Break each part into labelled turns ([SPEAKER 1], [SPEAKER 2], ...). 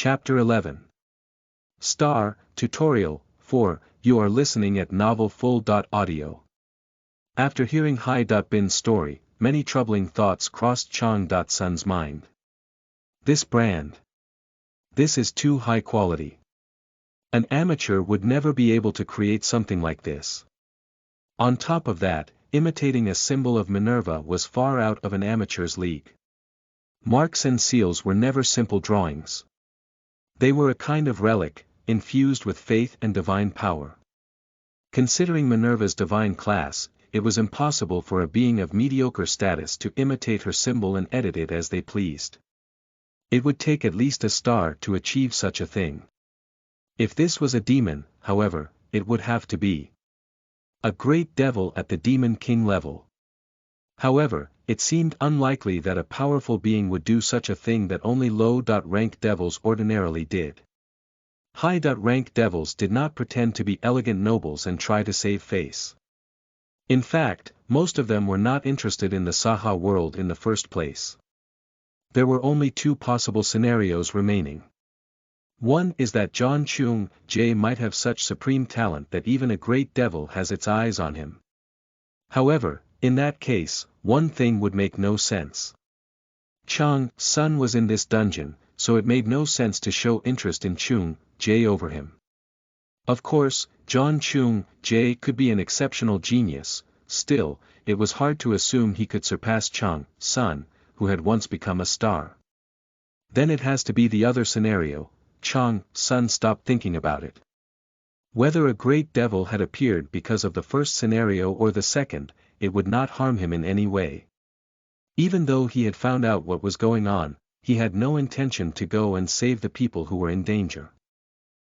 [SPEAKER 1] Chapter 11. Star, Tutorial, 4, you are listening at novelfull.audio. After hearing Hai.Bin's story, many troubling thoughts crossed Chang.Sun's mind. This brand. This is too high quality. An amateur would never be able to create something like this. On top of that, imitating a symbol of Minerva was far out of an amateur's league. Marks and seals were never simple drawings. They were a kind of relic, infused with faith and divine power. Considering Minerva's divine class, it was impossible for a being of mediocre status to imitate her symbol and edit it as they pleased. It would take at least a star to achieve such a thing. If this was a demon, however, it would have to be a great devil at the demon king level. However, it seemed unlikely that a powerful being would do such a thing that only low-rank devils ordinarily did. High-rank devils did not pretend to be elegant nobles and try to save face. In fact, most of them were not interested in the Saha world in the first place. There were only two possible scenarios remaining. One is that John Chung Jay might have such supreme talent that even a great devil has its eyes on him. However, in that case, one thing would make no sense. Chang-Sun was in this dungeon, so it made no sense to show interest in Chung Jay over him. Of course, John Chung Jay could be an exceptional genius, still, it was hard to assume he could surpass Chang-Sun, who had once become a star. Then it has to be the other scenario. Chang-Sun stopped thinking about it. Whether a great devil had appeared because of the first scenario or the second, it would not harm him in any way. Even though he had found out what was going on, he had no intention to go and save the people who were in danger.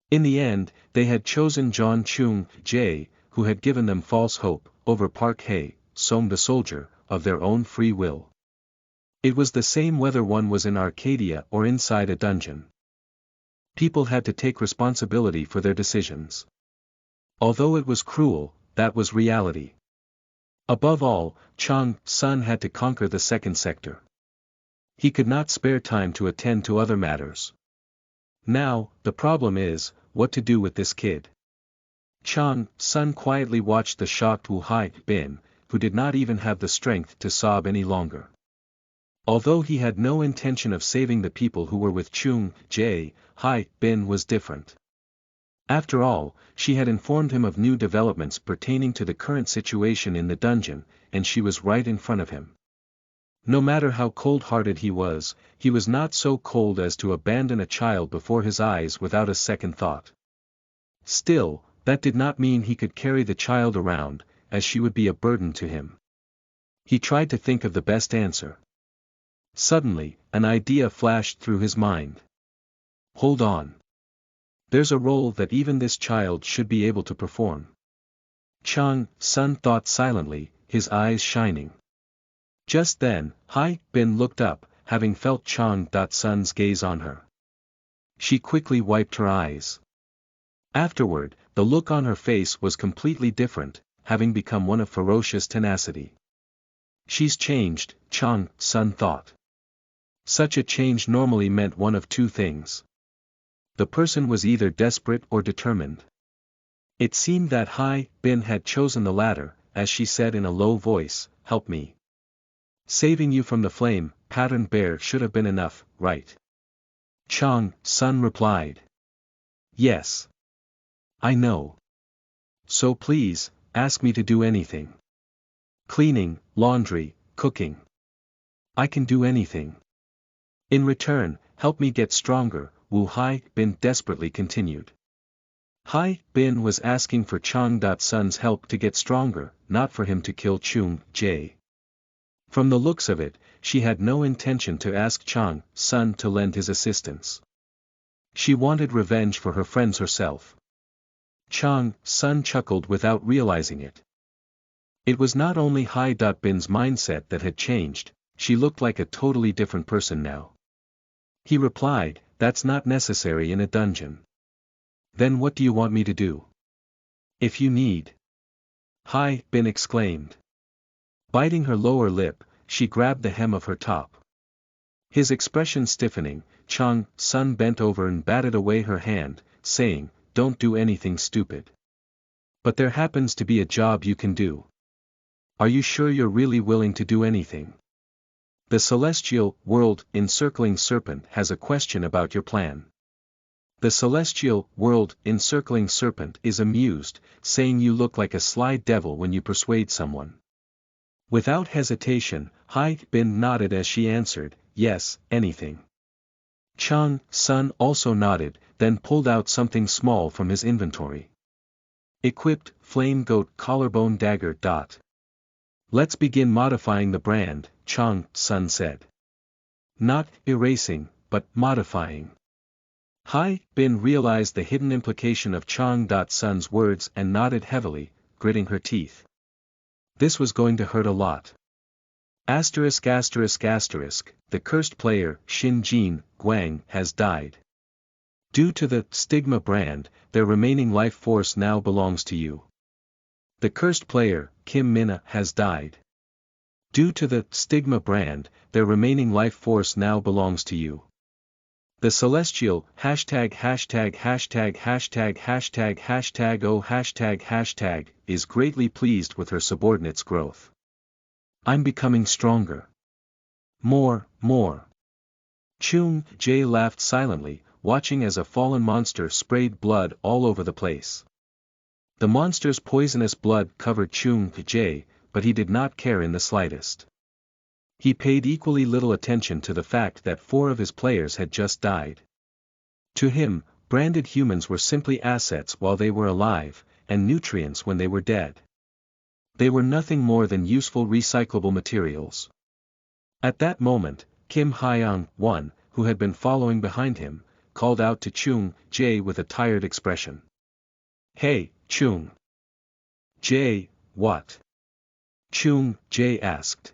[SPEAKER 1] In the end, they had chosen John Chung Jay, who had given them false hope, over Park Hae Song the soldier, of their own free will. It was the same whether one was in Arcadia or inside a dungeon. People had to take responsibility for their decisions. Although it was cruel, that was reality. Above all, Chang-Sun had to conquer the second sector. He could not spare time to attend to other matters. Now, the problem is, what to do with this kid. Chang-Sun quietly watched the shocked Wu Hai-Bin, who did not even have the strength to sob any longer. Although he had no intention of saving the people who were with Chung Jay, Hai-Bin was different. After all, she had informed him of new developments pertaining to the current situation in the dungeon, and she was right in front of him. No matter how cold-hearted he was not so cold as to abandon a child before his eyes without a second thought. Still, that did not mean he could carry the child around, as she would be a burden to him. He tried to think of the best answer. Suddenly, an idea flashed through his mind. Hold on. There's a role that even this child should be able to perform. Chang-Sun thought silently, his eyes shining. Just then, Hai-Bin looked up, having felt Chang-Sun's gaze on her. She quickly wiped her eyes. Afterward, the look on her face was completely different, having become one of ferocious tenacity. She's changed, Chang-Sun thought. Such a change normally meant one of two things. The person was either desperate or determined. It seemed that Hai-Bin had chosen the latter, as she said in a low voice, "Help me. Saving you from the flame, pattern bear should have been enough, right?" Chang-Sun replied. "Yes. I know. So please, ask me to do anything. Cleaning, laundry, cooking. I can do anything. In return, help me get stronger," Wu Hai-Bin desperately continued. Hai-Bin was asking for Chang-Sun's help to get stronger, not for him to kill Chung Jay. From the looks of it, she had no intention to ask Chang-Sun to lend his assistance. She wanted revenge for her friends herself. Chang-Sun chuckled without realizing it. It was not only Hai.Bin's mindset that had changed, she looked like a totally different person now. He replied, "That's not necessary in a dungeon." "Then what do you want me to do?" "If you need." Hai-Bin exclaimed. Biting her lower lip, she grabbed the hem of her top. His expression stiffening, Sun bent over and batted away her hand, saying, "Don't do anything stupid. But there happens to be a job you can do. Are you sure you're really willing to do anything? The celestial world encircling serpent has a question about your plan." The celestial world encircling serpent is amused, saying you look like a sly devil when you persuade someone. Without hesitation, Bin nodded as she answered, "Yes, anything." Sun also nodded, then pulled out something small from his inventory. Equipped, flame goat collarbone dagger. "Let's begin modifying the brand," Sun said. "Not erasing, but modifying." Bin realized the hidden implication of Sun's words and nodded heavily, gritting her teeth. This was going to hurt a lot. The cursed player, Xin Jin Guang, has died. Due to the stigma brand, their remaining life force now belongs to you. The cursed player, Kim Mina, has died. Due to the stigma brand, their remaining life force now belongs to you. The celestial is greatly pleased with her subordinate's growth. "I'm becoming stronger. More. Chung Jae laughed silently, watching as a fallen monster sprayed blood all over the place. The monster's poisonous blood covered Chung Jae, but he did not care in the slightest. He paid equally little attention to the fact that 4 of his players had just died. To him, branded humans were simply assets while they were alive, and nutrients when they were dead. They were nothing more than useful recyclable materials. At that moment, Kim Hyung, who had been following behind him, called out to Chung Jae with a tired expression. "Hey, Chung Jae, what?" Chung Jae asked.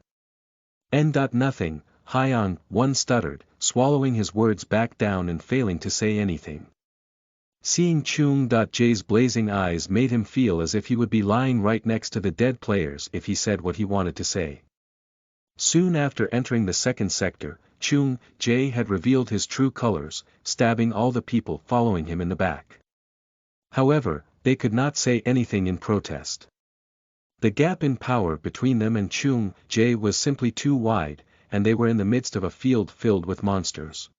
[SPEAKER 1] Nothing, Hyung, stuttered, swallowing his words back down and failing to say anything. Seeing Chung Jae's blazing eyes made him feel as if he would be lying right next to the dead players if he said what he wanted to say. Soon after entering the second sector, Chung Jae had revealed his true colors, stabbing all the people following him in the back. However, they could not say anything in protest. The gap in power between them and Chung Jae was simply too wide, and they were in the midst of a field filled with monsters.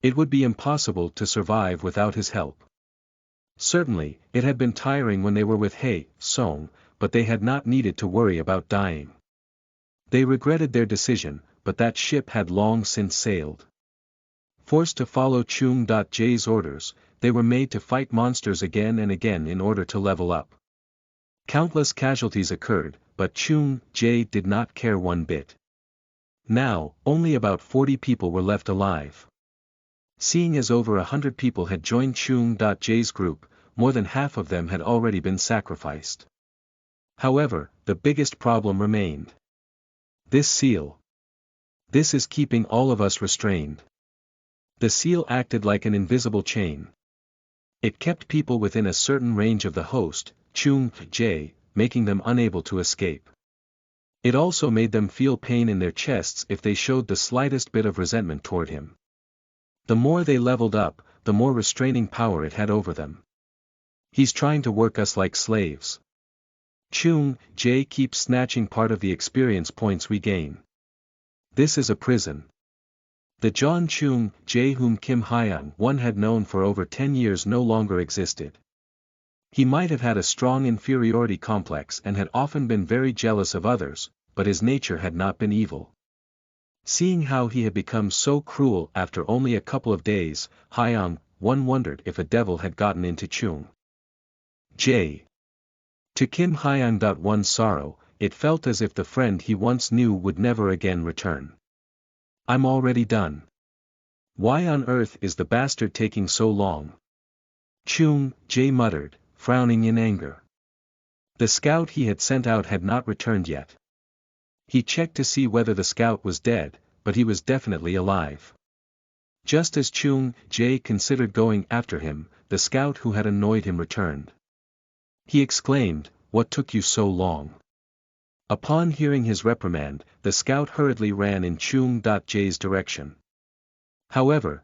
[SPEAKER 1] It would be impossible to survive without his help. Certainly, it had been tiring when they were with Hae Song, but they had not needed to worry about dying. They regretted their decision, but that ship had long since sailed. Forced to follow Chung Jae's orders, they were made to fight monsters again and again in order to level up. Countless casualties occurred, but Chung Jae did not care one bit. Now, only about 40 people were left alive. Seeing as over 100 people had joined Chung Jae's group, more than half of them had already been sacrificed. However, the biggest problem remained. This seal. This is keeping all of us restrained. The seal acted like an invisible chain. It kept people within a certain range of the host, Chung Jae, making them unable to escape. It also made them feel pain in their chests if they showed the slightest bit of resentment toward him. The more they leveled up, the more restraining power it had over them. "He's trying to work us like slaves. Chung Jae keeps snatching part of the experience points we gain. This is a prison." The John Chung Jae whom Kim Hyung had known for over 10 years no longer existed. He might have had a strong inferiority complex and had often been very jealous of others, but his nature had not been evil. Seeing how he had become so cruel after only a couple of days, Hyung wondered if a devil had gotten into Chung Jae. To Kim Hyung-one's sorrow, it felt as if the friend he once knew would never again return. "I'm already done. Why on earth is the bastard taking so long?" Chung Jae muttered, frowning in anger. The scout he had sent out had not returned yet. He checked to see whether the scout was dead, but he was definitely alive. Just as Chung Jae considered going after him, the scout who had annoyed him returned. He exclaimed, "What took you so long?" Upon hearing his reprimand, the scout hurriedly ran in Chung Jae's direction. However,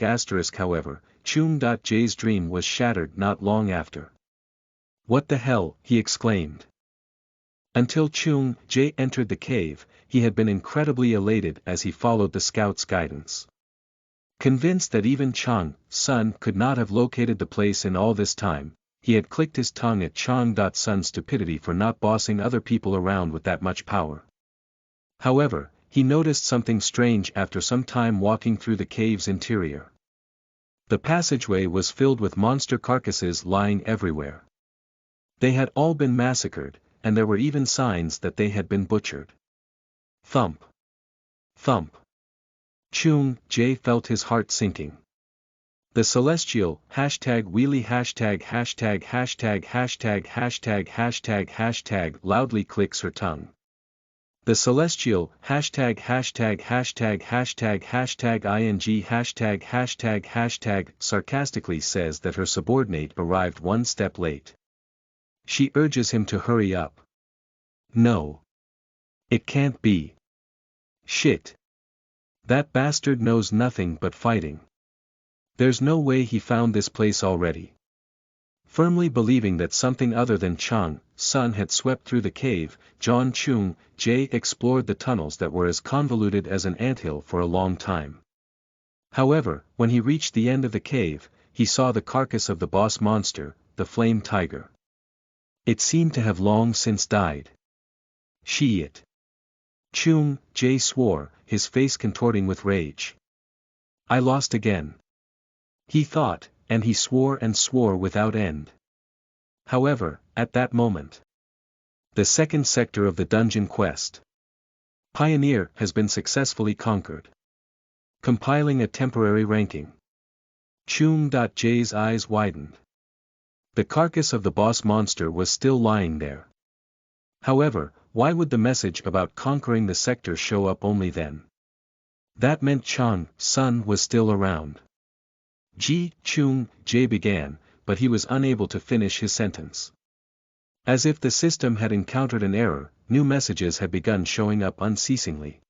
[SPEAKER 1] ****. However, Chung.J's dream was shattered not long after. What the hell, he exclaimed. Until Chung.J entered the cave, he had been incredibly elated as he followed the scout's guidance. Convinced that even Chung.Sun could not have located the place in all this time, he had clicked his tongue at Chung.Sun's stupidity for not bossing other people around with that much power. However, he noticed something strange after some time walking through the cave's interior. The passageway was filled with monster carcasses lying everywhere. They had all been massacred, and there were even signs that they had been butchered. Thump. Thump. Chung.J felt his heart sinking. The celestial #wheelie ### loudly clicks her tongue. The celestial #ing sarcastically says that her subordinate arrived one step late. She urges him to hurry up. No. It can't be. Shit. That bastard knows nothing but fighting. There's no way he found this place already. Firmly believing that something other than Chung.Sun had swept through the cave, Chung.J explored the tunnels that were as convoluted as an anthill for a long time. However, when he reached the end of the cave, he saw the carcass of the boss monster, the flame tiger. It seemed to have long since died. Shit. Chung.J swore, his face contorting with rage. I lost again. He thought, and he swore without end. However, at that moment, the second sector of the dungeon quest, Pioneer, has been successfully conquered. Compiling a temporary ranking. Chung.J's eyes widened. The carcass of the boss monster was still lying there. However, why would the message about conquering the sector show up only then? That meant Chung.Sun was still around. Chung.J began, but he was unable to finish his sentence. As if the system had encountered an error, new messages had begun showing up unceasingly.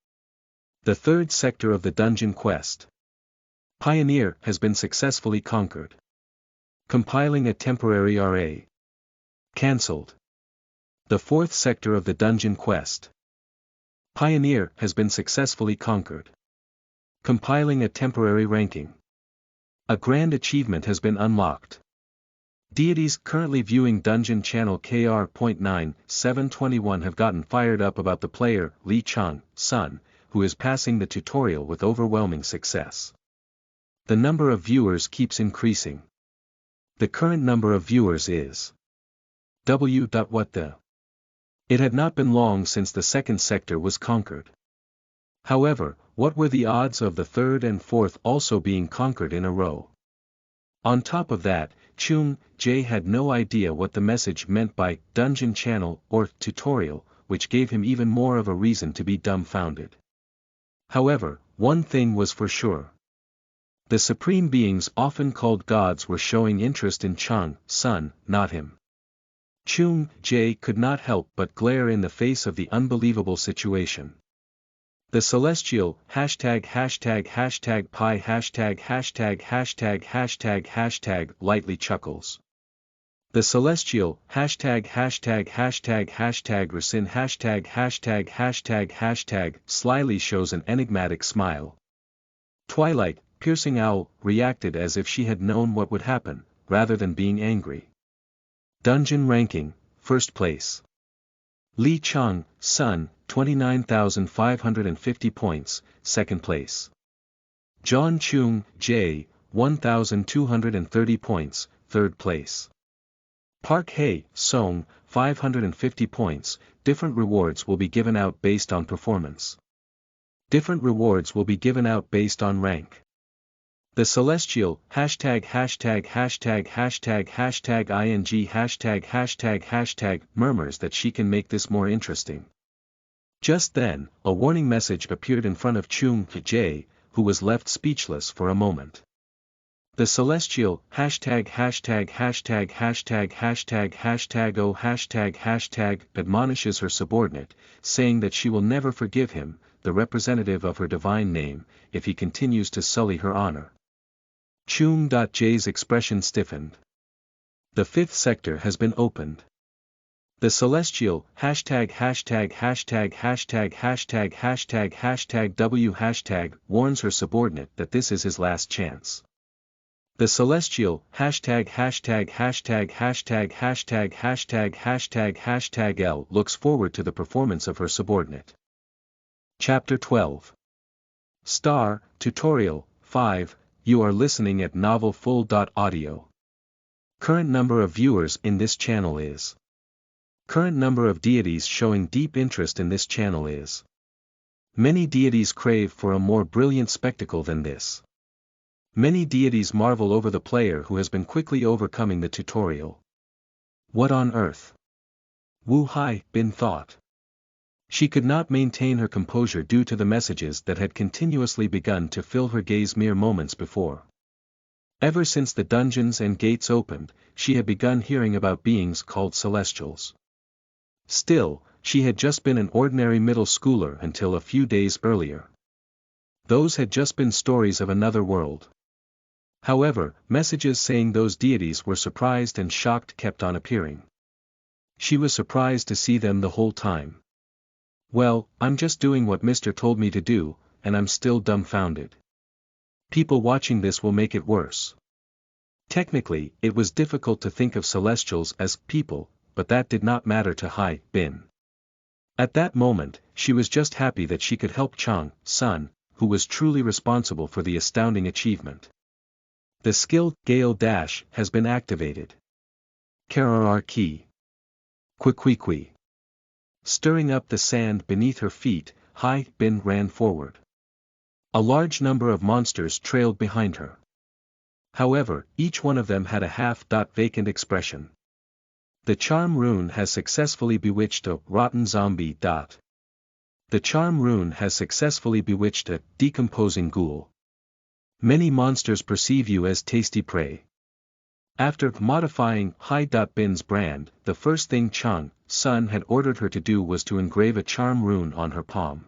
[SPEAKER 1] The third sector of the dungeon quest, Pioneer, has been successfully conquered. Compiling a temporary RA. Cancelled. The fourth sector of the dungeon quest, Pioneer, has been successfully conquered. Compiling a temporary ranking. A grand achievement has been unlocked. Deities currently viewing Dungeon Channel KR.9/721 have gotten fired up about the player, Lee Chung.Sun, who is passing the tutorial with overwhelming success. The number of viewers keeps increasing. The current number of viewers is What the? It had not been long since the second sector was conquered. However, what were the odds of the third and fourth also being conquered in a row? On top of that, Chung Jae had no idea what the message meant by dungeon channel or tutorial, which gave him even more of a reason to be dumbfounded. However, one thing was for sure. The supreme beings often called gods were showing interest in Chung Sun, not him. Chung Jae could not help but glare in the face of the unbelievable situation. The celestial ###pi ####### lightly chuckles. The celestial ######rasin ##### slyly shows an enigmatic smile. Twilight, piercing owl, reacted as if she had known what would happen, rather than being angry. Dungeon ranking, first place. Lee Chung Sun, 29,550 points, second place. John Chung Jae, 1,230 points, third place. Park Hae Song, 550 points. Different rewards will be given out based on performance. Different rewards will be given out based on rank. The celestial #######ing #### murmurs that she can make this more interesting. Just then, a warning message appeared in front of Chung Jae, who was left speechless for a moment. The celestial ############ admonishes her subordinate, saying that she will never forgive him, the representative of her divine name, if he continues to sully her honor. Chung Jae's expression stiffened. The fifth sector has been opened. The celestial ###### W warns her subordinate that this is his last chance. The celestial ###########L looks forward to the performance of her subordinate. Chapter 12. Star, Tutorial, 5, you are listening at novelfull.audio. Current number of viewers in this channel is. Current number of deities showing deep interest in this channel is. Many deities crave for a more brilliant spectacle than this. Many deities marvel over the player who has been quickly overcoming the tutorial. What on earth? Wu Hai Bin thought. She could not maintain her composure due to the messages that had continuously begun to fill her gaze mere moments before. Ever since the dungeons and gates opened, she had begun hearing about beings called celestials. Still, she had just been an ordinary middle schooler until a few days earlier. Those had just been stories of another world. However, messages saying those deities were surprised and shocked kept on appearing. She was surprised to see them the whole time. Well, I'm just doing what Mr. told me to do, and I'm still dumbfounded. People watching this will make it worse. Technically, it was difficult to think of celestials as people, but that did not matter to Hai Bin. At that moment, she was just happy that she could help Chung Sun, who was truly responsible for the astounding achievement. The skill Gale Dash has been activated. Kararar key. Quick. Stirring up the sand beneath her feet, Hai Bin ran forward. A large number of monsters trailed behind her. However, each one of them had a half-vacant expression. The charm rune has successfully bewitched a rotten zombie. The charm rune has successfully bewitched a decomposing ghoul. Many monsters perceive you as tasty prey. After modifying Hai Bin's brand, the first thing Chung Sun had ordered her to do was to engrave a charm rune on her palm.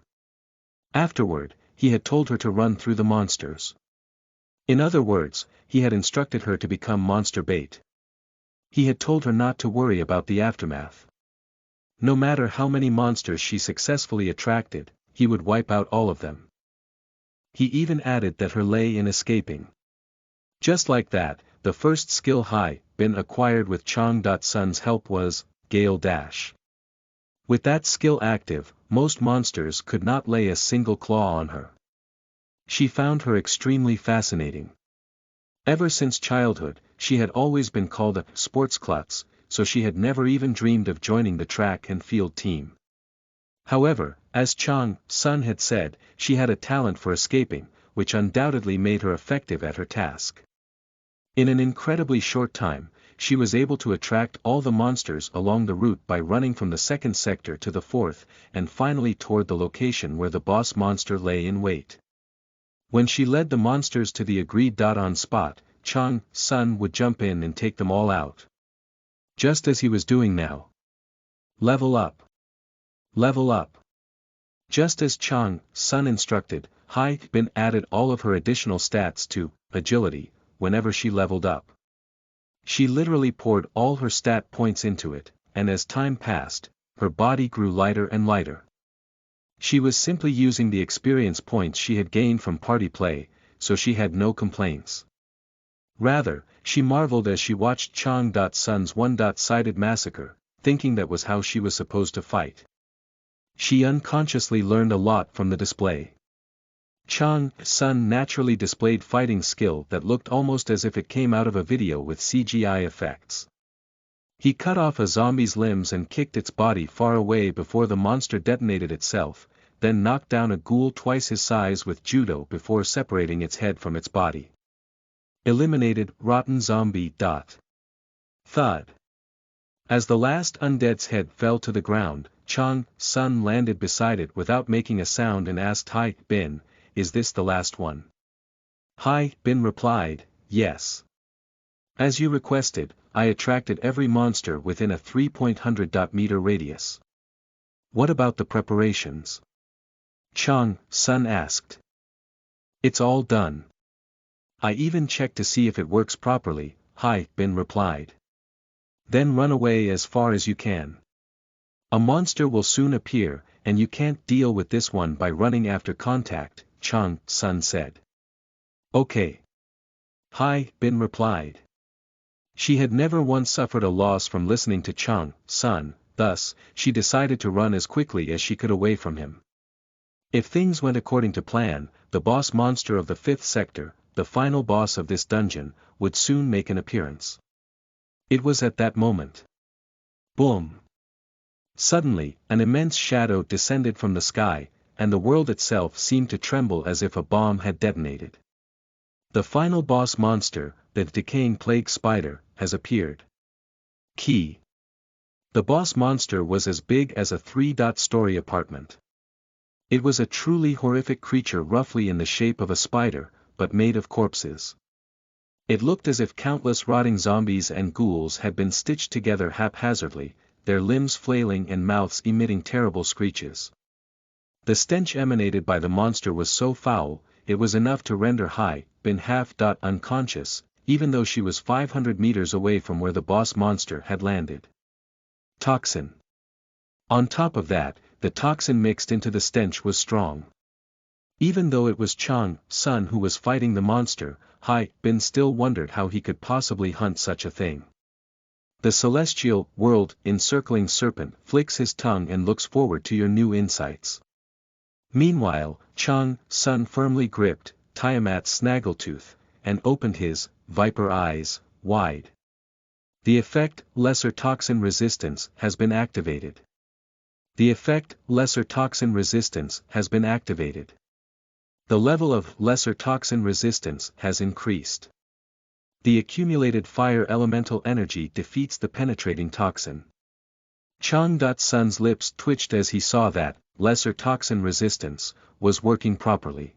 [SPEAKER 1] Afterward, he had told her to run through the monsters. In other words, he had instructed her to become monster bait. He had told her not to worry about the aftermath. No matter how many monsters she successfully attracted, he would wipe out all of them. He even added that her lay in escaping. Just like that, the first skill Hai Bin acquired with Chung Sun's help was Gale Dash. With that skill active, most monsters could not lay a single claw on her. She found her extremely fascinating. Ever since childhood, she had always been called a sportsklutz, so she had never even dreamed of joining the track and field team. However, as Chung Sun had said, she had a talent for escaping, which undoubtedly made her effective at her task. In an incredibly short time, she was able to attract all the monsters along the route by running from the second sector to the fourth, and finally toward the location where the boss monster lay in wait. When she led the monsters to the agreed on spot, Chang-sun would jump in and take them all out. Just as he was doing now. Level up. Level up. Just as Chang-sun instructed, Hai-bin added all of her additional stats to agility whenever she leveled up. She literally poured all her stat points into it, and as time passed, her body grew lighter and lighter. She was simply using the experience points she had gained from party play, so she had no complaints. Rather, she marveled as she watched Chang-sun's one-sided massacre, thinking that was how she was supposed to fight. She unconsciously learned a lot from the display. Chang-sun naturally displayed fighting skill that looked almost as if it came out of a video with CGI effects. He cut off a zombie's limbs and kicked its body far away before the monster detonated itself, then knocked down a ghoul twice his size with judo before separating its head from its body. Eliminated rotten zombie. Thud. As the last undead's head fell to the ground, Chang-sun landed beside it without making a sound and asked Hai-bin, "Is this the last one?" Hai-bin replied, "Yes. As you requested, I attracted every monster within a 300 meter radius. What about the preparations?" Chang-sun asked. "It's all done. I even checked to see if it works properly," Hai-bin replied. "Then run away as far as you can. A monster will soon appear, and you can't deal with this one by running after contact," Chang-sun said. "Okay." Hai-bin replied. She had never once suffered a loss from listening to Chang-sun, thus, she decided to run as quickly as she could away from him. If things went according to plan, the boss monster of the 5th sector, the final boss of this dungeon, would soon make an appearance. It was at that moment. Boom! Suddenly, an immense shadow descended from the sky, and the world itself seemed to tremble as if a bomb had detonated. The final boss monster, the decaying plague spider, has appeared. Key. The boss monster was as big as a 3-story apartment. It was a truly horrific creature roughly in the shape of a spider, but made of corpses. It looked as if countless rotting zombies and ghouls had been stitched together haphazardly, their limbs flailing and mouths emitting terrible screeches. The stench emanated by the monster was so foul, it was enough to render Hai-bin half unconscious, even though she was 500 meters away from where the boss monster had landed. Toxin. On top of that, the toxin mixed into the stench was strong. Even though it was Chang-sun who was fighting the monster, Hai-bin still wondered how he could possibly hunt such a thing. The celestial world encircling serpent flicks his tongue and looks forward to your new insights. Meanwhile, Chang-sun firmly gripped Tiamat's snaggletooth, and opened his viper eyes wide. The effect, Lesser Toxin Resistance, has been activated. The effect, Lesser Toxin Resistance, has been activated. The level of Lesser Toxin Resistance has increased. The accumulated fire elemental energy defeats the penetrating toxin. Chang-sun's lips twitched as he saw that Lesser Toxin Resistance was working properly.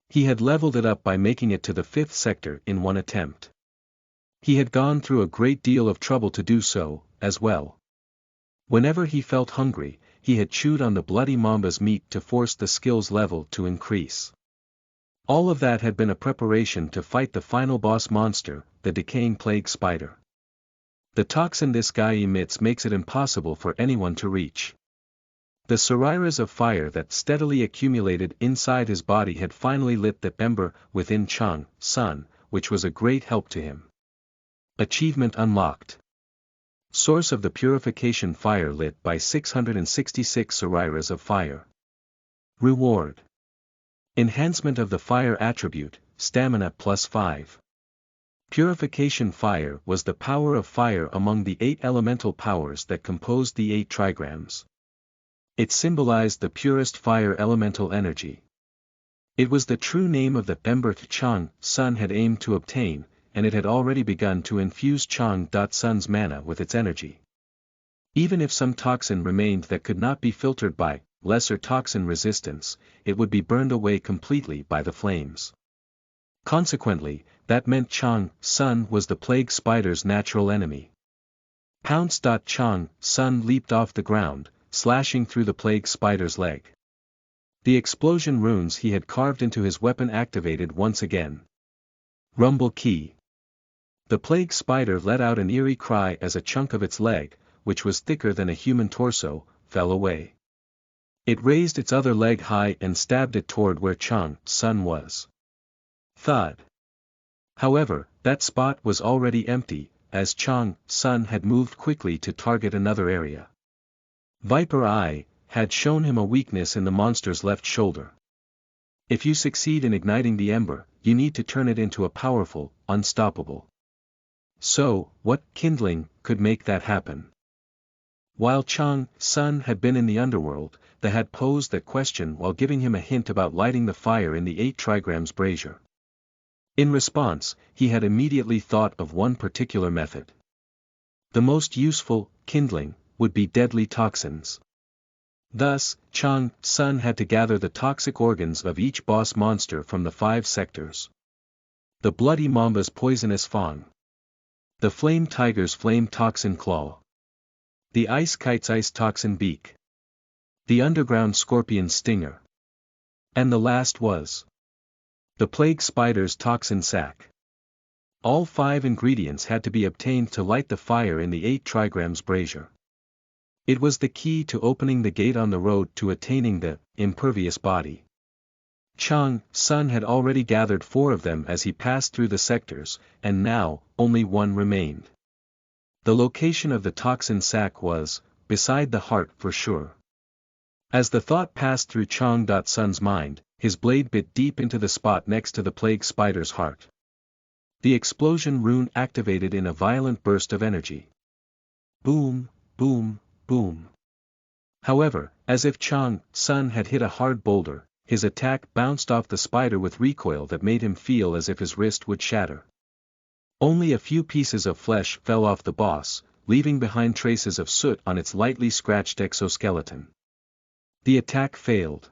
[SPEAKER 1] He had leveled it up by making it to the 5th sector in one attempt. He had gone through a great deal of trouble to do so, as well. Whenever he felt hungry, he had chewed on the bloody mamba's meat to force the skills level to increase. All of that had been a preparation to fight the final boss monster, the decaying plague spider. The toxin this guy emits makes it impossible for anyone to reach. The sariras of fire that steadily accumulated inside his body had finally lit the ember within Chang-sun, which was a great help to him. Achievement unlocked. Source of the purification fire lit by 666 sariras of fire. Reward. Enhancement of the fire attribute, stamina +5. Purification fire was the power of fire among the 8 elemental powers that composed the 8 trigrams. It symbolized the purest fire elemental energy. It was the true name of the ember Chang-sun had aimed to obtain, and it had already begun to infuse Chang.Sun's mana with its energy. Even if some toxin remained that could not be filtered by lesser toxin resistance, it would be burned away completely by the flames. Consequently, that meant Chang.Sun was the plague spider's natural enemy. Pounce! Chang.Sun leaped off the ground, slashing through the plague spider's leg. The explosion runes he had carved into his weapon activated once again. Rumble key. The plague spider let out an eerie cry as a chunk of its leg, which was thicker than a human torso, fell away. It raised its other leg high and stabbed it toward where Chang.Sun was. Thud. However, that spot was already empty, as Chang.Sun had moved quickly to target another area. Viper Eye had shown him a weakness in the monster's left shoulder. If you succeed in igniting the ember, you need to turn it into a powerful, unstoppable. So, what kindling could make that happen? While Chang.Sun had been in the underworld, they had posed that question while giving him a hint about lighting the fire in the 8 trigrams brazier. In response, he had immediately thought of one particular method. The most useful kindling would be deadly toxins. Thus, Chang.Sun had to gather the toxic organs of each boss monster from the 5 sectors. The Bloody Mamba's poisonous fang. The Flame Tiger's flame toxin claw. The Ice Kite's ice toxin beak. The Underground Scorpion's stinger. And the last was the Plague Spider's toxin sac. All 5 ingredients had to be obtained to light the fire in the 8 trigrams brazier. It was the key to opening the gate on the road to attaining the impervious body. Chang.Sun had already gathered 4 of them as he passed through the sectors, and now, only 1 remained. The location of the toxin sac was beside the heart for sure. As the thought passed through Chang.Sun's mind, his blade bit deep into the spot next to the plague spider's heart. The explosion rune activated in a violent burst of energy. Boom, boom, boom. However, as if Chang.Sun had hit a hard boulder, his attack bounced off the spider with recoil that made him feel as if his wrist would shatter. Only a few pieces of flesh fell off the boss, leaving behind traces of soot on its lightly scratched exoskeleton. The attack failed.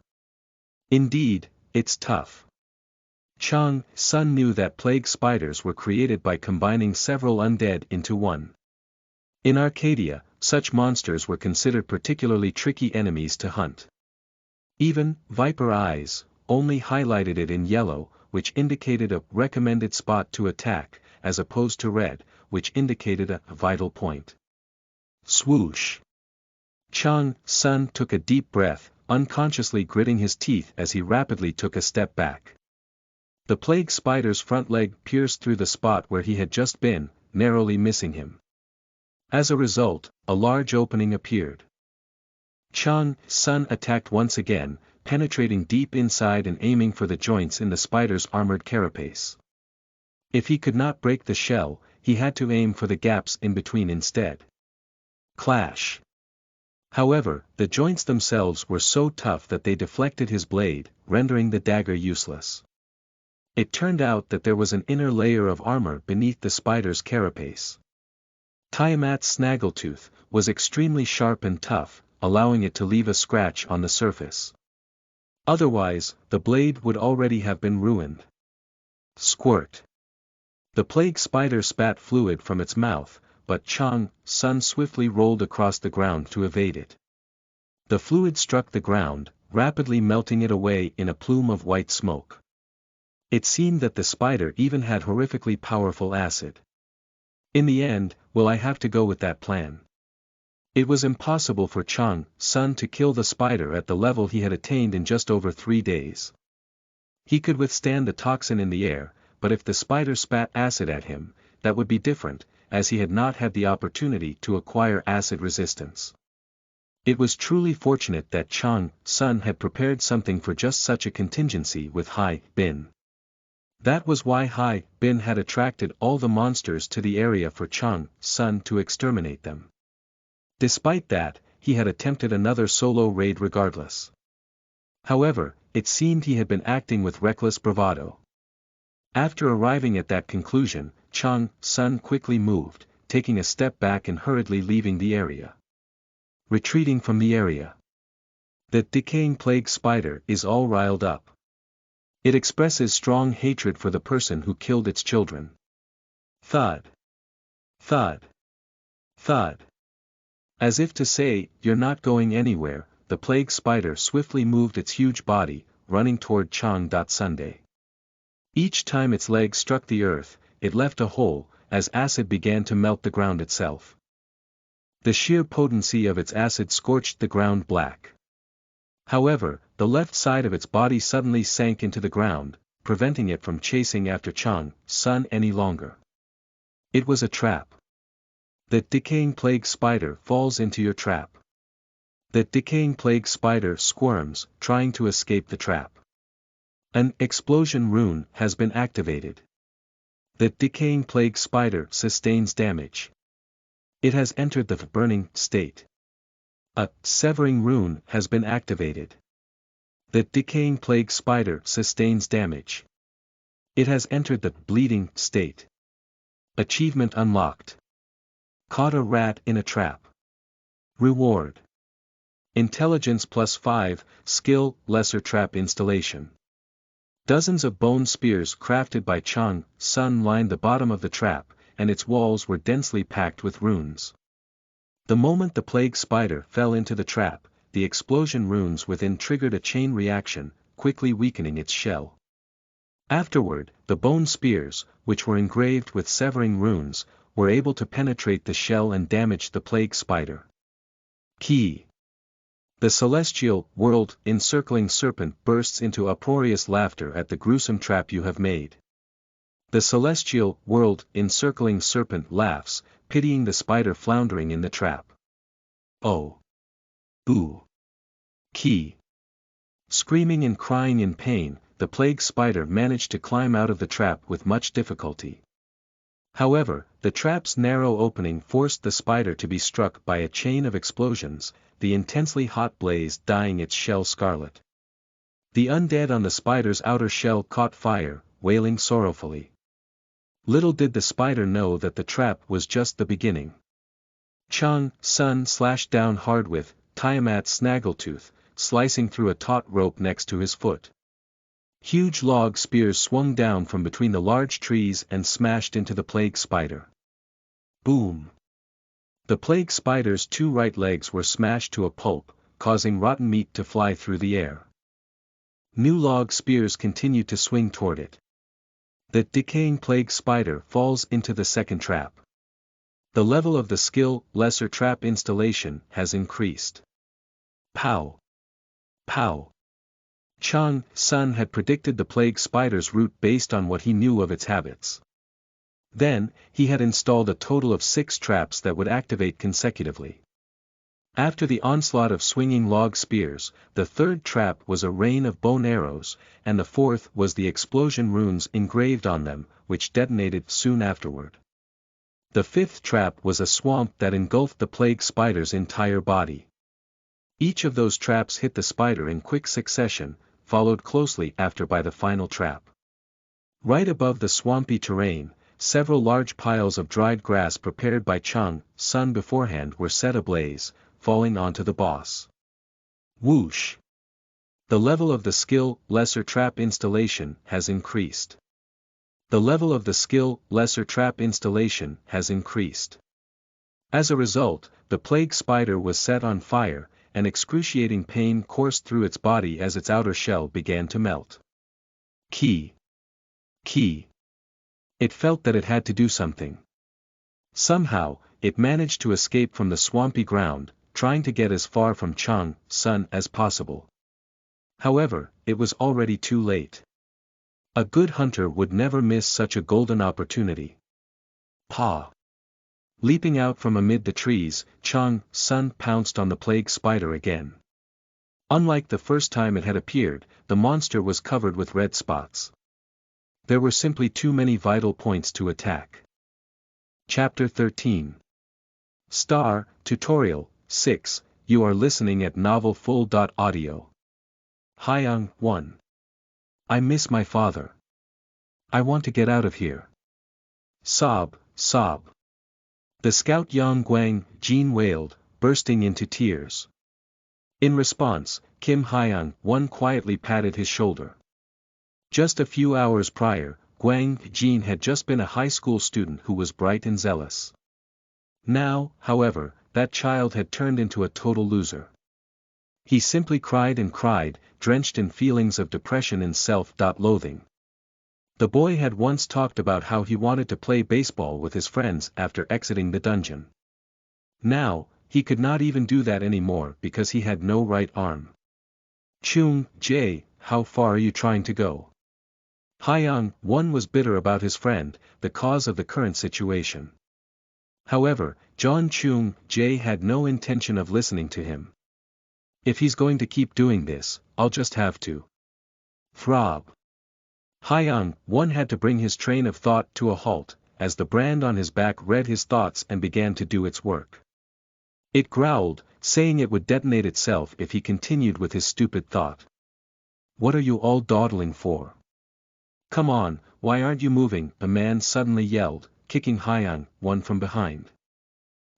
[SPEAKER 1] Indeed, it's tough. Chang.Sun knew that plague spiders were created by combining several undead into one. In Arcadia, such monsters were considered particularly tricky enemies to hunt. Even Viper Eyes only highlighted it in yellow, which indicated a recommended spot to attack, as opposed to red, which indicated a vital point. Swoosh. Chang.Sun took a deep breath, unconsciously gritting his teeth as he rapidly took a step back. The plague spider's front leg pierced through the spot where he had just been, narrowly missing him. As a result, a large opening appeared. Chang.Sun attacked once again, penetrating deep inside and aiming for the joints in the spider's armored carapace. If he could not break the shell, he had to aim for the gaps in between instead. Clash. However, the joints themselves were so tough that they deflected his blade, rendering the dagger useless. It turned out that there was an inner layer of armor beneath the spider's carapace. Tiamat's snaggletooth was extremely sharp and tough, allowing it to leave a scratch on the surface. Otherwise, the blade would already have been ruined. Squirt. The plague spider spat fluid from its mouth, but Chang.Sun swiftly rolled across the ground to evade it. The fluid struck the ground, rapidly melting it away in a plume of white smoke. It seemed that the spider even had horrifically powerful acid. In the end, will I have to go with that plan? It was impossible for Chang.Sun to kill the spider at the level he had attained in just over 3 days. He could withstand the toxin in the air, but if the spider spat acid at him, that would be different, as he had not had the opportunity to acquire acid resistance. It was truly fortunate that Chang.Sun had prepared something for just such a contingency with Hai Bin. That was why Hai Bin had attracted all the monsters to the area for Chang.Sun to exterminate them. Despite that, he had attempted another solo raid regardless. However, it seemed he had been acting with reckless bravado. After arriving at that conclusion, Chang Sun quickly moved, taking a step back and hurriedly leaving the area. Retreating from the area. The decaying plague spider is all riled up. It expresses strong hatred for the person who killed its children. Thud. Thud. Thud. As if to say, "You're not going anywhere," the plague spider swiftly moved its huge body, running toward Chang Sunday. Each time its legs struck the earth, it left a hole, as acid began to melt the ground itself. The sheer potency of its acid scorched the ground black. However, the left side of its body suddenly sank into the ground, preventing it from chasing after Chang Sun any longer. It was a trap. The decaying plague spider falls into your trap. The decaying plague spider squirms, trying to escape the trap. An explosion rune has been activated. The decaying plague spider sustains damage. It has entered the burning state. A severing rune has been activated. The decaying plague spider sustains damage. It has entered the bleeding state. Achievement unlocked. Caught a rat in a trap. Reward. Intelligence +5, skill, lesser trap installation. Dozens of bone spears crafted by Chang Sun lined the bottom of the trap, and its walls were densely packed with runes. The moment the plague spider fell into the trap, the explosion runes within triggered a chain reaction, quickly weakening its shell. Afterward, the bone spears, which were engraved with severing runes, were able to penetrate the shell and damage the plague spider. Key. The celestial world encircling serpent bursts into uproarious laughter at the gruesome trap you have made. The celestial world encircling serpent laughs, pitying the spider floundering in the trap. Oh. Ooh. Key. Screaming and crying in pain, the plague spider managed to climb out of the trap with much difficulty. However, the trap's narrow opening forced the spider to be struck by a chain of explosions, the intensely hot blaze dyeing its shell scarlet. The undead on the spider's outer shell caught fire, wailing sorrowfully. Little did the spider know that the trap was just the beginning. Chang Sun slashed down hard with Tiamat's snaggletooth, slicing through a taut rope next to his foot. Huge log spears swung down from between the large trees and smashed into the plague spider. Boom! The plague spider's two right legs were smashed to a pulp, causing rotten meat to fly through the air. New log spears continued to swing toward it. The decaying plague spider falls into the second trap. The level of the skill, lesser trap installation, has increased. Pow! Pow! Chang Sun had predicted the plague spider's route based on what he knew of its habits. Then, he had installed a total of 6 traps that would activate consecutively. After the onslaught of swinging log spears, the third trap was a rain of bone arrows, and the fourth was the explosion runes engraved on them, which detonated soon afterward. The fifth trap was a swamp that engulfed the plague spider's entire body. Each of those traps hit the spider in quick succession, followed closely after by the final trap. Right above the swampy terrain, several large piles of dried grass prepared by Chang Sun beforehand were set ablaze, falling onto the boss. Whoosh! The level of the skill, lesser trap installation, has increased. The level of the skill, lesser trap installation, has increased. As a result, the plague spider was set on fire, and excruciating pain coursed through its body as its outer shell began to melt. Key. Key. It felt that it had to do something. Somehow, it managed to escape from the swampy ground, trying to get as far from Chang Sun as possible. However, it was already too late. A good hunter would never miss such a golden opportunity. Paw! Leaping out from amid the trees, Chang Sun pounced on the plague spider again. Unlike the first time it had appeared, the monster was covered with red spots. There were simply too many vital points to attack. Chapter 13. Star, Tutorial, 6, you are listening at novelfull.audio. Hyung 1. I miss my father. I want to get out of here. Sob, sob. The scout Yang Guang, Jean wailed, bursting into tears. In response, Kim Hyung, one quietly patted his shoulder. Just a few hours prior, Guang Jean had just been a high school student who was bright and zealous. Now, however, that child had turned into a total loser. He simply cried and cried, drenched in feelings of depression and self-loathing. The boy had once talked about how he wanted to play baseball with his friends after exiting the dungeon. Now, he could not even do that anymore because he had no right arm. Chung Jae, how far are you trying to go? Hyung, one was bitter about his friend, the cause of the current situation. However, John Chung Jae had no intention of listening to him. If he's going to keep doing this, I'll just have to. Throb. Hyung, one had to bring his train of thought to a halt, as the brand on his back read his thoughts and began to do its work. It growled, saying it would detonate itself if he continued with his stupid thought. What are you all dawdling for? Come on, why aren't you moving? A man suddenly yelled, kicking Hyung, one from behind.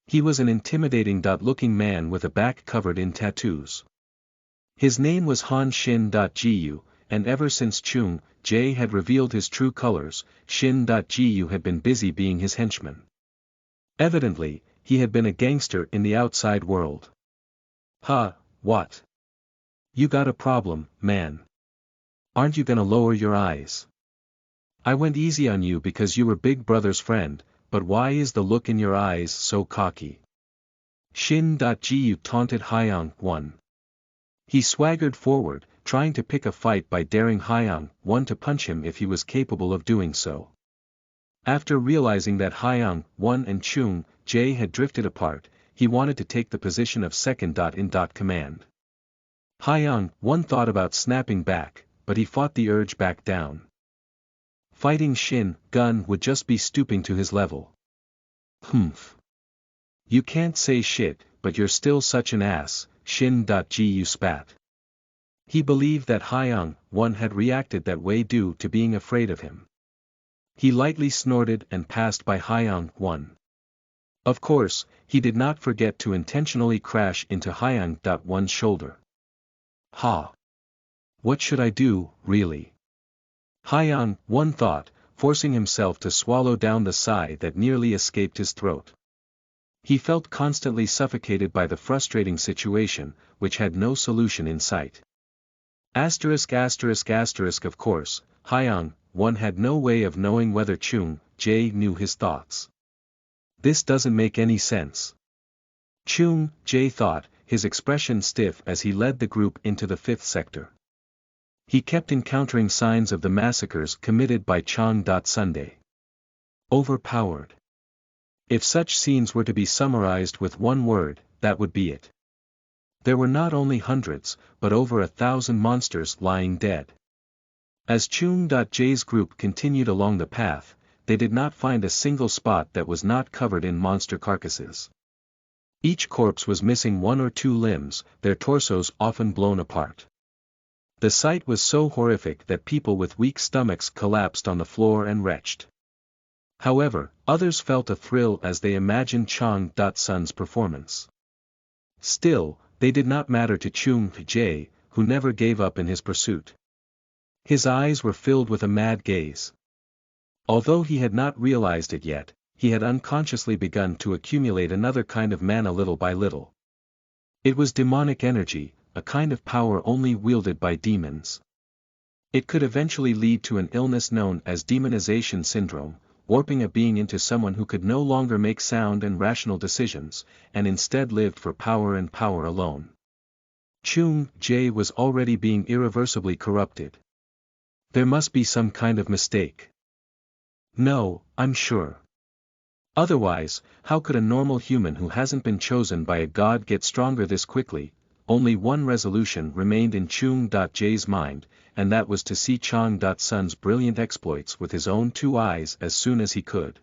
[SPEAKER 1] He was an intimidating-looking man with a back covered in tattoos. His name was Han Shin.Gu, and ever since Chung Jae had revealed his true colors, Shin.Gu had been busy being his henchman. Evidently, he had been a gangster in the outside world. Huh, what? You got a problem, man. Aren't you gonna lower your eyes? I went easy on you because you were Big Brother's friend, but why is the look in your eyes so cocky? Shin.Gu taunted Hyung, one. He swaggered forward, trying to pick a fight by daring Hyung, one to punch him if he was capable of doing so. After realizing that Hyung, one and Chung Jae had drifted apart, he wanted to take the position of second-in-command. Hyung, one thought about snapping back, but he fought the urge back down. Fighting Shin Gun would just be stooping to his level. Humph. You can't say shit, but you're still such an ass, Shin.Gu spat. He believed that Hyung, one had reacted that way due to being afraid of him. He lightly snorted and passed by Hyung, one. Of course, he did not forget to intentionally crash into Hyung.one's shoulder. Ha! What should I do, really? Hyung, one thought, forcing himself to swallow down the sigh that nearly escaped his throat. He felt constantly suffocated by the frustrating situation, which had no solution in sight. Of course, Hyung, one had no way of knowing whether Chung Jae knew his thoughts. This doesn't make any sense. Chung Jae thought, his expression stiff as he led the group into the 5th sector. He kept encountering signs of the massacres committed by Chang. Sunday. Overpowered. If such scenes were to be summarized with one word, that would be it. There were not only hundreds, but over 1,000 monsters lying dead. As Chung Jae's group continued along the path, they did not find a single spot that was not covered in monster carcasses. Each corpse was missing 1 or 2 limbs, their torsos often blown apart. The sight was so horrific that people with weak stomachs collapsed on the floor and retched. However, others felt a thrill as they imagined Chang.Sun's performance. Still, they did not matter to Chung Jae, who never gave up in his pursuit. His eyes were filled with a mad gaze. Although he had not realized it yet, he had unconsciously begun to accumulate another kind of mana little by little. It was demonic energy, a kind of power only wielded by demons. It could eventually lead to an illness known as demonization syndrome, warping a being into someone who could no longer make sound and rational decisions, and instead lived for power and power alone. Chung Jae was already being irreversibly corrupted. There must be some kind of mistake. No, I'm sure. Otherwise, how could a normal human who hasn't been chosen by a god get stronger this quickly? Only one resolution remained in Chung Jae's mind, and that was to see Chang.Sun's brilliant exploits with his own 2 eyes as soon as he could.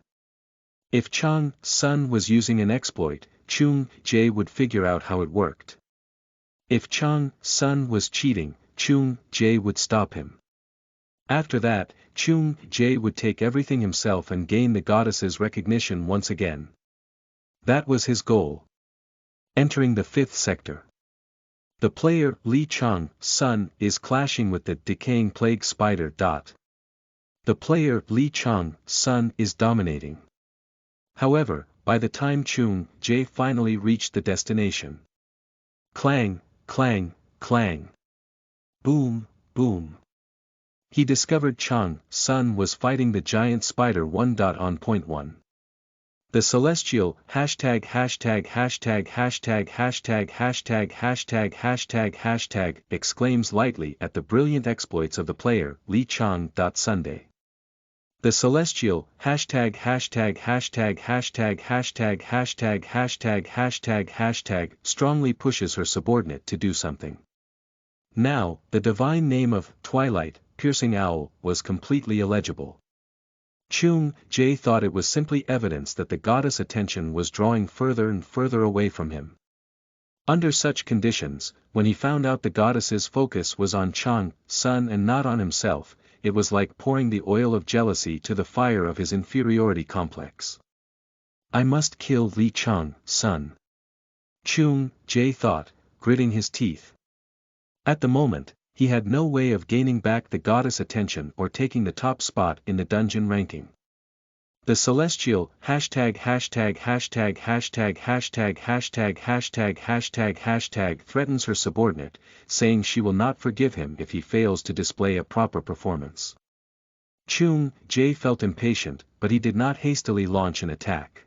[SPEAKER 1] If Chang.Sun was using an exploit, Chung Jae would figure out how it worked. If Chang.Sun was cheating, Chung Jae would stop him. After that, Chung Jae would take everything himself and gain the goddess's recognition once again. That was his goal. Entering the fifth sector. The player, Lee Chung-sun, is clashing with the decaying plague spider. The player, Lee Chung-sun, is dominating. However, by the time Chung Jae finally reached the destination. Clang, clang, clang. Boom, boom. He discovered Chung-sun was fighting the giant spider. On point 1. The celestial exclaims lightly at the brilliant exploits of the player Lee Chang. Sunday. The celestial strongly pushes her subordinate to do something. Now, the divine name of Twilight, piercing owl, was completely illegible. Chung Jae thought it was simply evidence that the goddess' attention was drawing further and further away from him. Under such conditions, when he found out the goddess's focus was on Chung-sun and not on himself, it was like pouring the oil of jealousy to the fire of his inferiority complex. I must kill Lee Chung-sun. Chung Jae thought, gritting his teeth. At the moment, he had no way of gaining back the goddess' attention or taking the top spot in the dungeon ranking. The celestial threatens her subordinate, saying she will not forgive him if he fails to display a proper performance. Chung Jae felt impatient, but he did not hastily launch an attack.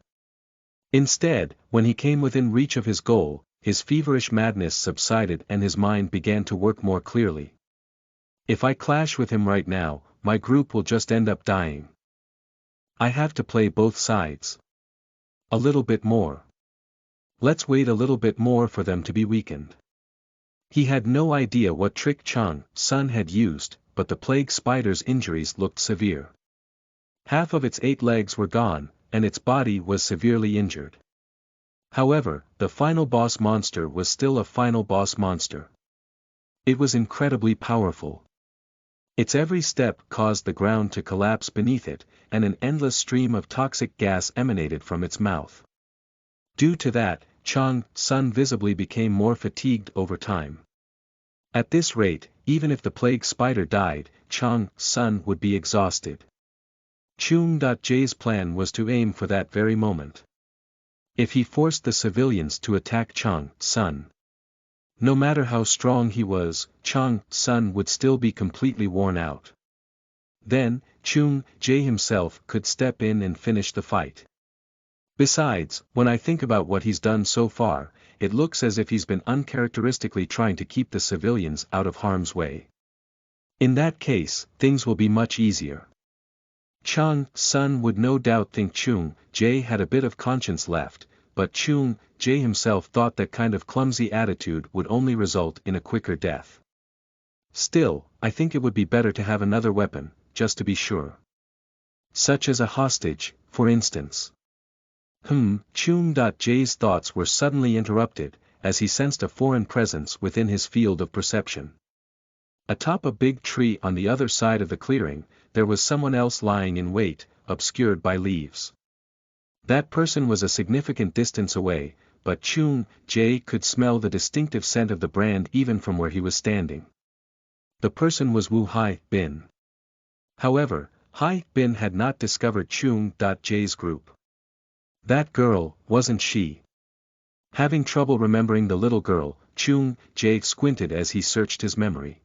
[SPEAKER 1] Instead, when he came within reach of his goal, his feverish madness subsided and his mind began to work more clearly. If I clash with him right now, my group will just end up dying. I have to play both sides. A little bit more. Let's wait a little bit more for them to be weakened. He had no idea what trick Chung-sun had used, but the plague spider's injuries looked severe. Half of its 8 legs were gone, and its body was severely injured. However, the final boss monster was still a final boss monster. It was incredibly powerful. Its every step caused the ground to collapse beneath it, and an endless stream of toxic gas emanated from its mouth. Due to that, Chung-sun visibly became more fatigued over time. At this rate, even if the plague spider died, Chung-sun would be exhausted. Chung Jae's plan was to aim for that very moment. If he forced the civilians to attack Chung-sun, no matter how strong he was, Chung-sun would still be completely worn out. Then, Chung Jae himself could step in and finish the fight. Besides, when I think about what he's done so far, it looks as if he's been uncharacteristically trying to keep the civilians out of harm's way. In that case, things will be much easier. Chung-sun would no doubt think Chung Jae had a bit of conscience left, but Chung Jae himself thought that kind of clumsy attitude would only result in a quicker death. Still, I think it would be better to have another weapon, just to be sure. Such as a hostage, for instance. Chung Jae's thoughts were suddenly interrupted, as he sensed a foreign presence within his field of perception. Atop a big tree on the other side of the clearing, there was someone else lying in wait, obscured by leaves. That person was a significant distance away, but Chung Jae could smell the distinctive scent of the brand even from where he was standing. The person was Woo Hai-bin. However, Hai-bin had not discovered Chung Jae's group. That girl, wasn't she? Having trouble remembering the little girl, Chung Jae squinted as he searched his memory.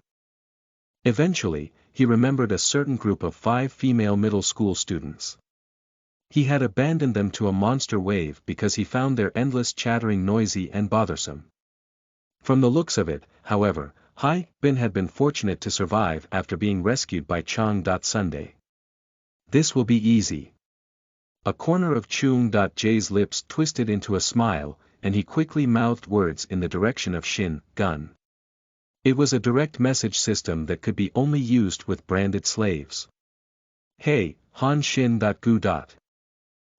[SPEAKER 1] Eventually, he remembered a certain group of 5 female middle school students. He had abandoned them to a monster wave because he found their endless chattering noisy and bothersome. From the looks of it, however, Hai-bin had been fortunate to survive after being rescued by Sunday. This will be easy. A corner of Chung Jae's lips twisted into a smile, and he quickly mouthed words in the direction of Shin Gun. It was a direct message system that could be only used with branded slaves. Hey, Han Shin.gu.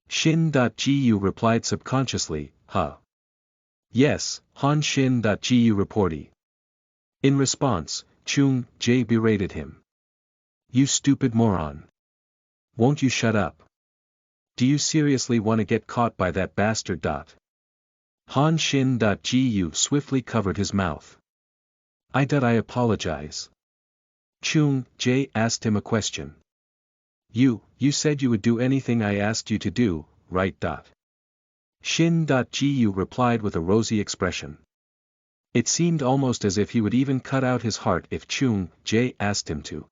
[SPEAKER 1] Shin.gu replied subconsciously, huh? Yes, Han Shin.gu reporty. In response, Chung Jae berated him. You stupid moron. Won't you shut up? Do you seriously want to get caught by that bastard? Han Xin.Gu swiftly covered his mouth. I apologize. Chung Jae asked him a question. You said you would do anything I asked you to do, right? Xin.Gu replied with a rosy expression. It seemed almost as if he would even cut out his heart if Chung Jae asked him to.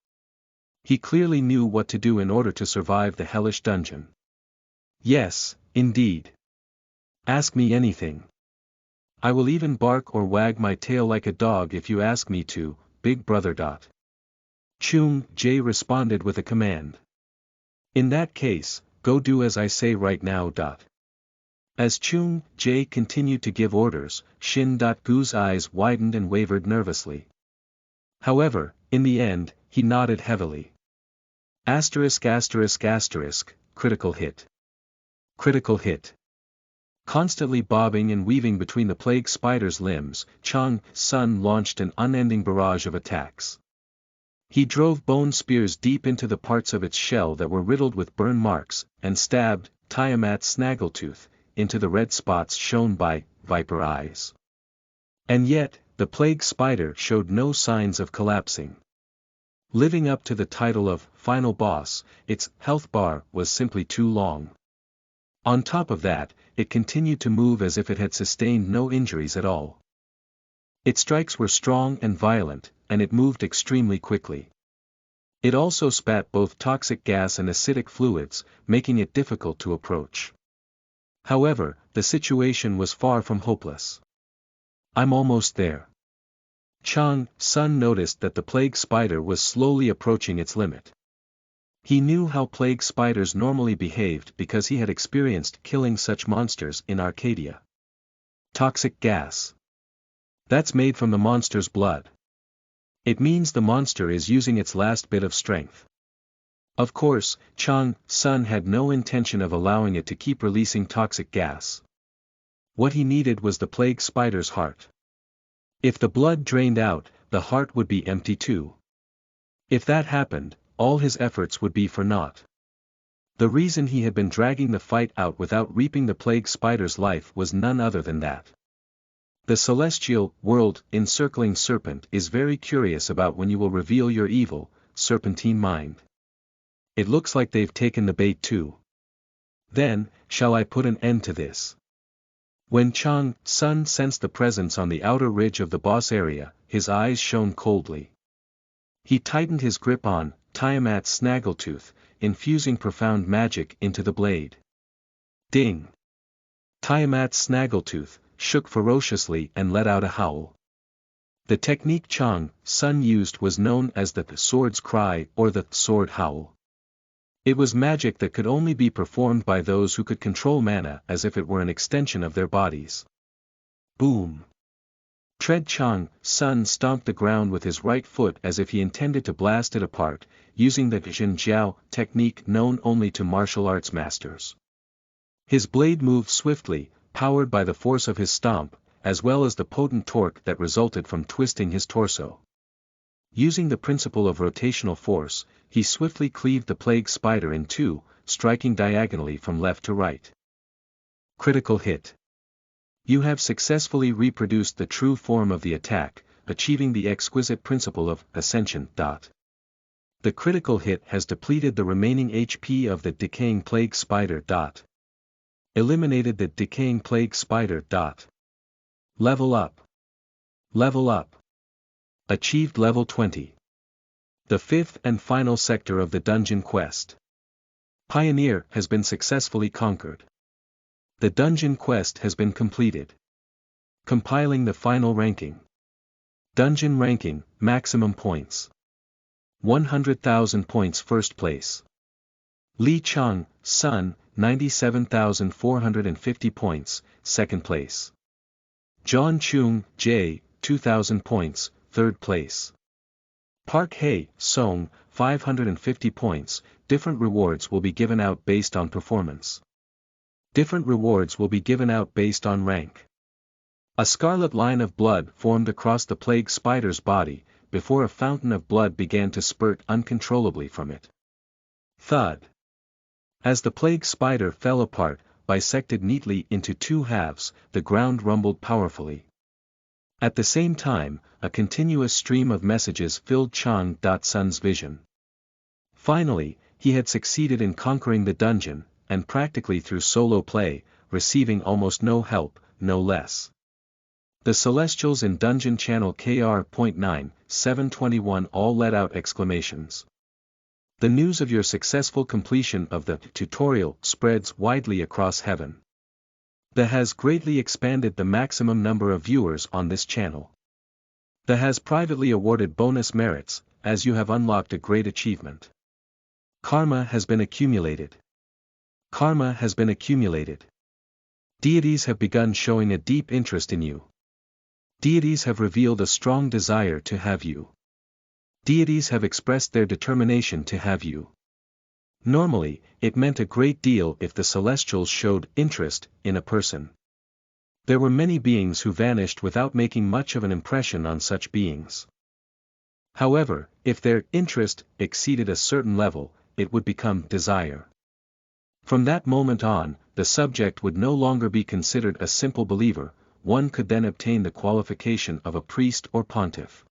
[SPEAKER 1] He clearly knew what to do in order to survive the hellish dungeon. Yes, indeed. Ask me anything. I will even bark or wag my tail like a dog if you ask me to, big brother. Chung Jae responded with a command. In that case, go do as I say right now. As Chung Jae continued to give orders, Xin.Gu's eyes widened and wavered nervously. However, in the end, he nodded heavily. ****, critical hit. Critical hit. Constantly bobbing and weaving between the plague spider's limbs, Chung Sun launched an unending barrage of attacks. He drove bone spears deep into the parts of its shell that were riddled with burn marks, and stabbed Tiamat Snaggletooth into the red spots shown by viper eyes. And yet, the plague spider showed no signs of collapsing. Living up to the title of final boss, its health bar was simply too long. On top of that, it continued to move as if it had sustained no injuries at all. Its strikes were strong and violent, and it moved extremely quickly. It also spat both toxic gas and acidic fluids, making it difficult to approach. However, the situation was far from hopeless. I'm almost there. Chung Sun noticed that the plague spider was slowly approaching its limit. He knew how plague spiders normally behaved because he had experienced killing such monsters in Arcadia. Toxic gas. That's made from the monster's blood. It means the monster is using its last bit of strength. Of course, Chung Sun had no intention of allowing it to keep releasing toxic gas. What he needed was the plague spider's heart. If the blood drained out, the heart would be empty too. If that happened, all his efforts would be for naught. The reason he had been dragging the fight out without reaping the plague spider's life was none other than that. The celestial world encircling serpent is very curious about when you will reveal your evil, serpentine mind. It looks like they've taken the bait too. Then, shall I put an end to this? When Chung Sun sensed the presence on the outer ridge of the boss area, his eyes shone coldly. He tightened his grip on Tiamat's Snaggletooth, infusing profound magic into the blade. Ding! Tiamat's Snaggletooth shook ferociously and let out a howl. The technique Chung Sun used was known as the sword's cry or the sword howl. It was magic that could only be performed by those who could control mana as if it were an extension of their bodies. Boom! Tread Chung Sun stomped the ground with his right foot as if he intended to blast it apart, using the Jin Jiao technique known only to martial arts masters. His blade moved swiftly, powered by the force of his stomp, as well as the potent torque that resulted from twisting his torso. Using the principle of rotational force, he swiftly cleaved the plague spider in two, striking diagonally from left to right. Critical hit. You have successfully reproduced the true form of the attack, achieving the exquisite principle of ascension. The critical hit has depleted the remaining HP of the decaying plague spider. Eliminated the decaying plague spider. Level up. Level up. Achieved level 20. The fifth and final sector of the dungeon quest. Pioneer has been successfully conquered. The dungeon quest has been completed. Compiling the final ranking. Dungeon ranking, maximum points. 100,000 points first place. Li Chung Sun, 97,450 points, second place. John Chung Jae, 2,000 points, third place. Park Hae Song, 550 points. Different rewards will be given out based on performance. Different rewards will be given out based on rank. A scarlet line of blood formed across the plague spider's body, before a fountain of blood began to spurt uncontrollably from it. Thud. As the plague spider fell apart, bisected neatly into two halves, the ground rumbled powerfully. At the same time, a continuous stream of messages filled Chang.Sun's vision. Finally, he had succeeded in conquering the dungeon, and practically through solo play, receiving almost no help, no less. The Celestials in Dungeon Channel KR.9, 721 all let out exclamations. The news of your successful completion of the tutorial spreads widely across heaven. The has greatly expanded the maximum number of viewers on this channel. The has privately awarded bonus merits, as you have unlocked a great achievement. Karma has been accumulated. Karma has been accumulated. Deities have begun showing a deep interest in you. Deities have revealed a strong desire to have you. Deities have expressed their determination to have you. Normally, it meant a great deal if the Celestials showed interest in a person. There were many beings who vanished without making much of an impression on such beings. However, if their interest exceeded a certain level, it would become desire. From that moment on, the subject would no longer be considered a simple believer, one could then obtain the qualification of a priest or pontiff.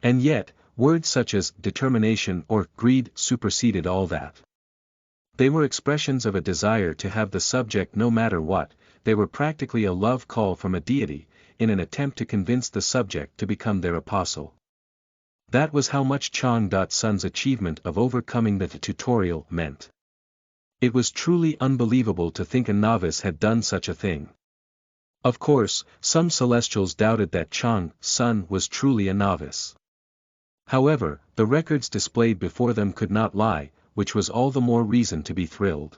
[SPEAKER 1] And yet, words such as determination or greed superseded all that. They were expressions of a desire to have the subject no matter what, they were practically a love call from a deity, in an attempt to convince the subject to become their apostle. That was how much Chang.Sun's achievement of overcoming the tutorial meant. It was truly unbelievable to think a novice had done such a thing. Of course, some Celestials doubted that Chang.Sun was truly a novice. However, the records displayed before them could not lie, which was all the more reason to be thrilled.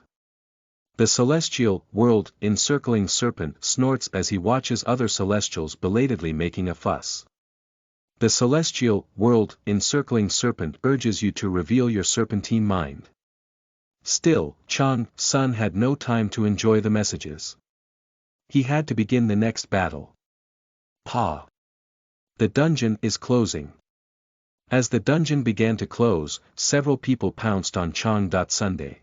[SPEAKER 1] The celestial world encircling serpent snorts as he watches other Celestials belatedly making a fuss. The celestial world encircling serpent urges you to reveal your serpentine mind. Still, Chang.Sun had no time to enjoy the messages. He had to begin the next battle. Pa! The dungeon is closing. As the dungeon began to close, several people pounced on Chang.Sun.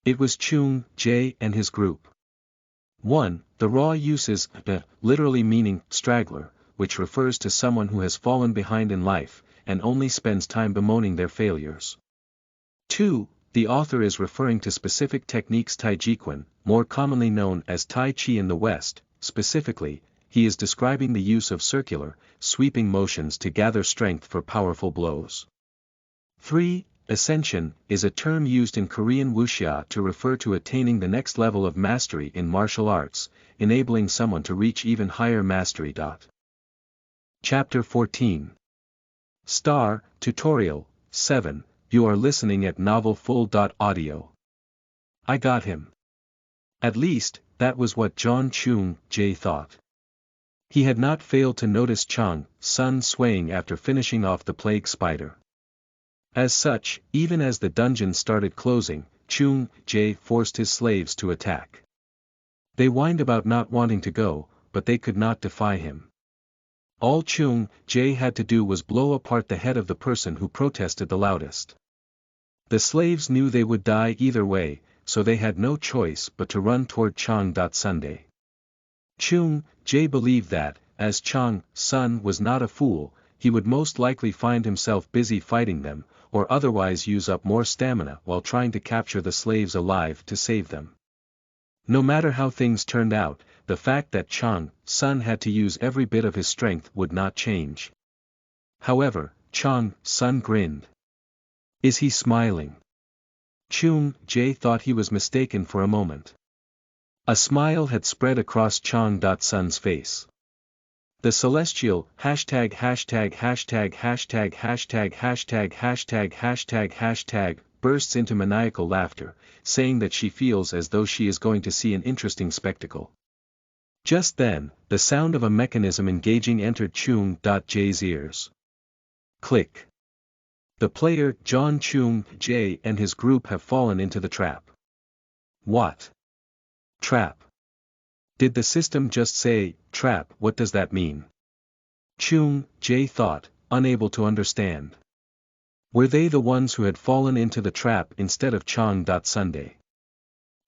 [SPEAKER 1] It was Chung Jae and his group. 1. The raw uses literally meaning straggler, which refers to someone who has fallen behind in life, and only spends time bemoaning their failures. 2. The author is referring to specific techniques Taijiquan, more commonly known as Tai Chi in the West, specifically, he is describing the use of circular, sweeping motions to gather strength for powerful blows. 3. Ascension is a term used in Korean wuxia to refer to attaining the next level of mastery in martial arts, enabling someone to reach even higher mastery. Chapter 14. Star, Tutorial, 7, you are listening at novelfull.audio. I got him. At least, that was what Chung Jae thought. He had not failed to notice Chang.Sun swaying after finishing off the plague spider. As such, even as the dungeon started closing, Chung Jae forced his slaves to attack. They whined about not wanting to go, but they could not defy him. All Chung Jae had to do was blow apart the head of the person who protested the loudest. The slaves knew they would die either way, so they had no choice but to run toward Chang.Sun. Chung Jae believed that, as Chang.Sun was not a fool, he would most likely find himself busy fighting them, or otherwise use up more stamina while trying to capture the slaves alive to save them. No matter how things turned out, the fact that Chang.Sun had to use every bit of his strength would not change. However, Chang.Sun grinned. Is he smiling? Chung Jae thought he was mistaken for a moment. A smile had spread across Chang.Sun's face. The celestial bursts into maniacal laughter, saying that she feels as though she is going to see an interesting spectacle. Just then, the sound of a mechanism engaging entered Chung.Jae's ears. Click. The player Chung Jae and his group have fallen into the trap. What? Trap. Did the system just say, trap? What does that mean? Chung Jae thought, unable to understand. Were they the ones who had fallen into the trap instead of Chang. Sunday?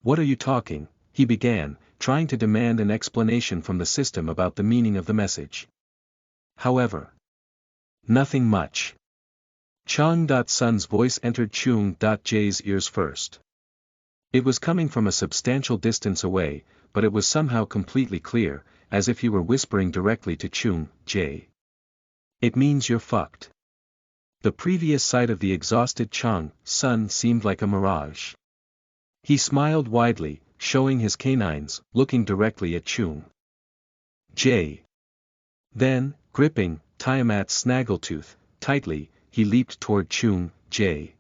[SPEAKER 1] What are you talking? He began, trying to demand an explanation from the system about the meaning of the message. However, nothing much. Chang. Sun's voice entered Chung. J's ears first. It was coming from a substantial distance away, but it was somehow completely clear, as if he were whispering directly to Chung. J. It means you're fucked. The previous sight of the exhausted Chang. Sun seemed like a mirage. He smiled widely, showing his canines, looking directly at Chung. J. Then, gripping Tiamat's snaggletooth tightly, he leaped toward Chung. J.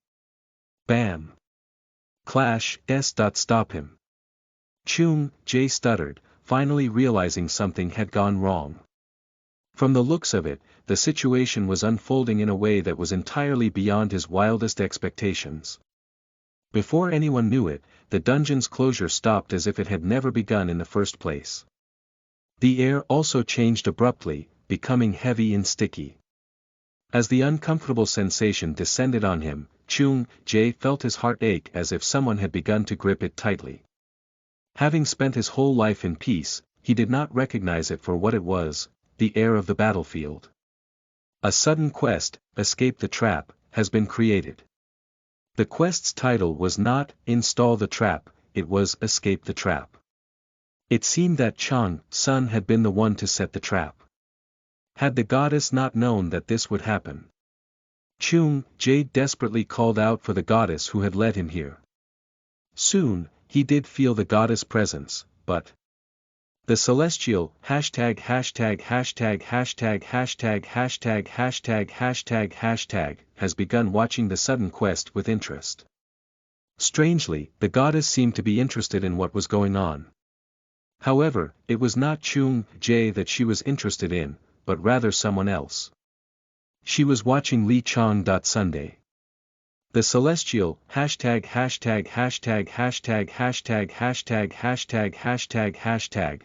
[SPEAKER 1] Bam! Clash. Stop him. Chung. J stuttered, finally realizing something had gone wrong. From the looks of it, the situation was unfolding in a way that was entirely beyond his wildest expectations. Before anyone knew it, the dungeon's closure stopped as if it had never begun in the first place. The air also changed abruptly, becoming heavy and sticky. As the uncomfortable sensation descended on him, Chung. J felt his heart ache as if someone had begun to grip it tightly. Having spent his whole life in peace, he did not recognize it for what it was, the air of the battlefield. A sudden quest, Escape the Trap, has been created. The quest's title was not Install the Trap, it was Escape the Trap. It seemed that Chang. Sun had been the one to set the trap. Had the goddess not known that this would happen? Chung. J desperately called out for the goddess who had led him here. Soon, he did feel the goddess' presence, but the celestial has begun watching the sudden quest with interest. Strangely, the goddess seemed to be interested in what was going on. However, it was not Chung. J that she was interested in, but rather someone else. She was watching Li Chang. Sunday. The celestial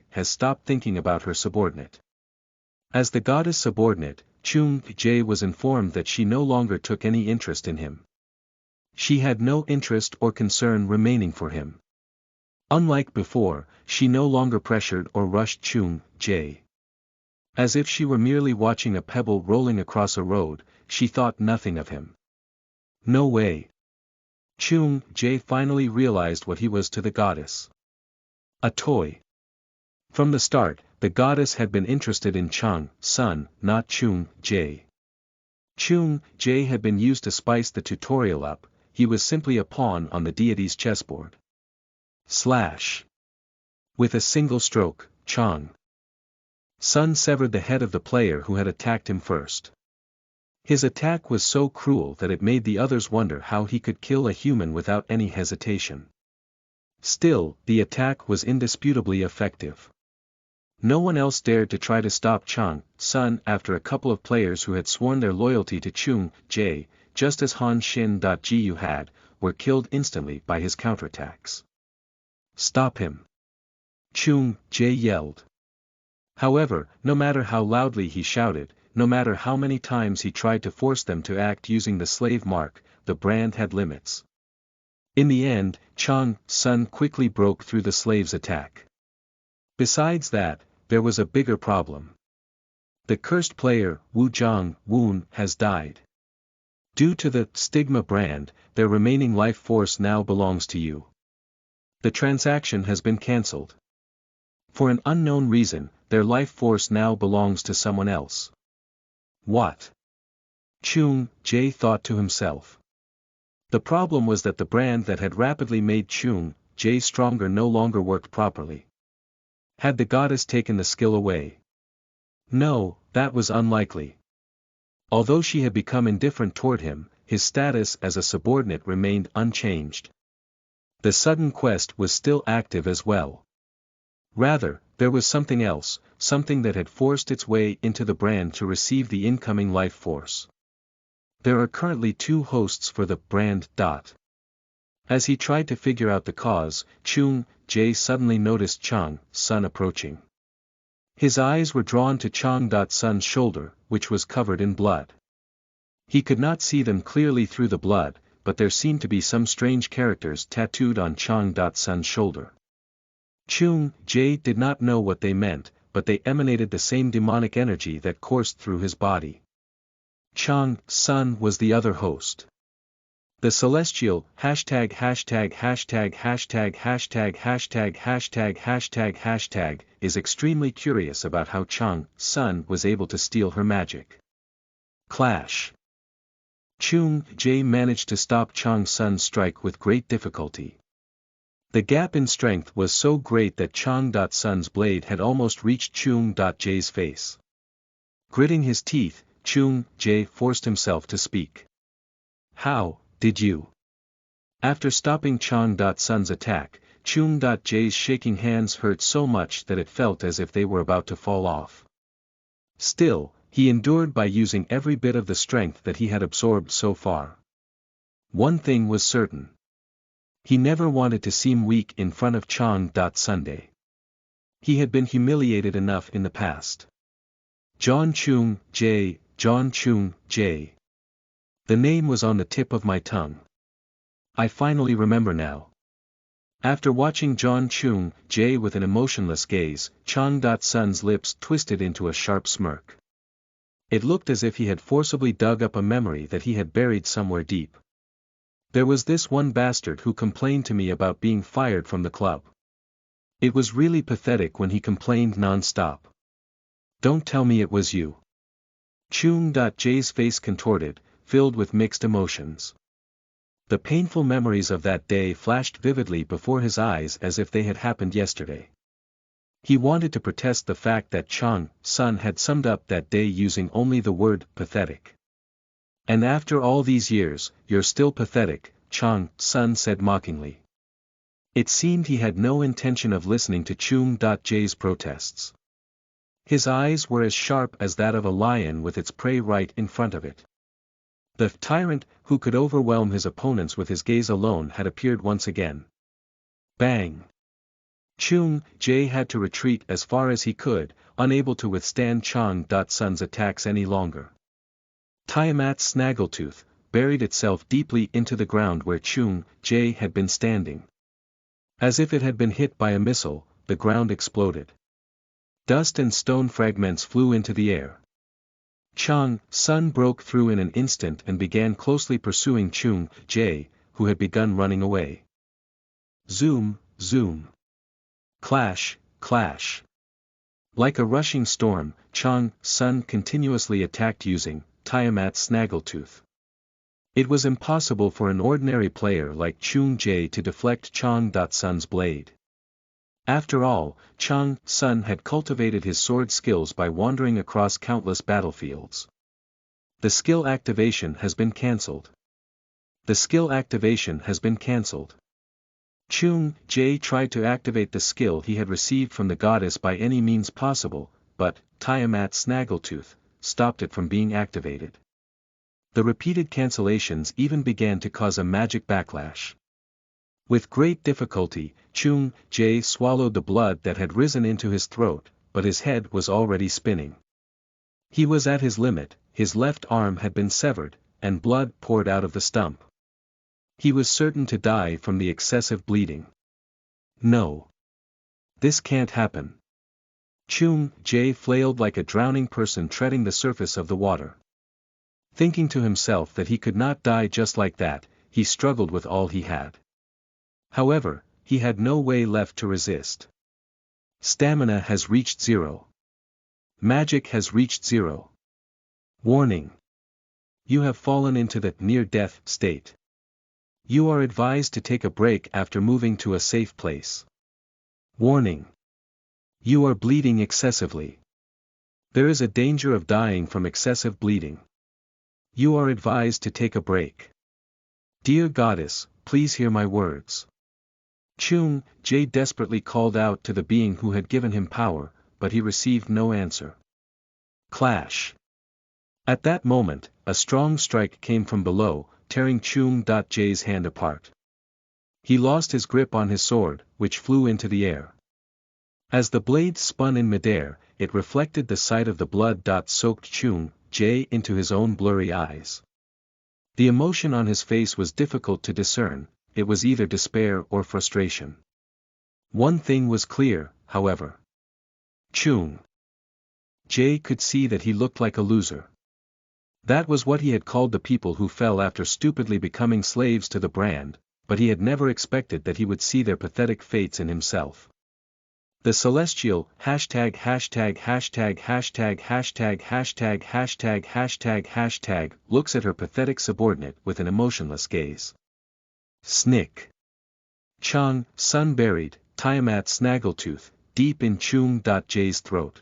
[SPEAKER 1] has stopped thinking about her subordinate. As the goddess subordinate, Chung. J was informed that she no longer took any interest in him. She had no interest or concern remaining for him. Unlike before, she no longer pressured or rushed Chung. J. As if she were merely watching a pebble rolling across a road, she thought nothing of him. No way. Chung. J finally realized what he was to the goddess. A toy. From the start, the goddess had been interested in Chang. Sun, not Chung. J. Chung. J had been used to spice the tutorial up, he was simply a pawn on the deity's chessboard. Slash. With a single stroke, Chang. Sun severed the head of the player who had attacked him first. His attack was so cruel that it made the others wonder how he could kill a human without any hesitation. Still, the attack was indisputably effective. No one else dared to try to stop Chang. Sun after a couple of players who had sworn their loyalty to Chung. J, just as Han Xin.Gu had, were killed instantly by his counterattacks. Stop him! Chung. J yelled. However, no matter how loudly he shouted, no matter how many times he tried to force them to act using the slave mark, the brand had limits. In the end, Chang. Sun quickly broke through the slave's attack. Besides that, there was a bigger problem. The cursed player, Wu Zhang Woon, has died. Due to the stigma brand, their remaining life force now belongs to you. The transaction has been cancelled. For an unknown reason, their life force now belongs to someone else. What? Chung. J thought to himself. The problem was that the brand that had rapidly made Chung. J stronger no longer worked properly. Had the goddess taken the skill away? No, that was unlikely. Although she had become indifferent toward him, his status as a subordinate remained unchanged. The sudden quest was still active as well. Rather, there was something else, something that had forced its way into the brand to receive the incoming life force. There are currently 2 hosts for the brand. As he tried to figure out the cause, Chung. J suddenly noticed Chang. Sun approaching. His eyes were drawn to Chang. Sun's shoulder, which was covered in blood. He could not see them clearly through the blood, but there seemed to be some strange characters tattooed on Chang.Sun's shoulder. Chung Jae did not know what they meant, but they emanated the same demonic energy that coursed through his body. Chang.Sun was the other host. The celestial ############ is extremely curious about how Chang.Sun was able to steal her magic. Clash. Chung Jae managed to stop Chang.Sun's strike with great difficulty. The gap in strength was so great that Chang.Sun's blade had almost reached Chung Jae's face. Gritting his teeth, Chung Jae forced himself to speak. How did you? After stopping Chang.Sun's attack, Chung Jae's shaking hands hurt so much that it felt as if they were about to fall off. Still, he endured by using every bit of the strength that he had absorbed so far. One thing was certain. He never wanted to seem weak in front of Chang.Sun. He had been humiliated enough in the past. John Chung Jae. The name was on the tip of my tongue. I finally remember now. After watching John Chung Jae with an emotionless gaze, Chang.Sun's lips twisted into a sharp smirk. It looked as if he had forcibly dug up a memory that he had buried somewhere deep. There was this one bastard who complained to me about being fired from the club. It was really pathetic when he complained non-stop. Don't tell me it was you. Chung Jae's face contorted, filled with mixed emotions. The painful memories of that day flashed vividly before his eyes as if they had happened yesterday. He wanted to protest the fact that Chang.Sun had summed up that day using only the word pathetic. And after all these years, you're still pathetic, Chang.Sun said mockingly. It seemed he had no intention of listening to Chung Jae's protests. His eyes were as sharp as that of a lion with its prey right in front of it. The tyrant, who could overwhelm his opponents with his gaze alone, had appeared once again. Bang! Chung Jae had to retreat as far as he could, unable to withstand Chang.Sun's attacks any longer. Tiamat's snaggletooth buried itself deeply into the ground where Chung Jae had been standing. As if it had been hit by a missile, the ground exploded. Dust and stone fragments flew into the air. Chang.Sun broke through in an instant and began closely pursuing Chung Jae, who had begun running away. Zoom, zoom. Clash, clash. Like a rushing storm, Chang.Sun continuously attacked using Tiamat's snaggletooth. It was impossible for an ordinary player like Chung Jae to deflect Chang.Sun's blade. After all, Chang.Sun had cultivated his sword skills by wandering across countless battlefields. The skill activation has been cancelled. The skill activation has been cancelled. Chung Jae tried to activate the skill he had received from the goddess by any means possible, but Tiamat's snaggletooth stopped it from being activated. The repeated cancellations even began to cause a magic backlash. With great difficulty, Chung Jae swallowed the blood that had risen into his throat, but his head was already spinning. He was at his limit, his left arm had been severed, and blood poured out of the stump. He was certain to die from the excessive bleeding. No. This can't happen. Chung Jae flailed like a drowning person treading the surface of the water. Thinking to himself that he could not die just like that, he struggled with all he had. However, he had no way left to resist. Stamina has reached 0. Magic has reached 0. Warning. You have fallen into the near-death state. You are advised to take a break after moving to a safe place. Warning. You are bleeding excessively. There is a danger of dying from excessive bleeding. You are advised to take a break. Dear Goddess, please hear my words. Chung Jae desperately called out to the being who had given him power, but he received no answer. Clash. At that moment, a strong strike came from below, tearing Chung Jae's hand apart. He lost his grip on his sword, which flew into the air. As the blade spun in midair, it reflected the sight of the blood-soaked Chung Jae into his own blurry eyes. The emotion on his face was difficult to discern, it was either despair or frustration. One thing was clear, however. Chung Jae could see that he looked like a loser. That was what he had called the people who fell after stupidly becoming slaves to the brand, but he had never expected that he would see their pathetic fates in himself. The celestial looks at her pathetic subordinate with an emotionless gaze. Snick. Chung, sun buried, Tiamat snaggletooth, deep in Chung Jae's throat.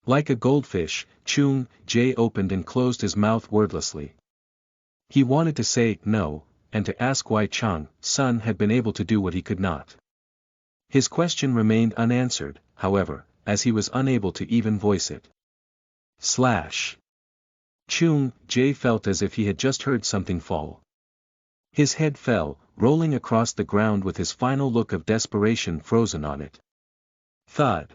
[SPEAKER 1] Like a goldfish, Chung Jae opened and closed his mouth wordlessly. He wanted to say no, and to ask why Chung Sun had been able to do what he could not. His question remained unanswered, however, as he was unable to even voice it. Chung Jae felt as if he had just heard something fall. His head fell, rolling across the ground with his final look of desperation frozen on it. Thud.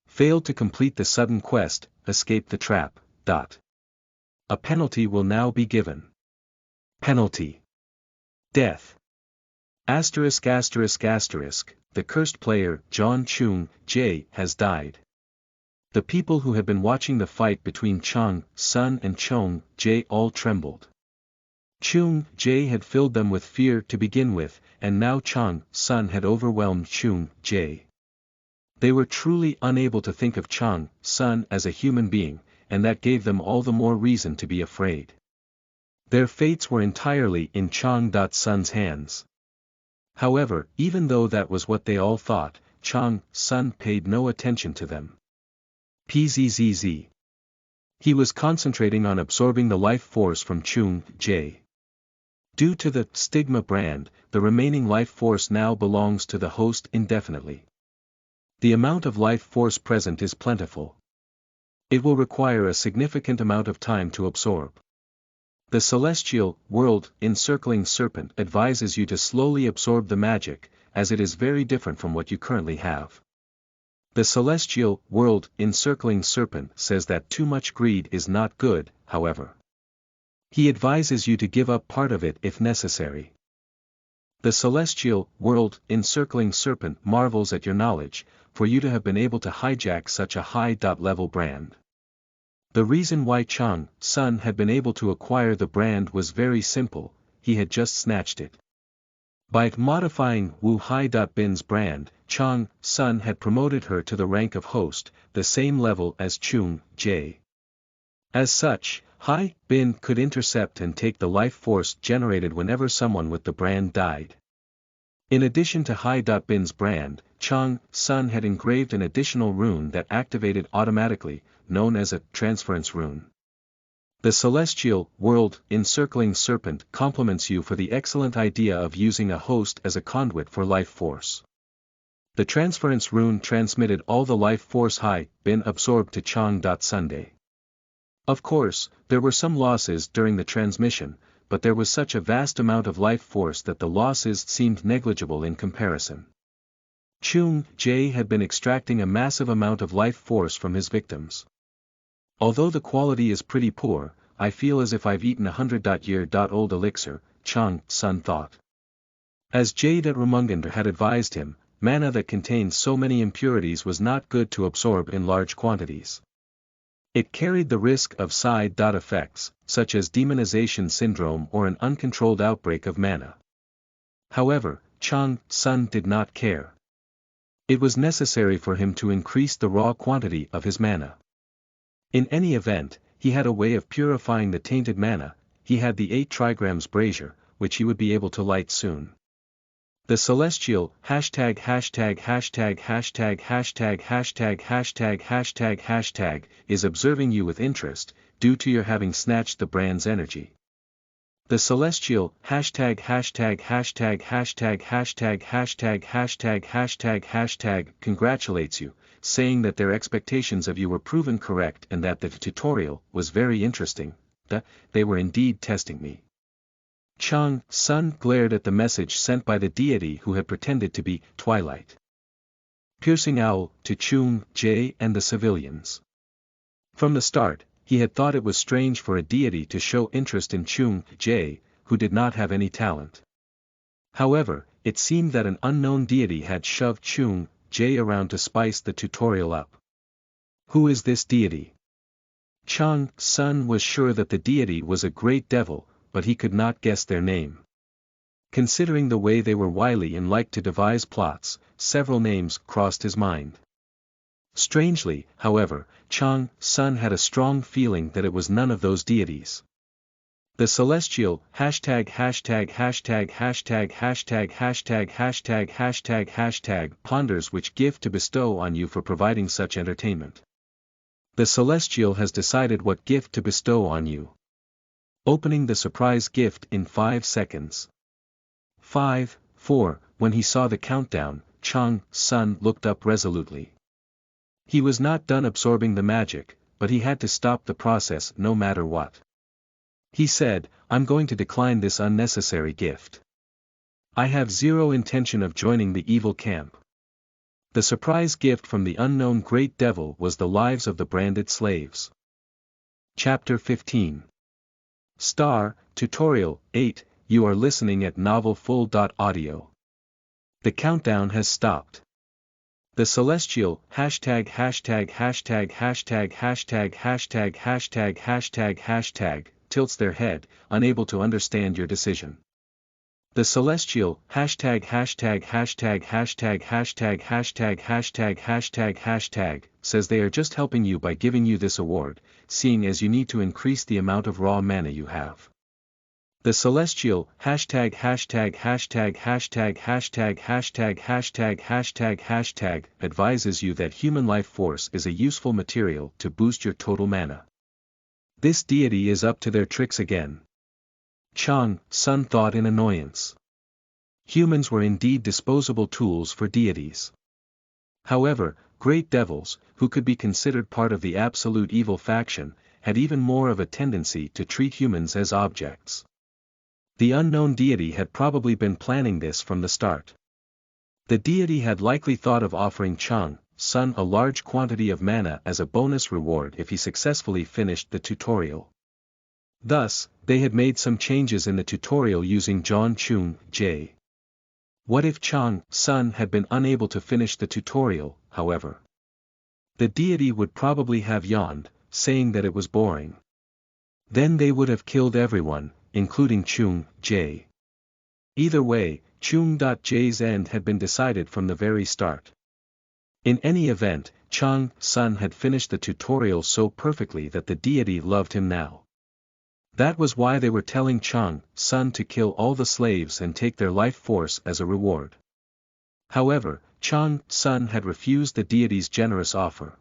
[SPEAKER 1] Failed to complete the sudden quest, escape the trap. A penalty will now be given. Penalty. Death. The cursed player, John Chung Jae, has died. The people who had been watching the fight between Chung Sun and Chung Jae all trembled. Chung Jae had filled them with fear to begin with, and now Chung Sun had overwhelmed Chung Jae. They were truly unable to think of Chung Sun as a human being, and that gave them all the more reason to be afraid. Their fates were entirely in Chung Sun's hands. However, even though that was what they all thought, Chung Sun paid no attention to them. Pzzz. He was concentrating on absorbing the life force from Chung Jae. Due to the stigma brand, the remaining life force now belongs to the host indefinitely. The amount of life force present is plentiful. It will require a significant amount of time to absorb. The celestial world encircling serpent advises you to slowly absorb the magic, as it is very different from what you currently have. The celestial world encircling serpent says that too much greed is not good, however. He advises you to give up part of it if necessary. The celestial world encircling serpent marvels at your knowledge, for you to have been able to hijack such a high-level brand. The reason why Chung Sun had been able to acquire the brand was very simple, he had just snatched it. By modifying Wu Hai.Bin's brand, Chung Sun had promoted her to the rank of host, the same level as Chung Jae. As such, Hai Bin could intercept and take the life force generated whenever someone with the brand died. In addition to Hai.Bin's brand, Chung Sun had engraved an additional rune that activated automatically, known as a transference rune. The celestial world encircling serpent compliments you for the excellent idea of using a host as a conduit for life force. The transference rune transmitted all the life force Hai-Bin absorbed to Chung Sunday. Of course, there were some losses during the transmission, but there was such a vast amount of life force that the losses seemed negligible in comparison. Chung Jae had been extracting a massive amount of life force from his victims. Although the quality is pretty poor, I feel as if I've eaten 100-year-old elixir, Chung Sun thought. As Jade-Ramungandr had advised him, mana that contained so many impurities was not good to absorb in large quantities. It carried the risk of side effects, such as demonization syndrome or an uncontrolled outbreak of mana. However, Chung Sun did not care. It was necessary for him to increase the raw quantity of his mana. In any event, he had a way of purifying the tainted mana, he had the 8 trigrams brazier, which he would be able to light soon. The celestial is observing you with interest, due to your having snatched the brand's energy. The celestial congratulates you, saying that their expectations of you were proven correct and that the tutorial was very interesting, they were indeed testing me. Chung Sun glared at the message sent by the deity who had pretended to be Twilight. Piercing owl to Chung Jae and the civilians. From the start, he had thought it was strange for a deity to show interest in Chung Jae, who did not have any talent. However, it seemed that an unknown deity had shoved Chung Jae around to spice the tutorial up. Who is this deity? Chung Sun was sure that the deity was a great devil, but he could not guess their name. Considering the way they were wily and liked to devise plots, several names crossed his mind. Strangely, however, Chung Sun had a strong feeling that it was none of those deities. The celestial ponders which gift to bestow on you for providing such entertainment. The celestial has decided what gift to bestow on you. Opening the surprise gift in 5 seconds. 5, 4, when he saw the countdown, Chung Sun looked up resolutely. He was not done absorbing the magic, but he had to stop the process no matter what. He said, I'm going to decline this unnecessary gift. I have zero intention of joining the evil camp. The surprise gift from the unknown great devil was the lives of the branded slaves. Chapter 15. Tutorial 8, you are listening at novelfull.audio. The countdown has stopped. The celestial tilts their head, unable to understand your decision. The celestial says they are just helping you by giving you this award, seeing as you need to increase the amount of raw mana you have. The celestial advises you that human life force is a useful material to boost your total mana. This deity is up to their tricks again. Chung Sun thought in annoyance. Humans were indeed disposable tools for deities. However, great devils, who could be considered part of the absolute evil faction, had even more of a tendency to treat humans as objects. The unknown deity had probably been planning this from the start. The deity had likely thought of offering Chung Sun a large quantity of mana as a bonus reward if he successfully finished the tutorial. Thus, they had made some changes in the tutorial using Chung Jae. What if Chung Sun had been unable to finish the tutorial, however? The deity would probably have yawned, saying that it was boring. Then they would have killed everyone, including Chung Jae. Either way, Chung Jae's end had been decided from the very start. In any event, Chung Sun had finished the tutorial so perfectly that the deity loved him now. That was why they were telling Chung Sun to kill all the slaves and take their life force as a reward. However, Chung Sun had refused the deity's generous offer.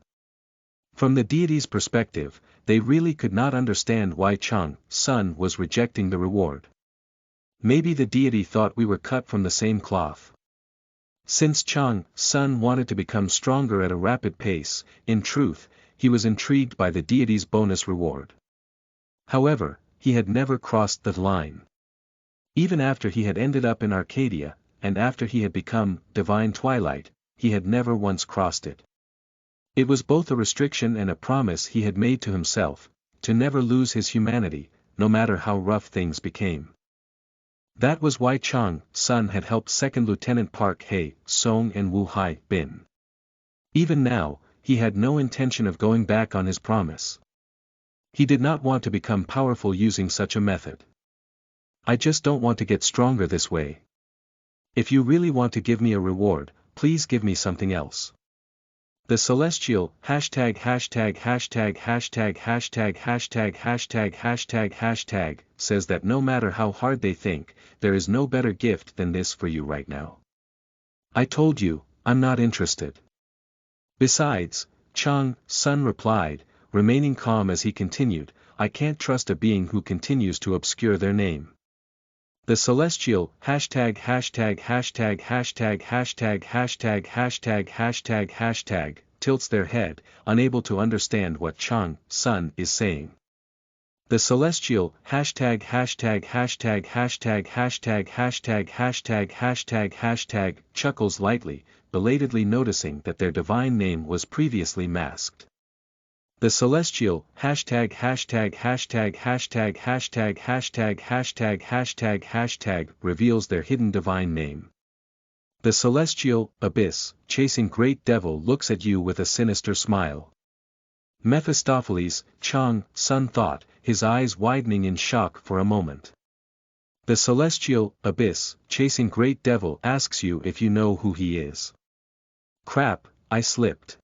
[SPEAKER 1] From the deity's perspective, they really could not understand why Chung Sun was rejecting the reward. Maybe the deity thought we were cut from the same cloth. Since Chung Sun wanted to become stronger at a rapid pace, in truth, he was intrigued by the deity's bonus reward. However, he had never crossed the line. Even after he had ended up in Arcadia, and after he had become Divine Twilight, he had never once crossed it. It was both a restriction and a promise he had made to himself, to never lose his humanity, no matter how rough things became. That was why Chung Sun had helped 2nd Lieutenant Park Hae Song and Woo Hai Bin. Even now, he had no intention of going back on his promise. He did not want to become powerful using such a method. I just don't want to get stronger this way. If you really want to give me a reward, please give me something else. The celestial says that no matter how hard they think, there is no better gift than this for you right now. I told you, I'm not interested. Besides, Chung Sun replied, remaining calm as he continued, I can't trust a being who continues to obscure their name. The celestial tilts their head, unable to understand what Chung Sun is saying. The celestial chuckles lightly, belatedly noticing that their divine name was previously masked. The celestial ########### reveals their hidden divine name. The celestial abyss, chasing great devil looks at you with a sinister smile. Mephistopheles, Chang, Sun thought, his eyes widening in shock for a moment. The celestial abyss, chasing great devil asks you if you know who he is. Crap, I slipped.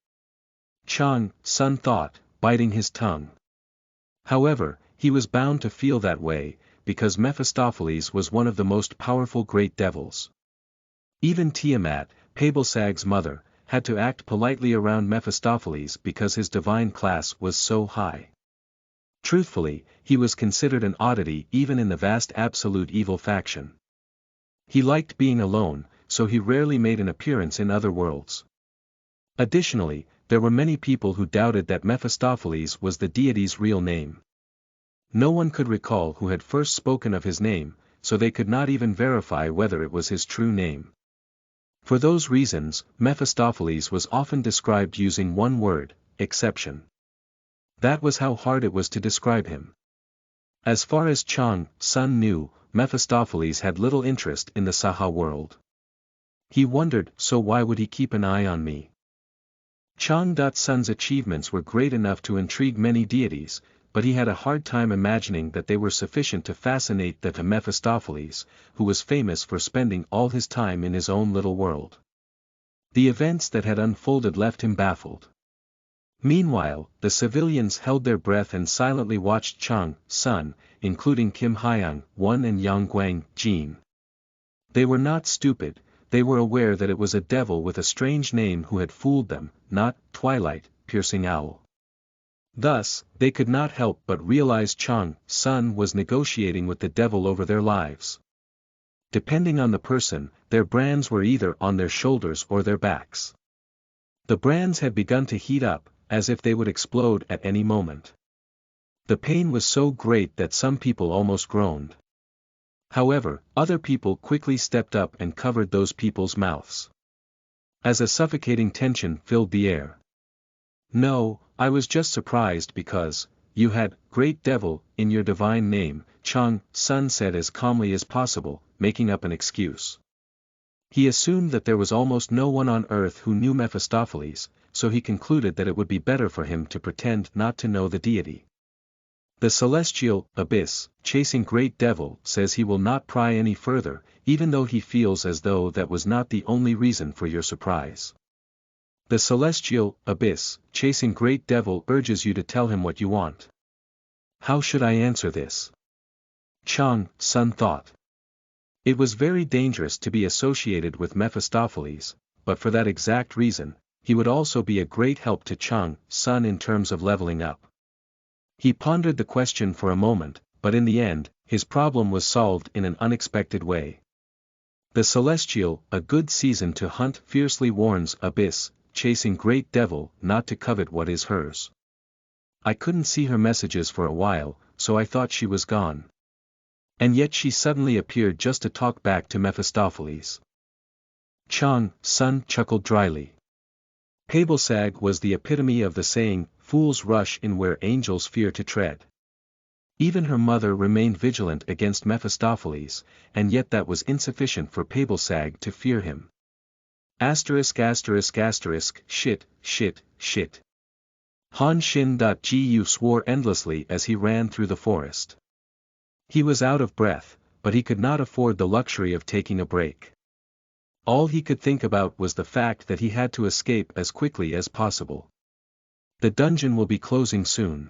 [SPEAKER 1] Chang, Sun thought, biting his tongue. However, he was bound to feel that way, because Mephistopheles was one of the most powerful great devils. Even Tiamat, Pabelsag's mother, had to act politely around Mephistopheles because his divine class was so high. Truthfully, he was considered an oddity even in the vast absolute evil faction. He liked being alone, so he rarely made an appearance in other worlds. Additionally, there were many people who doubted that Mephistopheles was the deity's real name. No one could recall who had first spoken of his name, so they could not even verify whether it was his true name. For those reasons, Mephistopheles was often described using one word, exception. That was how hard it was to describe him. As far as Chang, Sun knew, Mephistopheles had little interest in the Saha world. He wondered, so why would he keep an eye on me? Chang.Sun's achievements were great enough to intrigue many deities, but he had a hard time imagining that they were sufficient to fascinate the Mephistopheles, who was famous for spending all his time in his own little world. The events that had unfolded left him baffled. Meanwhile, the civilians held their breath and silently watched Chang, Sun, including Kim Hyang, Won and Yang Guang, Jin. They were not stupid, they were aware that it was a devil with a strange name who had fooled them, not Twilight, piercing owl. Thus, they could not help but realize Chang, Sun was negotiating with the devil over their lives. Depending on the person, their brands were either on their shoulders or their backs. The brands had begun to heat up, as if they would explode at any moment. The pain was so great that some people almost groaned. However, other people quickly stepped up and covered those people's mouths. As a suffocating tension filled the air. No, I was just surprised because, you had, great devil, in your divine name, Chang, Sun said as calmly as possible, making up an excuse. He assumed that there was almost no one on earth who knew Mephistopheles, so he concluded that it would be better for him to pretend not to know the deity. The celestial abyss, chasing great devil, says he will not pry any further, even though he feels as though that was not the only reason for your surprise. The celestial abyss, chasing great devil, urges you to tell him what you want. How should I answer this? Chang, Sun thought. It was very dangerous to be associated with Mephistopheles, but for that exact reason, he would also be a great help to Chang, Sun in terms of leveling up. He pondered the question for a moment, but in the end, his problem was solved in an unexpected way. The celestial, a good season to hunt, fiercely warns abyss, chasing great devil, not to covet what is hers. I couldn't see her messages for a while, so I thought she was gone. And yet she suddenly appeared just to talk back to Mephistopheles. Chang, Sun chuckled dryly. Pabelsag was the epitome of the saying, fools rush in where angels fear to tread. Even her mother remained vigilant against Mephistopheles, and yet that was insufficient for Pabelsag to fear him. Shit, shit, shit. Han Xin.Gu swore endlessly as he ran through the forest. He was out of breath, but he could not afford the luxury of taking a break. All he could think about was the fact that he had to escape as quickly as possible. The dungeon will be closing soon.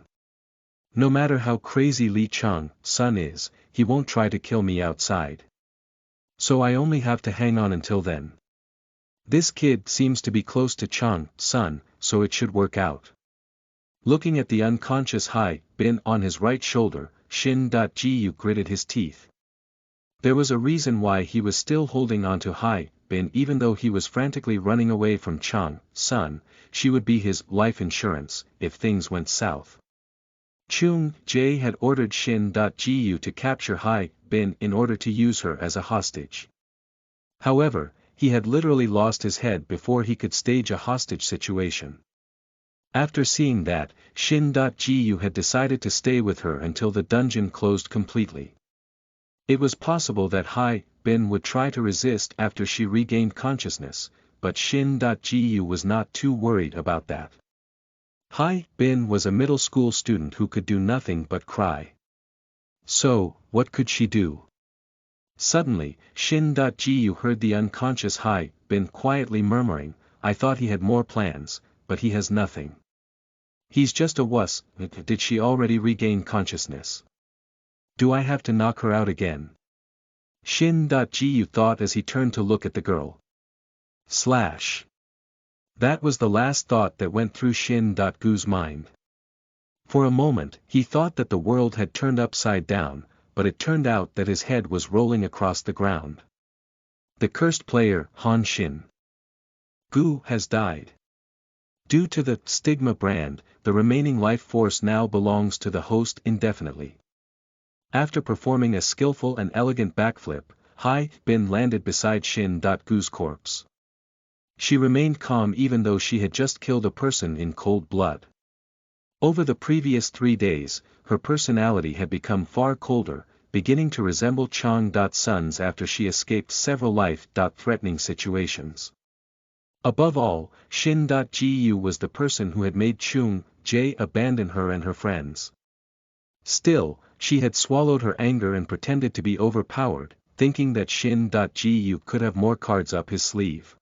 [SPEAKER 1] No matter how crazy Li Chang, Sun is, he won't try to kill me outside. So I only have to hang on until then. This kid seems to be close to Chang, Sun, so it should work out. Looking at the unconscious Hai Bin on his right shoulder, Xin.Gu gritted his teeth. There was a reason why he was still holding on to Hai Bin even though he was frantically running away from Chang, Sun. She would be his life insurance if things went south. Chung Jae had ordered Xin.Gu to capture Hai Bin in order to use her as a hostage. However, he had literally lost his head before he could stage a hostage situation. After seeing that, Shin.Gu had decided to stay with her until the dungeon closed completely. It was possible that Hai Bin would try to resist after she regained consciousness, but Shin.Gu was not too worried about that. Hai Bin was a middle school student who could do nothing but cry. So, what could she do? Suddenly, Shin.Gu heard the unconscious Hai Bin quietly murmuring, "I thought he had more plans, but he has nothing. He's just a wuss." Did she already regain consciousness? Do I have to knock her out again? Shin.Gu thought as he turned to look at the girl. That was the last thought that went through Shin.Gu's mind. For a moment, he thought that the world had turned upside down, but it turned out that his head was rolling across the ground. The cursed player, Han Shin Gu, has died. Due to the stigma brand, the remaining life force now belongs to the host indefinitely. After performing a skillful and elegant backflip, Hai Bin landed beside Shin.Gu's corpse. She remained calm even though she had just killed a person in cold blood. Over the previous 3 days, her personality had become far colder, beginning to resemble Chang.Sun's after she escaped several life-threatening situations. Above all, Shin.Gu was the person who had made Chung Jae abandon her and her friends. Still, she had swallowed her anger and pretended to be overpowered, thinking that Shin.Gu could have more cards up his sleeve.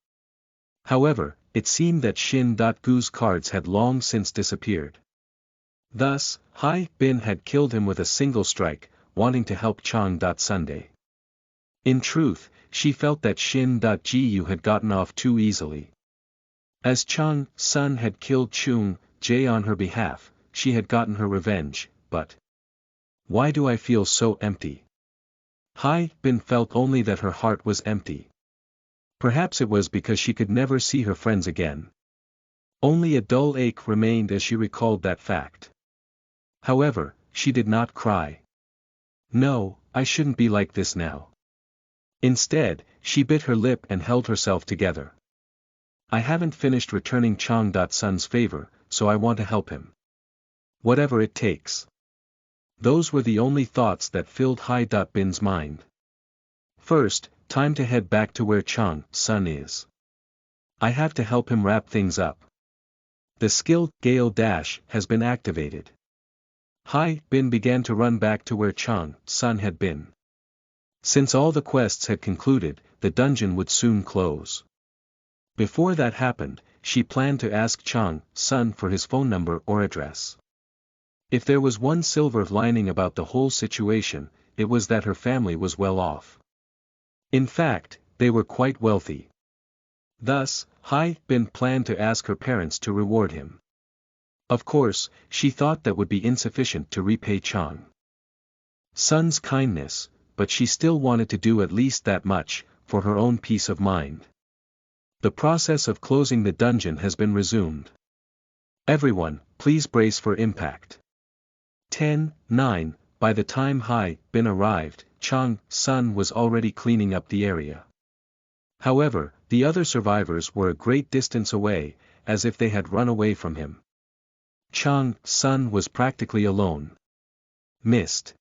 [SPEAKER 1] However, it seemed that Shin.Gu's cards had long since disappeared. Thus, Hai Bin had killed him with a single strike, wanting to help Chang.Sunday. In truth, she felt that Shin.Gu had gotten off too easily. As Chang-sun had killed Chung Jae on her behalf, she had gotten her revenge, but why do I feel so empty? Hai Bin felt only that her heart was empty. Perhaps it was because she could never see her friends again. Only a dull ache remained as she recalled that fact. However, she did not cry. No, I shouldn't be like this now. Instead, she bit her lip and held herself together. I haven't finished returning Chang.Sun's favor, so I want to help him. Whatever it takes. Those were the only thoughts that filled Hai.Bin's mind. First, time to head back to where Chang-sun is. I have to help him wrap things up. The skill Gale Dash has been activated. Hai Bin began to run back to where Chang-sun had been. Since all the quests had concluded, the dungeon would soon close. Before that happened, she planned to ask Chang-sun for his phone number or address. If there was one silver lining about the whole situation, it was that her family was well off. In fact, they were quite wealthy. Thus, Hai Bin planned to ask her parents to reward him. Of course, she thought that would be insufficient to repay Chang-sun's kindness, but she still wanted to do at least that much, for her own peace of mind. The process of closing the dungeon has been resumed. Everyone, please brace for impact. 10:09. By the time Hai Bin arrived, Chang-sun was already cleaning up the area. However, the other survivors were a great distance away, as if they had run away from him. Chang-sun was practically alone. Missed.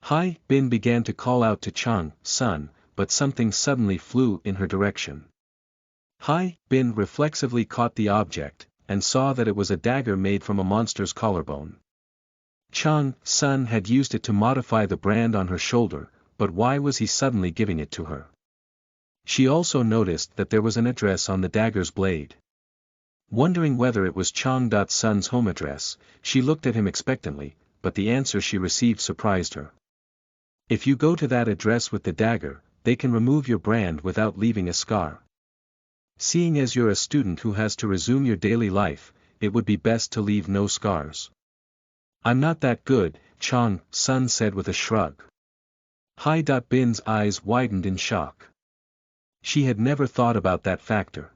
[SPEAKER 1] Hai Bin began to call out to Chang-sun, but something suddenly flew in her direction. Hai Bin reflexively caught the object, and saw that it was a dagger made from a monster's collarbone. Chang-sun had used it to modify the brand on her shoulder, but why was he suddenly giving it to her? She also noticed that there was an address on the dagger's blade. Wondering whether it was Chang.Sun's home address, she looked at him expectantly, but the answer she received surprised her. If you go to that address with the dagger, they can remove your brand without leaving a scar. Seeing as you're a student who has to resume your daily life, it would be best to leave no scars. I'm not that good, Chang-sun said with a shrug. Hai.Bin's eyes widened in shock. She had never thought about that factor.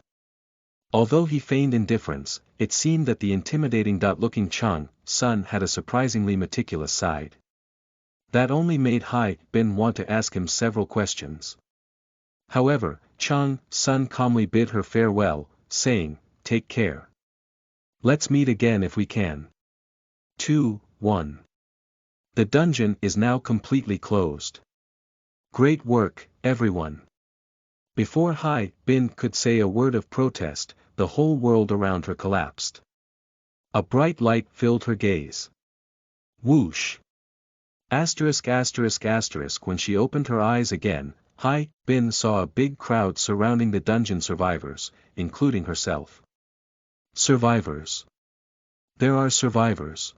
[SPEAKER 1] Although he feigned indifference, it seemed that the intimidating-looking Chang-sun had a surprisingly meticulous side. That only made Hai Bin want to ask him several questions. However, Chang-sun calmly bid her farewell, saying, "Take care." Let's meet again if we can. 2, 1. The dungeon is now completely closed. Great work, everyone. Before Hai Bin could say a word of protest, the whole world around her collapsed. A bright light filled her gaze. Whoosh! Asterisk asterisk asterisk. When she opened her eyes again, Hai Bin saw a big crowd surrounding the dungeon survivors, including herself. Survivors. There are survivors.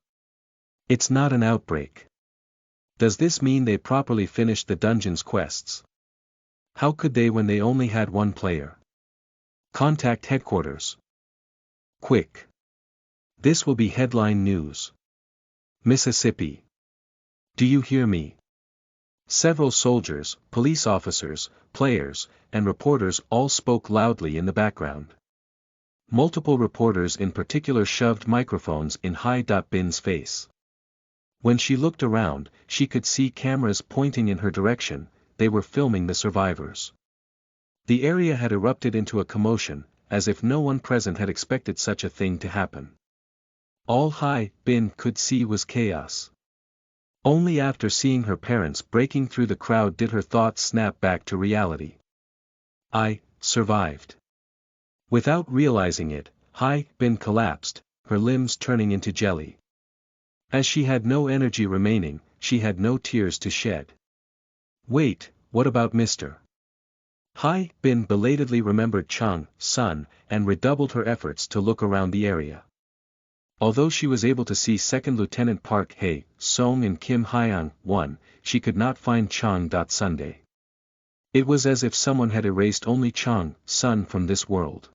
[SPEAKER 1] It's not an outbreak. Does this mean they properly finished the dungeon's quests? How could they when they only had one player? Contact headquarters. Quick. This will be headline news. Mississippi. Do you hear me? Several soldiers, police officers, players, and reporters all spoke loudly in the background. Multiple reporters in particular shoved microphones in Hai Bin's face. When she looked around, she could see cameras pointing in her direction. They were filming the survivors. The area had erupted into a commotion, as if no one present had expected such a thing to happen. All Hai Bin could see was chaos. Only after seeing her parents breaking through the crowd did her thoughts snap back to reality. I survived. Without realizing it, Hai Bin collapsed, her limbs turning into jelly. As she had no energy remaining, she had no tears to shed. Wait, what about Mr. Hai Bin belatedly remembered Chang Sun, and redoubled her efforts to look around the area. Although she was able to see 2nd Lieutenant Park Hae Song and Kim Hyang 1, she could not find Chang Sunday. It was as if someone had erased only Chang Sun from this world.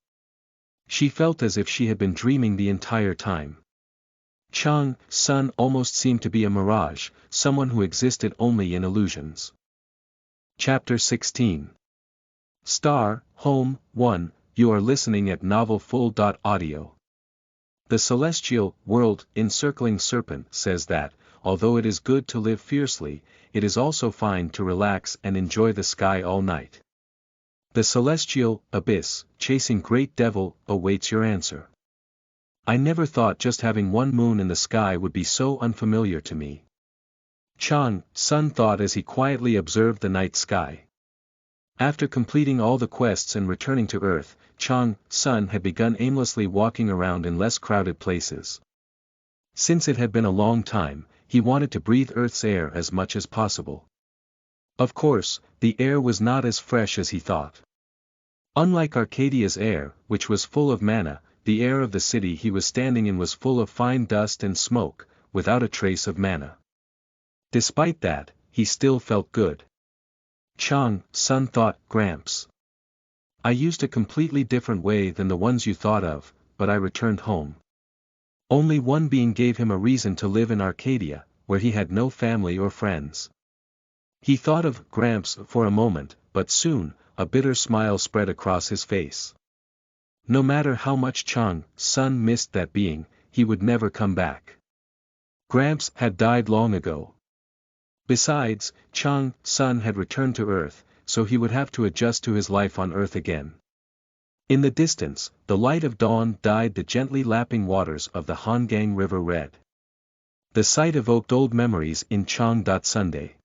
[SPEAKER 1] She felt as if she had been dreaming the entire time. Chang Sun almost seemed to be a mirage, someone who existed only in illusions. Chapter 16. Star, Home, 1, you are listening at novelfull.audio. The celestial world encircling serpent says that, although it is good to live fiercely, it is also fine to relax and enjoy the sky all night. The celestial abyss, chasing great devil, awaits your answer. I never thought just having one moon in the sky would be so unfamiliar to me. Chang Sun thought as he quietly observed the night sky. After completing all the quests and returning to Earth, Chang Sun had begun aimlessly walking around in less crowded places. Since it had been a long time, he wanted to breathe Earth's air as much as possible. Of course, the air was not as fresh as he thought. Unlike Arcadia's air, which was full of manna, the air of the city he was standing in was full of fine dust and smoke, without a trace of manna. Despite that, he still felt good. Chang Sun thought, Gramps. I used a completely different way than the ones you thought of, but I returned home. Only one being gave him a reason to live in Arcadia, where he had no family or friends. He thought of Gramps for a moment, but soon, a bitter smile spread across his face. No matter how much Chang Sun missed that being, he would never come back. Gramps had died long ago. Besides, Chang Sun had returned to Earth, so he would have to adjust to his life on Earth again. In the distance, the light of dawn dyed the gently lapping waters of the Hangang River red. The sight evoked old memories in Chang Sunday.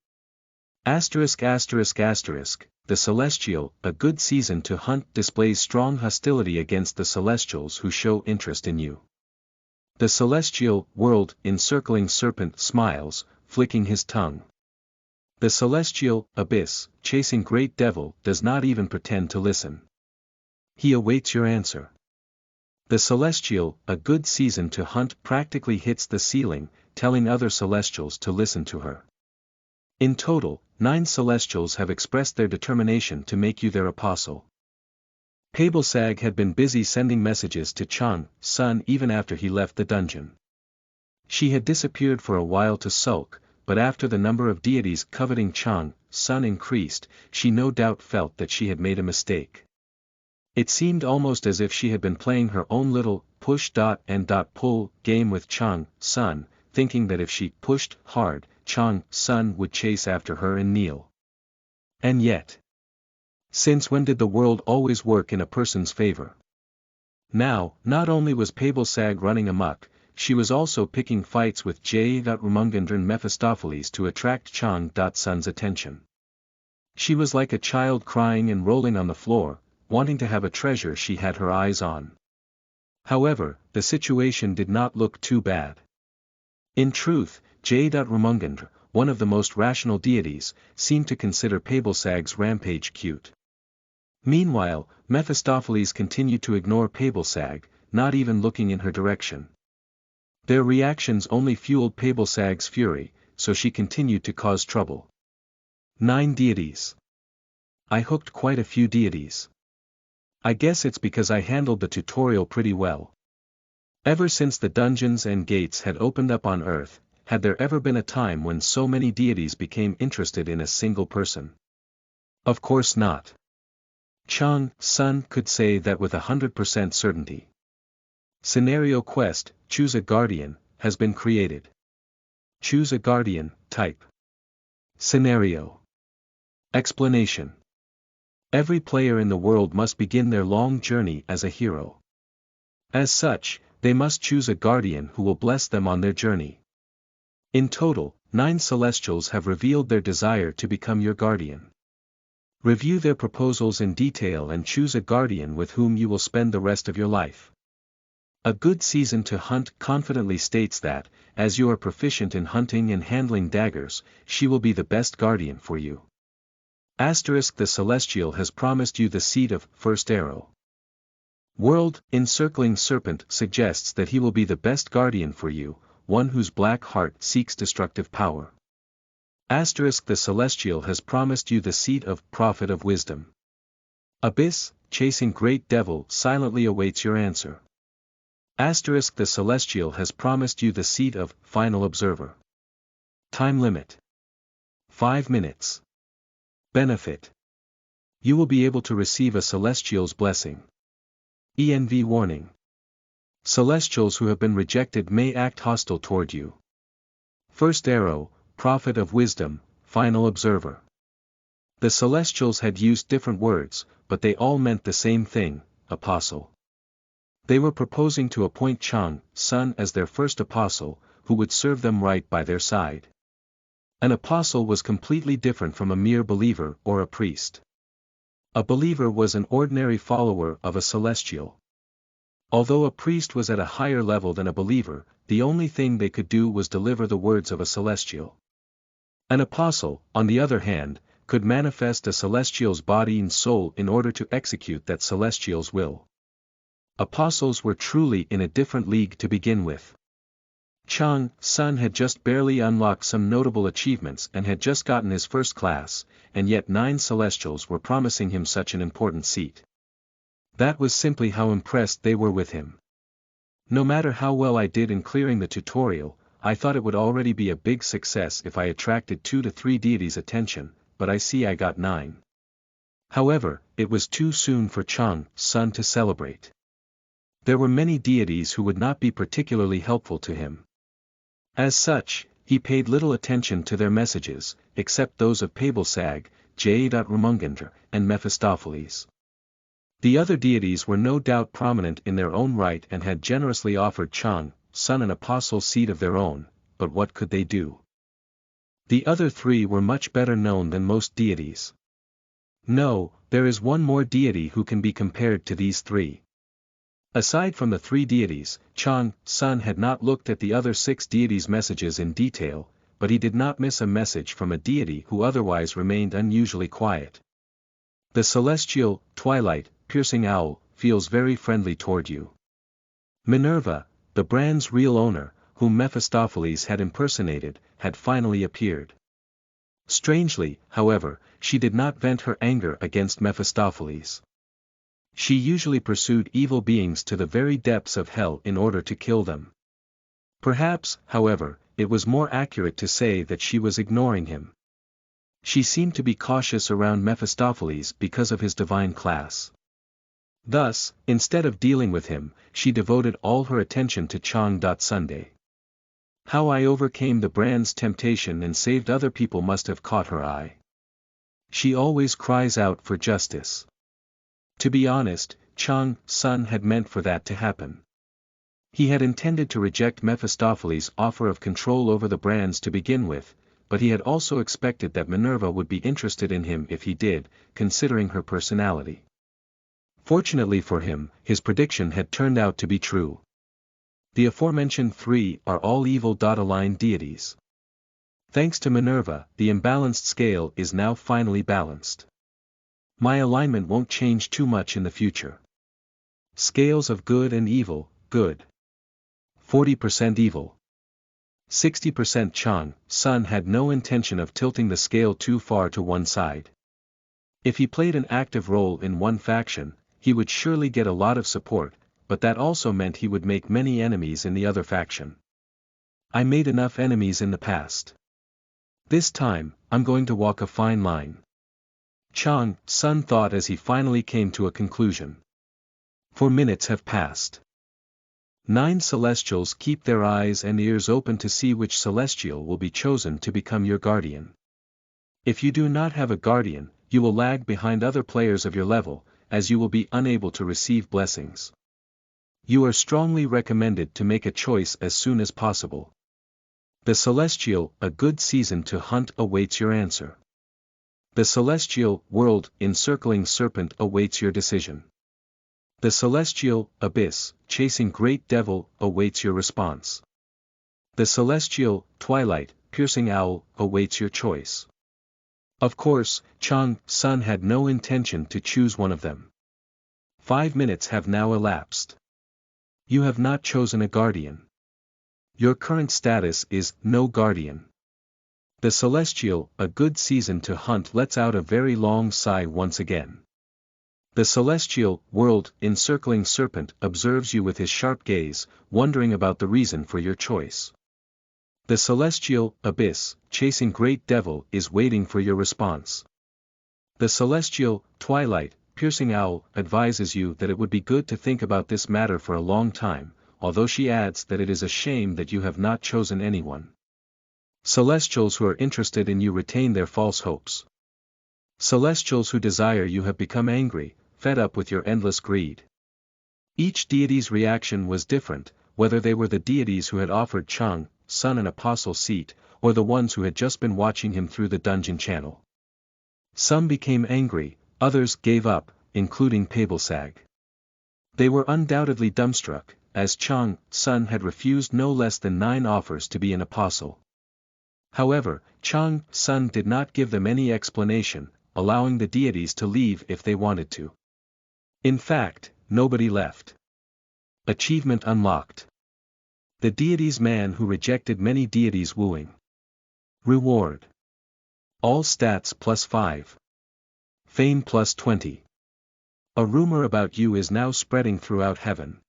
[SPEAKER 1] Asterisk asterisk asterisk, the celestial, a good season to hunt displays strong hostility against the celestials who show interest in you. The celestial world encircling serpent smiles, flicking his tongue. The celestial abyss, chasing great devil, does not even pretend to listen. He awaits your answer. The celestial, a good season to hunt, practically hits the ceiling, telling other celestials to listen to her. In total, 9 celestials have expressed their determination to make you their apostle. Pablesag had been busy sending messages to Chang Sun even after he left the dungeon. She had disappeared for a while to sulk, but after the number of deities coveting Chang Sun increased, she no doubt felt that she had made a mistake. It seemed almost as if she had been playing her own little push-and-pull game with Chang Sun, thinking that if she pushed hard, Chang Sun would chase after her and kneel. And yet, since when did the world always work in a person's favor? Now, not only was Pablesag running amok, she was also picking fights with J.Rumungandr and Mephistopheles to attract Chang.Sun's attention. She was like a child crying and rolling on the floor, wanting to have a treasure she had her eyes on. However, the situation did not look too bad. In truth, J.Rumungandr, one of the most rational deities, seemed to consider Pablesag's rampage cute. Meanwhile, Mephistopheles continued to ignore Pablesag, not even looking in her direction. Their reactions only fueled Pablesag's fury, so she continued to cause trouble. 9 deities. I hooked quite a few deities. I guess it's because I handled the tutorial pretty well. Ever since the dungeons and gates had opened up on Earth, had there ever been a time when so many deities became interested in a single person? Of course not. Chang.Sun could say that with 100% certainty. Scenario quest, choose a guardian, has been created. Choose a guardian, type. Scenario. Explanation. Every player in the world must begin their long journey as a hero. As such, they must choose a guardian who will bless them on their journey. In total, 9 celestials have revealed their desire to become your guardian. Review their proposals in detail and choose a guardian with whom you will spend the rest of your life. A good season to hunt confidently states that, as you are proficient in hunting and handling daggers, she will be the best guardian for you. Asterisk the Celestial has promised you the seat of first arrow. World, encircling serpent suggests that he will be the best guardian for you, one whose black heart seeks destructive power. Asterisk the Celestial has promised you the seat of prophet of wisdom. Abyss, chasing great devil silently awaits your answer. Asterisk the Celestial has promised you the seat of final observer. Time limit. 5 minutes. Benefit. You will be able to receive a Celestial's blessing. ENV warning. Celestials who have been rejected may act hostile toward you. First arrow, prophet of wisdom, final observer. The Celestials had used different words, but they all meant the same thing, apostle. They were proposing to appoint Chang.Sun as their first apostle, who would serve them right by their side. An apostle was completely different from a mere believer or a priest. A believer was an ordinary follower of a celestial. Although a priest was at a higher level than a believer, the only thing they could do was deliver the words of a celestial. An apostle, on the other hand, could manifest a celestial's body and soul in order to execute that celestial's will. Apostles were truly in a different league to begin with. Chang.Sun had just barely unlocked some notable achievements and had just gotten his first class, and yet 9 celestials were promising him such an important seat. That was simply how impressed they were with him. No matter how well I did in clearing the tutorial, I thought it would already be a big success if I attracted 2 to 3 deities' attention, but I see I got 9. However, it was too soon for Chang.Sun to celebrate. There were many deities who would not be particularly helpful to him. As such, he paid little attention to their messages, except those of Pablesag, J.Rumungandr, and Mephistopheles. The other deities were no doubt prominent in their own right and had generously offered Chang.Sun an apostle seat of their own, but what could they do? The other 3 were much better known than most deities. No, there is one more deity who can be compared to these 3. Aside from the 3 deities, Chang.Sun had not looked at the other 6 deities' messages in detail, but he did not miss a message from a deity who otherwise remained unusually quiet. The celestial, Twilight, piercing owl, feels very friendly toward you. Minerva, the brand's real owner, whom Mephistopheles had impersonated, had finally appeared. Strangely, however, she did not vent her anger against Mephistopheles. She usually pursued evil beings to the very depths of hell in order to kill them. Perhaps, however, it was more accurate to say that she was ignoring him. She seemed to be cautious around Mephistopheles because of his divine class. Thus, instead of dealing with him, she devoted all her attention to Chang.Sun. How I overcame the brand's temptation and saved other people must have caught her eye. She always cries out for justice. To be honest, Chang's son had meant for that to happen. He had intended to reject Mephistopheles' offer of control over the brands to begin with, but he had also expected that Minerva would be interested in him if he did, considering her personality. Fortunately for him, his prediction had turned out to be true. The aforementioned three are all evil-aligned deities. Thanks to Minerva, the imbalanced scale is now finally balanced. My alignment won't change too much in the future. Scales of good and evil, good. 40% evil. 60% Chang's son had no intention of tilting the scale too far to one side. If he played an active role in one faction, he would surely get a lot of support, but that also meant he would make many enemies in the other faction. I made enough enemies in the past. This time, I'm going to walk a fine line. Chang's son thought as he finally came to a conclusion. 4 minutes have passed. 9 celestials keep their eyes and ears open to see which celestial will be chosen to become your guardian. If you do not have a guardian, you will lag behind other players of your level, as you will be unable to receive blessings. You are strongly recommended to make a choice as soon as possible. The celestial, a good season to hunt, awaits your answer. The celestial, world, encircling serpent awaits your decision. The celestial, abyss, chasing great devil, awaits your response. The celestial, twilight, piercing owl, awaits your choice. Of course, Chang's son had no intention to choose one of them. 5 minutes have now elapsed. You have not chosen a guardian. Your current status is no guardian. The celestial, a good season to hunt, lets out a very long sigh once again. The celestial, world, encircling serpent observes you with his sharp gaze, wondering about the reason for your choice. The celestial, abyss, chasing great devil is waiting for your response. The celestial, twilight, piercing owl advises you that it would be good to think about this matter for a long time, although she adds that it is a shame that you have not chosen anyone. Celestials who are interested in you retain their false hopes. Celestials who desire you have become angry, fed up with your endless greed. Each deity's reaction was different, whether they were the deities who had offered Chang's son an apostle seat, or the ones who had just been watching him through the dungeon channel. Some became angry, others gave up, including Pabelsag. They were undoubtedly dumbstruck, as Chang's son had refused no less than 9 offers to be an apostle. However, Chang's son did not give them any explanation, allowing the deities to leave if they wanted to. In fact, nobody left. Achievement unlocked. The deity's man who rejected many deities wooing. Reward. All stats +5. Fame +20. A rumor about you is now spreading throughout heaven.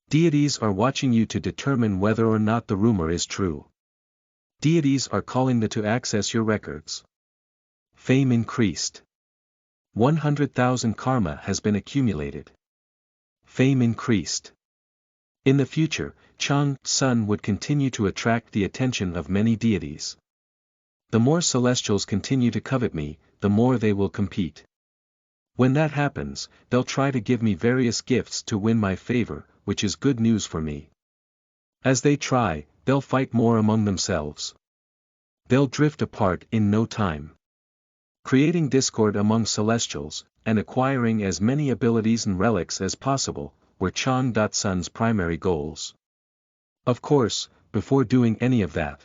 [SPEAKER 1] Deities are watching you to determine whether or not the rumor is true. Deities are calling to access your records. Fame increased. 100,000 karma has been accumulated. Fame increased. In the future, Chang's son would continue to attract the attention of many deities. The more celestials continue to covet me, the more they will compete. When that happens, they'll try to give me various gifts to win my favor, which is good news for me. As they try, they'll fight more among themselves. They'll drift apart in no time. Creating discord among celestials, and acquiring as many abilities and relics as possible, were Chang's son's primary goals. Of course, before doing any of that,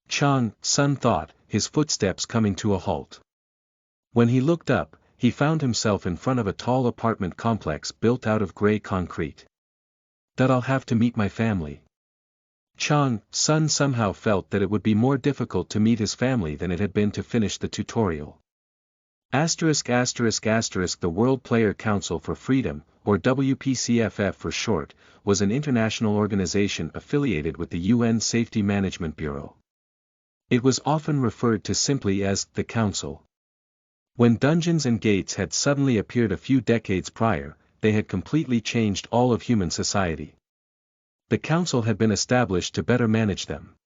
[SPEAKER 1] Chang's son thought, his footsteps coming to a halt. When he looked up, he found himself in front of a tall apartment complex built out of gray concrete. That I'll have to meet my family. Chang's son somehow felt that it would be more difficult to meet his family than it had been to finish the tutorial. ******, The World Player Council for Freedom, or WPCFF for short, was an international organization affiliated with the UN Safety Management Bureau. It was often referred to simply as the Council. When dungeons and gates had suddenly appeared a few decades prior, they had completely changed all of human society. The Council had been established to better manage them.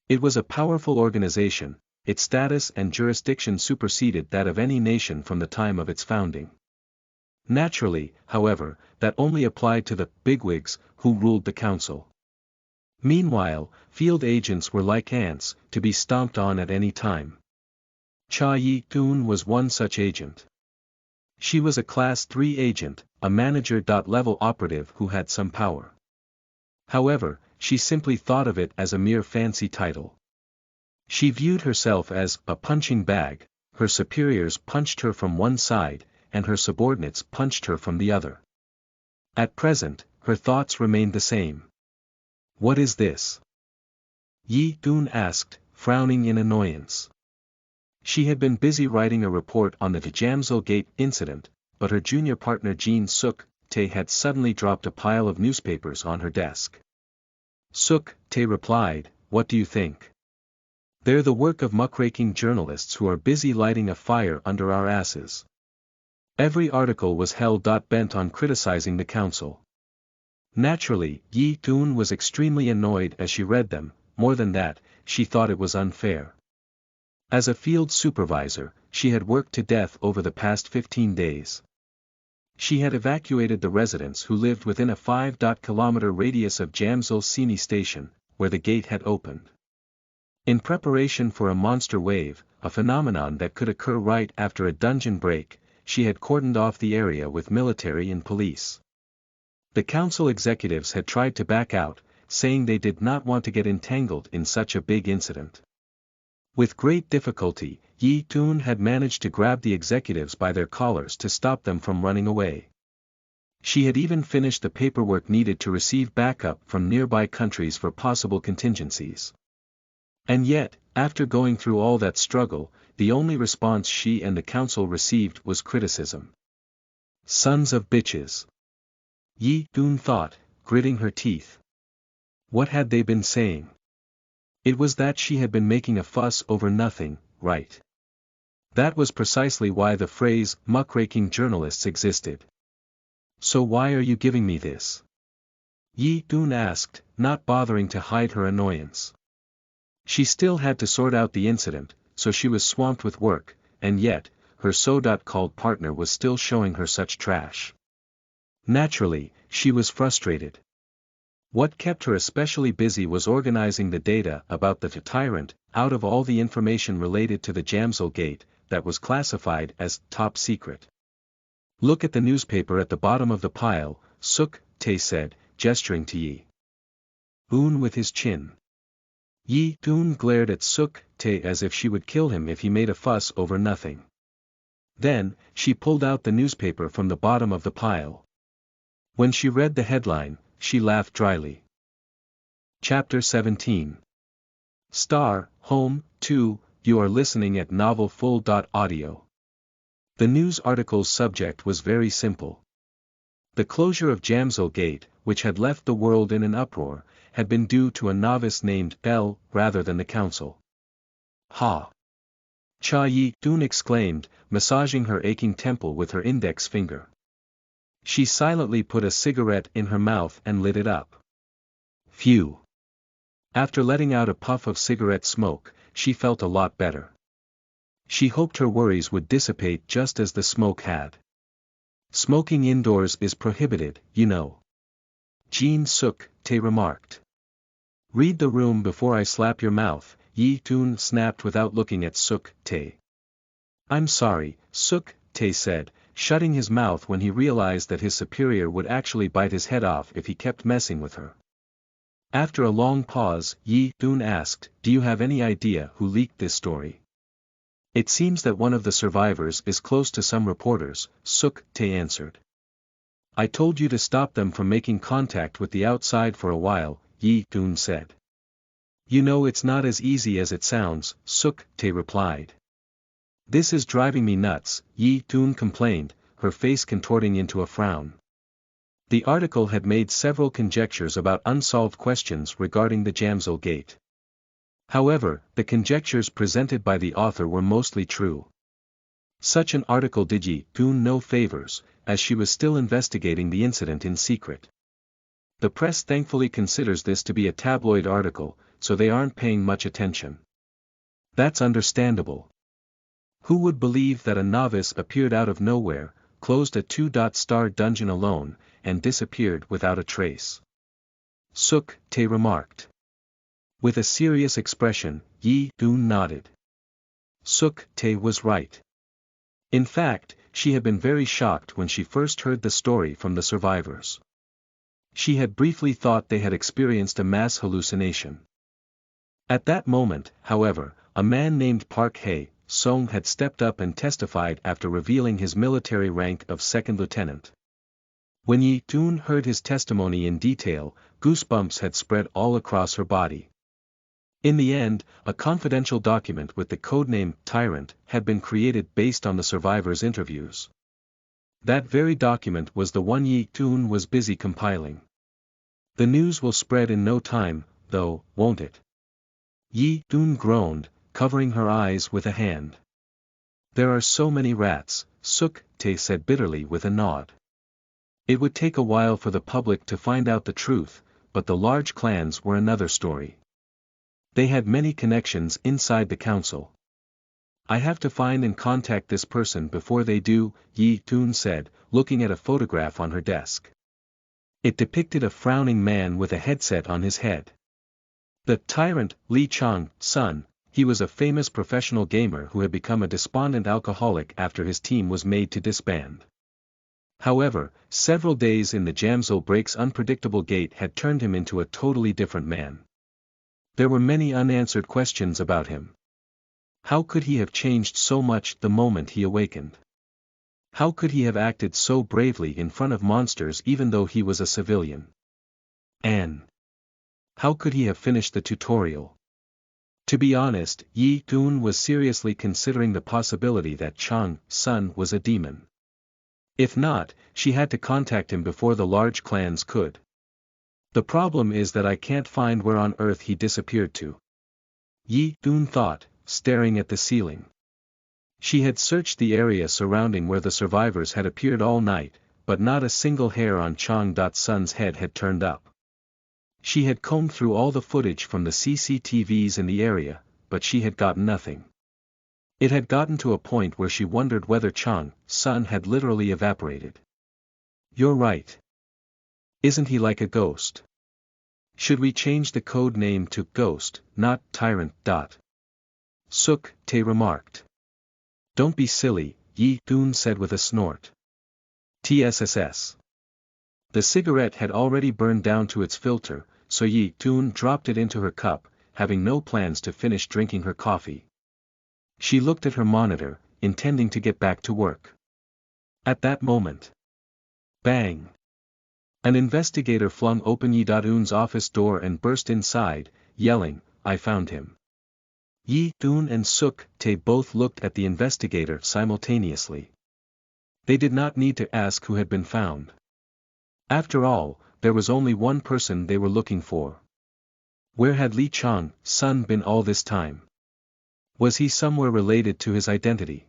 [SPEAKER 1] It was a powerful organization, its status and jurisdiction superseded that of any nation from the time of its founding. Naturally, however, that only applied to the bigwigs who ruled the council. Meanwhile, field agents were like ants, to be stomped on at any time. Cha Yi-dun was one such agent. She was a Class 3 agent, a manager-level operative who had some power. However, she simply thought of it as a mere fancy title. She viewed herself as a punching bag. Her superiors punched her from one side, and her subordinates punched her from the other. At present, her thoughts remained the same. What is this? Yi-dun asked, frowning in annoyance. She had been busy writing a report on the Jamsil Gate incident, but her junior partner Jin Suk-tae had suddenly dropped a pile of newspapers on her desk. Suk-tae replied, "What do you think? They're the work of muckraking journalists who are busy lighting a fire under our asses." Every article was hell-bent on criticizing the council. Naturally, Yi-dun was extremely annoyed as she read them. More than that, she thought it was unfair. As a field supervisor, she had worked to death over the past 15 days. She had evacuated the residents who lived within a 5-kilometer radius of Jamsil Sini station, where the gate had opened. In preparation for a monster wave, a phenomenon that could occur right after a dungeon break, she had cordoned off the area with military and police. The council executives had tried to back out, saying they did not want to get entangled in such a big incident. With great difficulty, Yi-dun had managed to grab the executives by their collars to stop them from running away. She had even finished the paperwork needed to receive backup from nearby countries for possible contingencies. And yet, after going through all that struggle, the only response she and the council received was criticism. Sons of bitches. Yi-dun thought, gritting her teeth. What had they been saying? It was that she had been making a fuss over nothing, right? That was precisely why the phrase, muckraking journalists existed. So why are you giving me this? Yi-dun asked, not bothering to hide her annoyance. She still had to sort out the incident, so she was swamped with work, and yet, her so-called partner was still showing her such trash. Naturally, she was frustrated. What kept her especially busy was organizing the data about the tyrant, out of all the information related to the Jamsil Gate, that was classified as top secret. Look at the newspaper at the bottom of the pile, Suk-tae said, gesturing to Yi-dun with his chin. Yi-dun glared at Suk-tae as if she would kill him if he made a fuss over nothing. Then, she pulled out the newspaper from the bottom of the pile. When she read the headline, she laughed dryly. Chapter 17. Star, Home, 2, you are listening at novelfull.audio. The news article's subject was very simple. The closure of Jamsil Gate, which had left the world in an uproar, had been due to a novice named L rather than the council. Ha! Cha Yi-dun exclaimed, massaging her aching temple with her index finger. She silently put a cigarette in her mouth and lit it up. Phew! After letting out a puff of cigarette smoke, she felt a lot better. She hoped her worries would dissipate just as the smoke had. Smoking indoors is prohibited, you know. Jin Suk-tae remarked. Read the room before I slap your mouth, Yi-dun snapped without looking at Suk-tae. I'm sorry, Suk-tae said, shutting his mouth when he realized that his superior would actually bite his head off if he kept messing with her. After a long pause, Yi-dun asked, do you have any idea who leaked this story? It seems that one of the survivors is close to some reporters, Suk-tae answered. I told you to stop them from making contact with the outside for a while, Yi-dun said. You know it's not as easy as it sounds, Suk-tae replied. This is driving me nuts, Yi-dun complained, her face contorting into a frown. The article had made several conjectures about unsolved questions regarding the Jamsil Gate. However, the conjectures presented by the author were mostly true. Such an article did Yi-dun no favors, as she was still investigating the incident in secret. The press thankfully considers this to be a tabloid article, so they aren't paying much attention. That's understandable. Who would believe that a novice appeared out of nowhere, closed a 2-star dungeon alone, and disappeared without a trace. Suk Tae remarked. With a serious expression, Yi Doon nodded. Suk Tae was right. In fact, she had been very shocked when she first heard the story from the survivors. She had briefly thought they had experienced a mass hallucination. At that moment, however, a man named Park Hae-sung had stepped up and testified after revealing his military rank of second lieutenant. When Yi Doon heard his testimony in detail, goosebumps had spread all across her body. In the end, a confidential document with the codename Tyrant had been created based on the survivors' interviews. That very document was the one Yi Doon was busy compiling. The news will spread in no time, though, won't it? Yi Doon groaned, covering her eyes with a hand. There are so many rats, Suk Tae said bitterly with a nod. It would take a while for the public to find out the truth, but the large clans were another story. They had many connections inside the council. I have to find and contact this person before they do, Yi Doon said, looking at a photograph on her desk. It depicted a frowning man with a headset on his head. The tyrant, Lee Chang-sun, he was a famous professional gamer who had become a despondent alcoholic after his team was made to disband. However, several days in the Jamsil Break's unpredictable gate had turned him into a totally different man. There were many unanswered questions about him. How could he have changed so much the moment he awakened? How could he have acted so bravely in front of monsters even though he was a civilian? And how could he have finished the tutorial? To be honest, Yi Doon was seriously considering the possibility that Chang-sun was a demon. If not, she had to contact him before the large clans could. The problem is that I can't find where on earth he disappeared to. Yi Doon thought, staring at the ceiling. She had searched the area surrounding where the survivors had appeared all night, but not a single hair on Chang-sun's head had turned up. She had combed through all the footage from the CCTVs in the area, but she had gotten nothing. It had gotten to a point where she wondered whether Chang-sun had literally evaporated. You're right. Isn't he like a ghost? Should we change the code name to Ghost, not Tyrant? Suk Tae remarked. Don't be silly, Yi Doon said with a snort. TSSS. The cigarette had already burned down to its filter, so Yi Doon dropped it into her cup, having no plans to finish drinking her coffee. She looked at her monitor, intending to get back to work. At that moment. Bang! An investigator flung open Yi Doon's office door and burst inside, yelling, I found him. Yi Doon and Suk Tae both looked at the investigator simultaneously. They did not need to ask who had been found. After all, there was only one person they were looking for. Where had Lee Chang-sun been all this time? Was he somewhere related to his identity?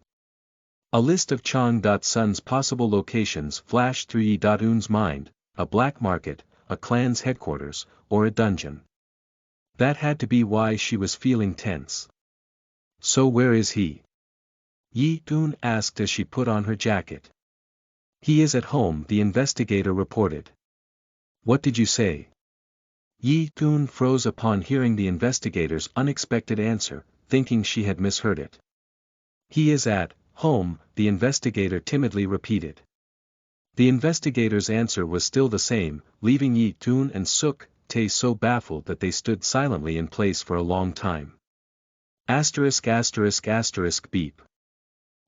[SPEAKER 1] A list of Chang-sun's possible locations flashed through Yi Doon's mind, a black market, a clan's headquarters, or a dungeon. That had to be why she was feeling tense. So where is he? Yi Doon asked as she put on her jacket. He is at home, the investigator reported. What did you say? Yi Doon froze upon hearing the investigator's unexpected answer, thinking she had misheard it. He is at home, the investigator timidly repeated. The investigator's answer was still the same, leaving Yi Doon and Suk Tae so baffled that they stood silently in place for a long time. ***** beep.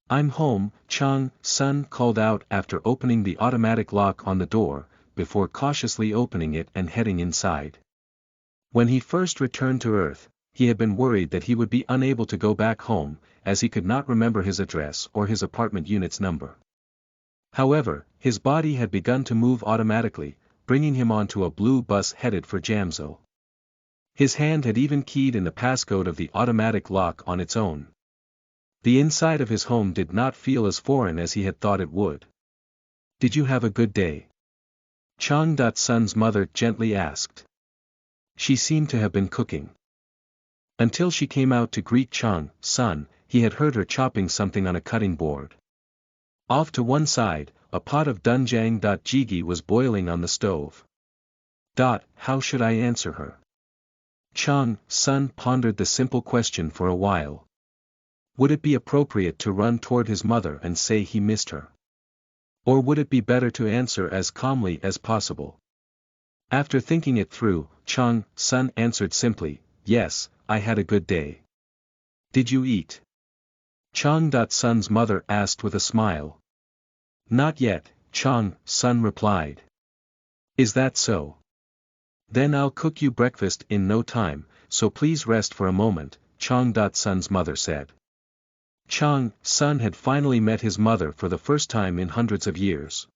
[SPEAKER 1] I'm home, Chang-sun called out after opening the automatic lock on the door, before cautiously opening it and heading inside. When he first returned to Earth, he had been worried that he would be unable to go back home, as he could not remember his address or his apartment unit's number. However, his body had begun to move automatically, bringing him onto a blue bus headed for Jamsil. His hand had even keyed in the passcode of the automatic lock on its own. The inside of his home did not feel as foreign as he had thought it would. Did you have a good day? Chang-sun's mother gently asked. She seemed to have been cooking. Until she came out to greet Chang-sun, he had heard her chopping something on a cutting board. Off to one side, a pot of doenjang.jjigae was boiling on the stove. How should I answer her? Sun pondered the simple question for a while. Would it be appropriate to run toward his mother and say he missed her? Or would it be better to answer as calmly as possible? After thinking it through, Sun answered simply, "Yes, I had a good day." "Did you eat?" Sun's mother asked with a smile. "Not yet," Sun replied. "Is that so? Then I'll cook you breakfast in no time, so please rest for a moment," Sun's mother said. Sun had finally met his mother for the first time in hundreds of years.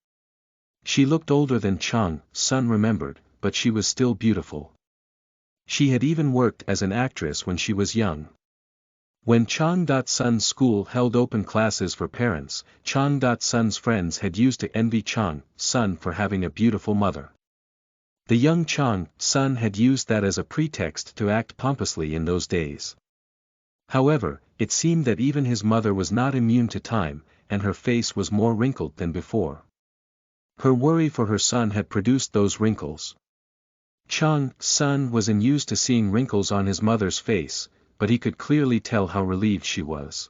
[SPEAKER 1] She looked older than Sun remembered, but she was still beautiful. She had even worked as an actress when she was young. When Sun's school held open classes for parents, Sun's friends had used to envy Sun for having a beautiful mother. The young Sun had used that as a pretext to act pompously in those days. However, it seemed that even his mother was not immune to time, and her face was more wrinkled than before. Her worry for her son had produced those wrinkles. Sun was unused to seeing wrinkles on his mother's face, but he could clearly tell how relieved she was.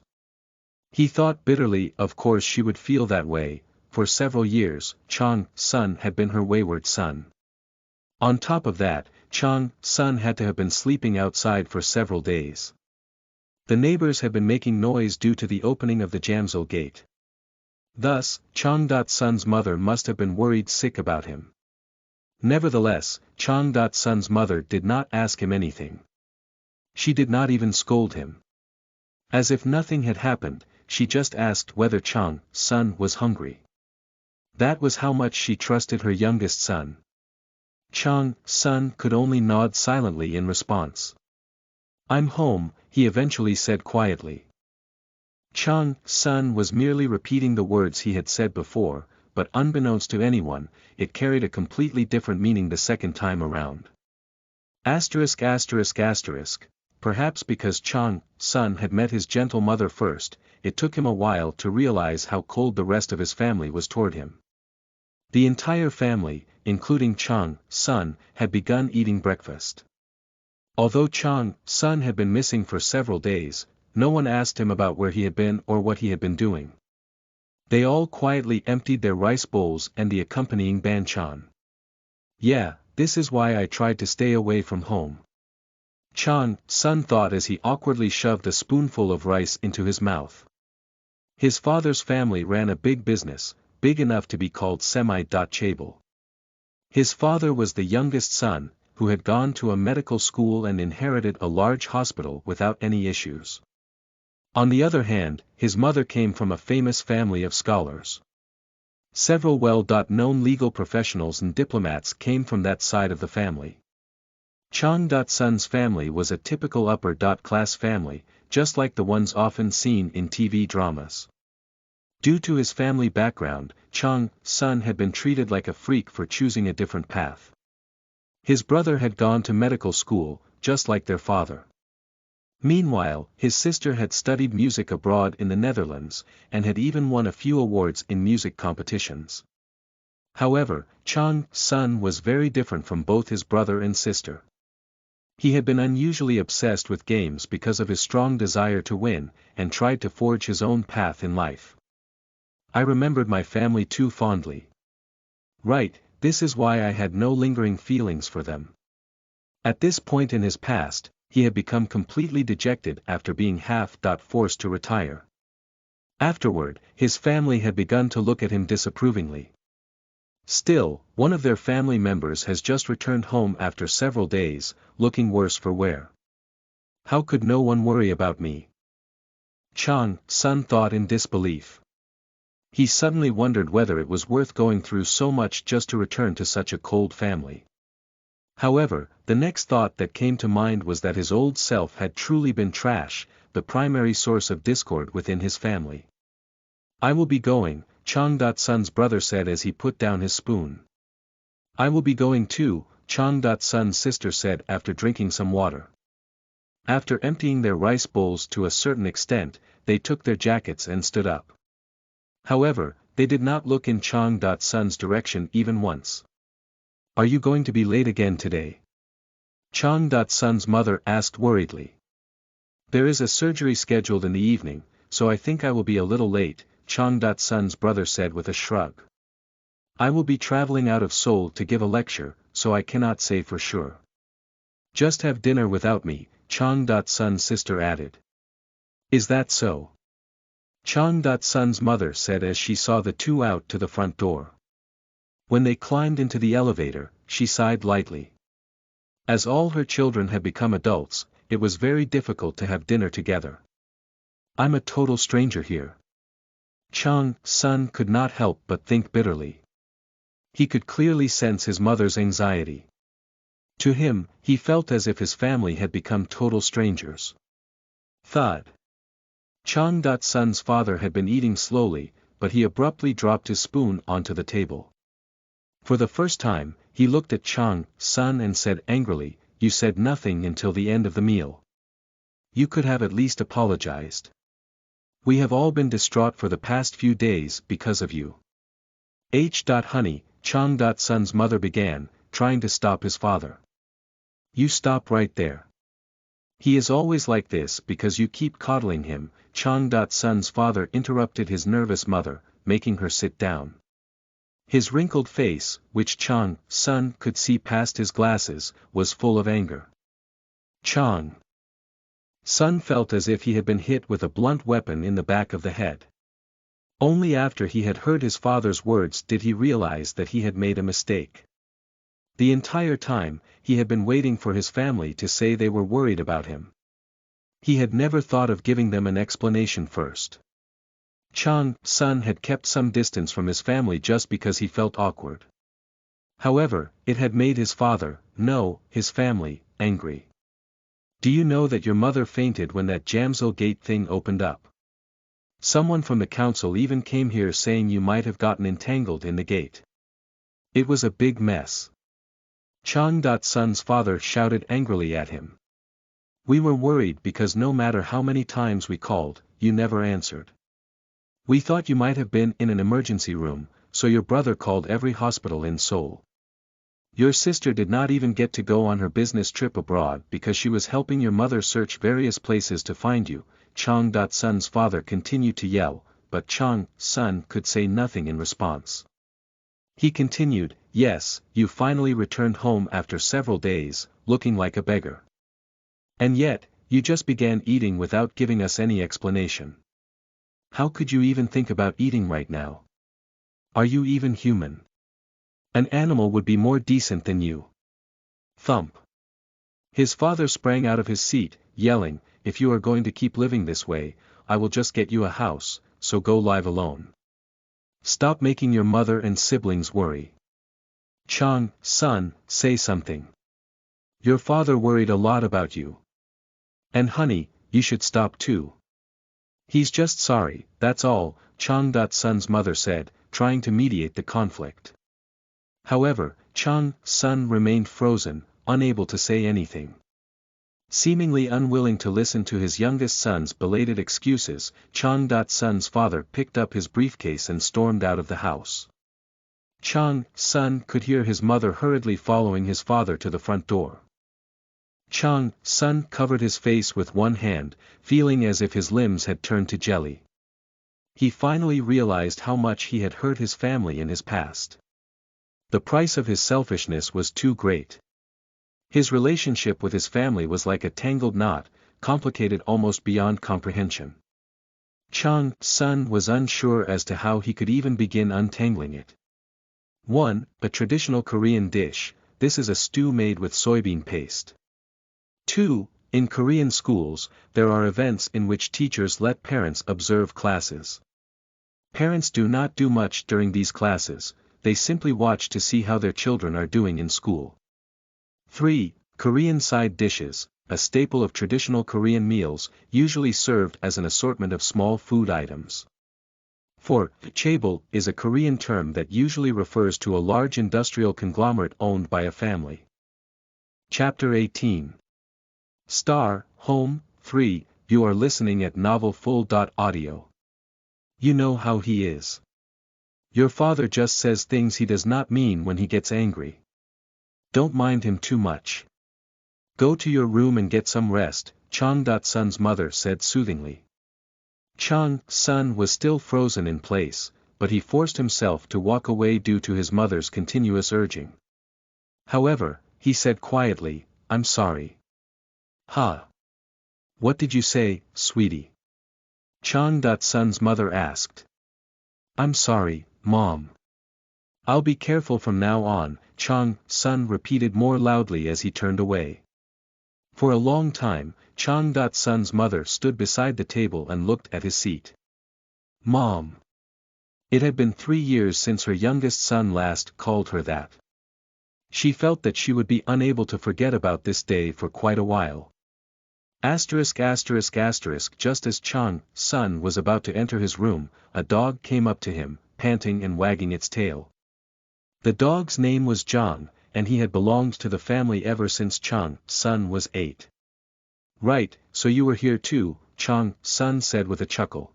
[SPEAKER 1] He thought bitterly, of course she would feel that way. For several years, Sun had been her wayward son. On top of that, Sun had to have been sleeping outside for several days. The neighbors had been making noise due to the opening of the Jamsil gate. Thus, Sun's mother must have been worried sick about him. Nevertheless, Sun's mother did not ask him anything. She did not even scold him. As if nothing had happened, she just asked whether Sun was hungry. That was how much she trusted her youngest son. Sun could only nod silently in response. "I'm home," he eventually said quietly. Sun was merely repeating the words he had said before, but unbeknownst to anyone, it carried a completely different meaning the second time around. Perhaps because Sun had met his gentle mother first, it took him a while to realize how cold the rest of his family was toward him. The entire family, including Sun, had begun eating breakfast. Although Sun had been missing for several days, no one asked him about where he had been or what he had been doing. They all quietly emptied their rice bowls and the accompanying banchan. "Yeah, this is why I tried to stay away from home," Sun thought as he awkwardly shoved a spoonful of rice into his mouth. His father's family ran a big business, big enough to be called semi-chaebol. His father was the youngest son, who had gone to a medical school and inherited a large hospital without any issues. On the other hand, his mother came from a famous family of scholars. Several well-known legal professionals and diplomats came from that side of the family. Sun's family was a typical upper-class family, just like the ones often seen in TV dramas. Due to his family background, Sun had been treated like a freak for choosing a different path. His brother had gone to medical school, just like their father. Meanwhile, his sister had studied music abroad in the Netherlands, and had even won a few awards in music competitions. However, Sun was very different from both his brother and sister. He had been unusually obsessed with games because of his strong desire to win, and tried to forge his own path in life. "I remembered my family too fondly. Right, this is why I had no lingering feelings for them." At this point in his past, he had become completely dejected after being forced to retire. Afterward, his family had begun to look at him disapprovingly. Still, one of their family members has just returned home after several days, looking worse for wear. How could no one worry about me? Sun thought in disbelief. He suddenly wondered whether it was worth going through so much just to return to such a cold family. However, the next thought that came to mind was that his old self had truly been trash, the primary source of discord within his family. "I will be going," Sun's brother said as he put down his spoon. "I will be going too," Sun's sister said after drinking some water. After emptying their rice bowls to a certain extent, they took their jackets and stood up. However, they did not look in Chang.Sun's direction even once. Are you going to be late again today? Chang.Sun's mother asked worriedly. There is a surgery scheduled in the evening, so I think I will be a little late, Chang.Sun's brother said with a shrug. I will be traveling out of Seoul to give a lecture, so I cannot say for sure. Just have dinner without me, Chang.Sun's sister added. Is that so? Chang.Sun's mother said as she saw the two out to the front door. When they climbed into the elevator, she sighed lightly. As all her children had become adults, it was very difficult to have dinner together. I'm a total stranger here. Chang.Sun could not help but think bitterly. He could clearly sense his mother's anxiety. To him, he felt as if his family had become total strangers. Thud. Chang.Sun's father had been eating slowly, but he abruptly dropped his spoon onto the table. For the first time, he looked at Chang.Sun and said angrily, "You said nothing until the end of the meal. You could have at least apologized. We have all been distraught for the past few days because of you." Honey, Chang.Sun's mother began, trying to stop his father. You stop right there. He is always like this because you keep coddling him, Chang.Sun's father interrupted his nervous mother, making her sit down. His wrinkled face, which Chang.Sun could see past his glasses, was full of anger. Chang.Sun felt as if he had been hit with a blunt weapon in the back of the head. Only after he had heard his father's words did he realize that he had made a mistake. The entire time, he had been waiting for his family to say they were worried about him. He had never thought of giving them an explanation first. Chang.Sun had kept some distance from his family just because he felt awkward. However, it had made his father, no, his family, angry. Do you know that your mother fainted when that Jamsil gate thing opened up? Someone from the council even came here saying you might have gotten entangled in the gate. It was a big mess. Chang.Sun's father shouted angrily at him. We were worried because no matter how many times we called, you never answered. We thought you might have been in an emergency room, so your brother called every hospital in Seoul. Your sister did not even get to go on her business trip abroad because she was helping your mother search various places to find you, Chang.Sun's father continued to yell, but Chang.Sun could say nothing in response. He continued, yes, you finally returned home after several days, looking like a beggar. And yet, you just began eating without giving us any explanation. How could you even think about eating right now? Are you even human? An animal would be more decent than you. Thump. His father sprang out of his seat, yelling, if you are going to keep living this way, I will just get you a house, so go live alone. Stop making your mother and siblings worry. Chang.Sun, say something. Your father worried a lot about you. And honey, you should stop too. He's just sorry, that's all, Chang.Sun's mother said, trying to mediate the conflict. However, Chang.Sun remained frozen, unable to say anything. Seemingly unwilling to listen to his youngest son's belated excuses, Chang.Sun's father picked up his briefcase and stormed out of the house. Chang.Sun could hear his mother hurriedly following his father to the front door. Chang.Sun covered his face with one hand, feeling as if his limbs had turned to jelly. He finally realized how much he had hurt his family in his past. The price of his selfishness was too great. His relationship with his family was like a tangled knot, complicated almost beyond comprehension. Chang.Sun was unsure as to how he could even begin untangling it. 1. A traditional Korean dish, this is a stew made with soybean paste. 2. In Korean schools, there are events in which teachers let parents observe classes. Parents do not do much during these classes, they simply watch to see how their children are doing in school. 3. Korean side dishes, a staple of traditional Korean meals, usually served as an assortment of small food items. 4. Chaebol is a Korean term that usually refers to a large industrial conglomerate owned by a family. Chapter 18. Home, 3, you are listening at novelfull.audio. You know how he is. Your father just says things he does not mean when he gets angry. Don't mind him too much. Go to your room and get some rest, Chang-sun's mother said soothingly. Chang-sun was still frozen in place, but he forced himself to walk away due to his mother's continuous urging. However, he said quietly, I'm sorry. Huh? What did you say, sweetie? Chang-sun's mother asked. I'm sorry, Mom. I'll be careful from now on, Chang-sun repeated more loudly as he turned away. For a long time, Chang-sun's mother stood beside the table and looked at his seat. Mom. It had been 3 years since her youngest son last called her that. She felt that she would be unable to forget about this day for quite a while. Just as Chang-sun was about to enter his room, a dog came up to him, panting and wagging its tail. The dog's name was Zhang, and he had belonged to the family ever since Chang-sun was 8. Right, so you were here too, Chang-sun said with a chuckle.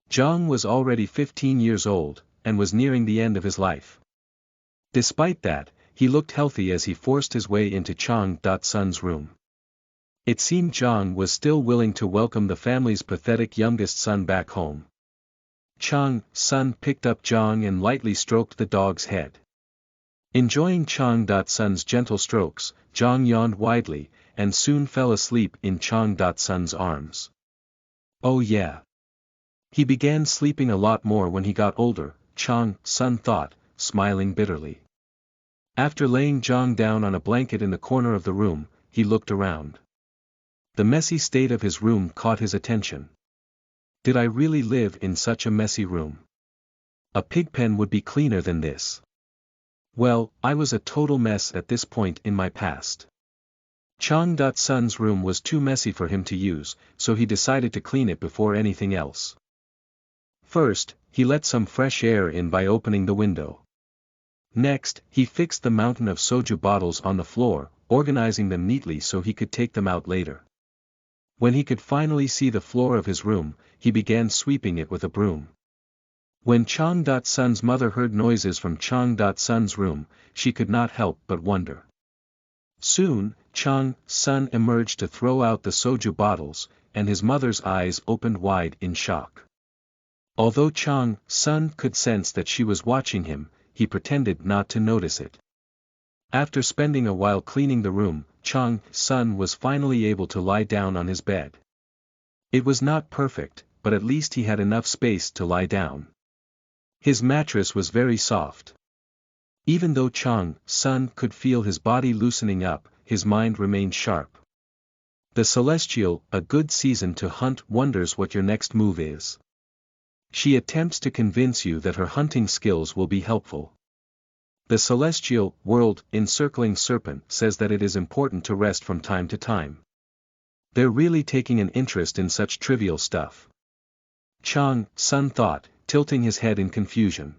[SPEAKER 1] Zhang was already 15 years old, and was nearing the end of his life. Despite that, he looked healthy as he forced his way into Chang-sun's room. It seemed Zhang was still willing to welcome the family's pathetic youngest son back home. Chang-sun picked up Zhang and lightly stroked the dog's head. Enjoying Chang-sun's gentle strokes, Zhang yawned widely, and soon fell asleep in Chang-sun's arms. Oh yeah. He began sleeping a lot more when he got older, Chang-sun thought, smiling bitterly. After laying Zhang down on a blanket in the corner of the room, he looked around. The messy state of his room caught his attention. Did I really live in such a messy room? A pigpen would be cleaner than this. Well, I was a total mess at this point in my past. Chang-sun's room was too messy for him to use, so he decided to clean it before anything else. First, he let some fresh air in by opening the window. Next, he fixed the mountain of soju bottles on the floor, organizing them neatly so he could take them out later. When he could finally see the floor of his room, he began sweeping it with a broom. When Chang-sun's mother heard noises from Chang-sun's room, she could not help but wonder. Soon, Chang-sun emerged to throw out the soju bottles, and his mother's eyes opened wide in shock. Although Chang-sun could sense that she was watching him, he pretended not to notice it. After spending a while cleaning the room, Chang-sun was finally able to lie down on his bed. It was not perfect, but at least he had enough space to lie down. His mattress was very soft. Even though Chang-sun could feel his body loosening up, his mind remained sharp. The Celestial, a good season to hunt, wonders what your next move is. She attempts to convince you that her hunting skills will be helpful. The Celestial World Encircling Serpent says that it is important to rest from time to time. They're really taking an interest in such trivial stuff. Chang-sun thought, tilting his head in confusion.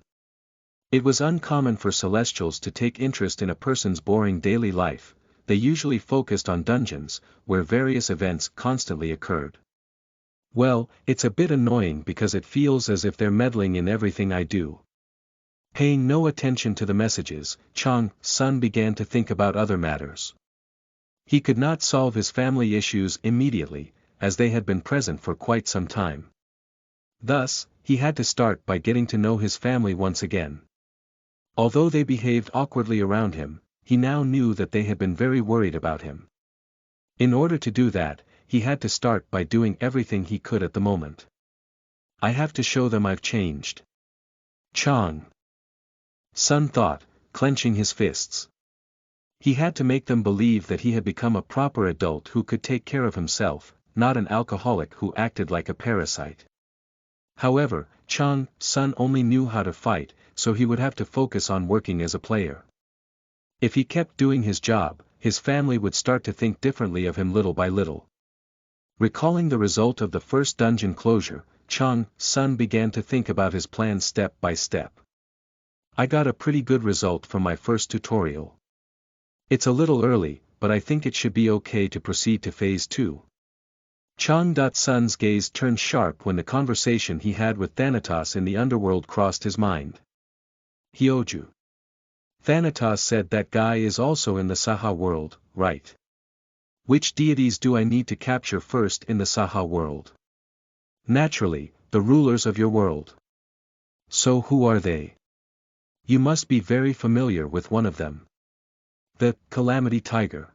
[SPEAKER 1] It was uncommon for Celestials to take interest in a person's boring daily life. They usually focused on dungeons, where various events constantly occurred. Well, it's a bit annoying because it feels as if they're meddling in everything I do. Paying no attention to the messages, Chang-sun began to think about other matters. He could not solve his family issues immediately, as they had been present for quite some time. Thus, he had to start by getting to know his family once again. Although they behaved awkwardly around him, he now knew that they had been very worried about him. In order to do that, he had to start by doing everything he could at the moment. I have to show them I've changed. Chang-sun thought, clenching his fists. He had to make them believe that he had become a proper adult who could take care of himself, not an alcoholic who acted like a parasite. However, Chang-sun only knew how to fight, so he would have to focus on working as a player. If he kept doing his job, his family would start to think differently of him little by little. Recalling the result of the first dungeon closure, Chang-sun began to think about his plan step by step. I got a pretty good result from my first tutorial. It's a little early, but I think it should be okay to proceed to phase 2. Chang.Sun's gaze turned sharp when the conversation he had with Thanatos in the underworld crossed his mind. Hyoju. Thanatos said that guy is also in the Saha world, right? Which deities do I need to capture first in the Saha world? Naturally, the rulers of your world. So who are they? You must be very familiar with one of them. The Calamity Tiger.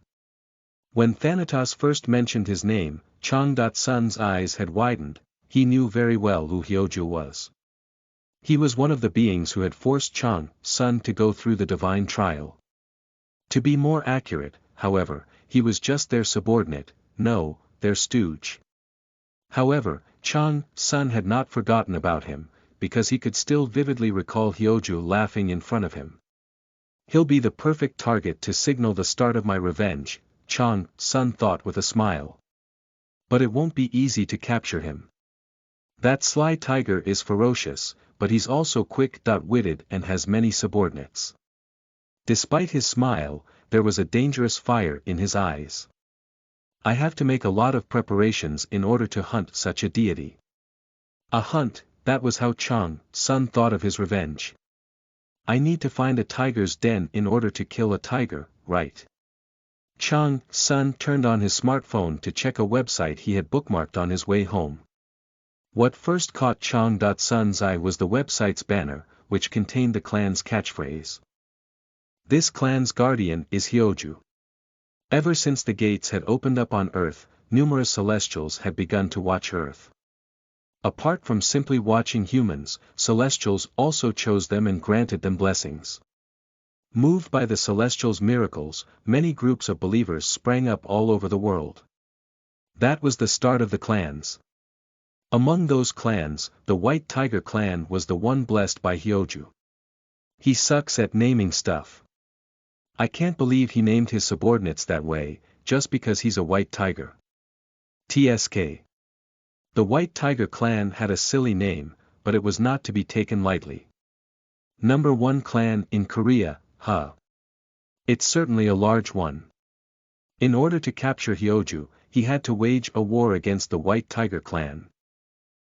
[SPEAKER 1] When Thanatos first mentioned his name, Chang.Sun's eyes had widened. He knew very well who Hyoju was. He was one of the beings who had forced Chang.Sun to go through the divine trial. To be more accurate, however, he was just their subordinate, no, their stooge. However, Chang.Sun had not forgotten about him, because he could still vividly recall Hyoju laughing in front of him. He'll be the perfect target to signal the start of my revenge, Chang.Sun thought with a smile. But it won't be easy to capture him. That sly tiger is ferocious, but he's also quick-witted and has many subordinates. Despite his smile, there was a dangerous fire in his eyes. I have to make a lot of preparations in order to hunt such a deity. A hunt, that was how Chang.Sun thought of his revenge. I need to find a tiger's den in order to kill a tiger, right? Chang.Sun turned on his smartphone to check a website he had bookmarked on his way home. What first caught Chang.Sun's eye was the website's banner, which contained the clan's catchphrase. This clan's guardian is Hyoju. Ever since the gates had opened up on Earth, numerous celestials had begun to watch Earth. Apart from simply watching humans, celestials also chose them and granted them blessings. Moved by the celestials' miracles, many groups of believers sprang up all over the world. That was the start of the clans. Among those clans, the White Tiger clan was the one blessed by Hyoju. He sucks at naming stuff. I can't believe he named his subordinates that way, just because he's a white tiger. TSK. The White Tiger clan had a silly name, but it was not to be taken lightly. Number 1 clan in Korea, huh? It's certainly a large one. In order to capture Hyoju, he had to wage a war against the White Tiger clan.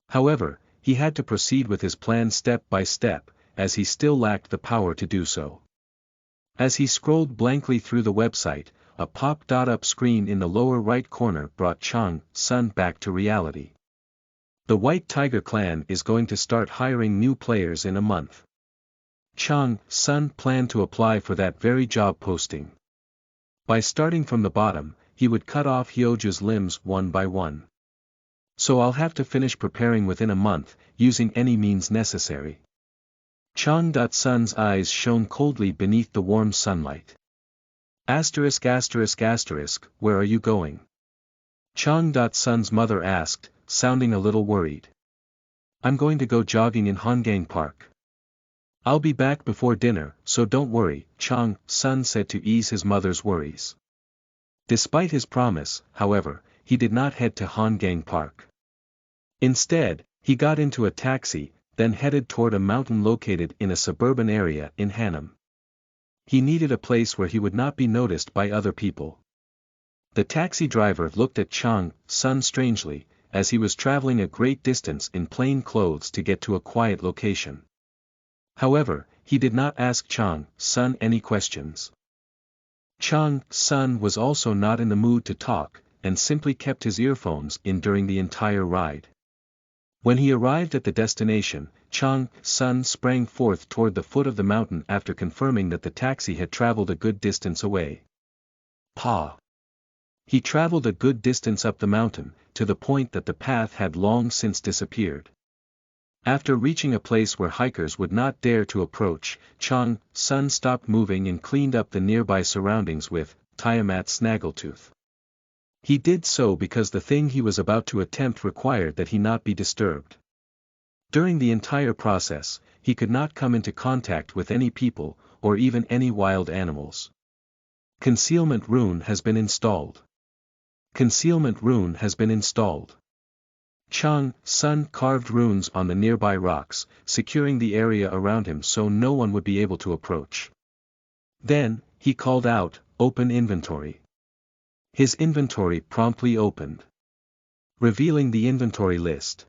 [SPEAKER 1] However, he had to proceed with his plan step by step, as he still lacked the power to do so. As he scrolled blankly through the website, a pop-up screen in the lower right corner brought Chang.Sun back to reality. The White Tiger clan is going to start hiring new players in a month. Chang.Sun planned to apply for that very job posting. By starting from the bottom, he would cut off Hyoju's limbs one by one. So I'll have to finish preparing within a month, using any means necessary. Chang.Sun's eyes shone coldly beneath the warm sunlight. Asterisk, where are you going? Chang.Sun's mother asked, sounding a little worried. I'm going to go jogging in Hongang Park. I'll be back before dinner, so don't worry, Chang.Sun said to ease his mother's worries. Despite his promise, however, he did not head to Hongang Park. Instead, he got into a taxi, then headed toward a mountain located in a suburban area in Hanam. He needed a place where he would not be noticed by other people. The taxi driver looked at Chang.Sun strangely, as he was traveling a great distance in plain clothes to get to a quiet location. However, he did not ask Chang.Sun any questions. Chang.Sun was also not in the mood to talk, and simply kept his earphones in during the entire ride. When he arrived at the destination, Chang.Sun sprang forth toward the foot of the mountain after confirming that the taxi had traveled a good distance away. He traveled a good distance up the mountain, to the point that the path had long since disappeared. After reaching a place where hikers would not dare to approach, Chang.Sun stopped moving and cleaned up the nearby surroundings with Tiamat Snaggletooth. He did so because the thing he was about to attempt required that he not be disturbed. During the entire process, he could not come into contact with any people, or even any wild animals. Concealment rune has been installed. Concealment rune has been installed. Chang.Sun carved runes on the nearby rocks, securing the area around him so no one would be able to approach. Then, he called out, "Open inventory." His inventory promptly opened. Revealing the inventory list.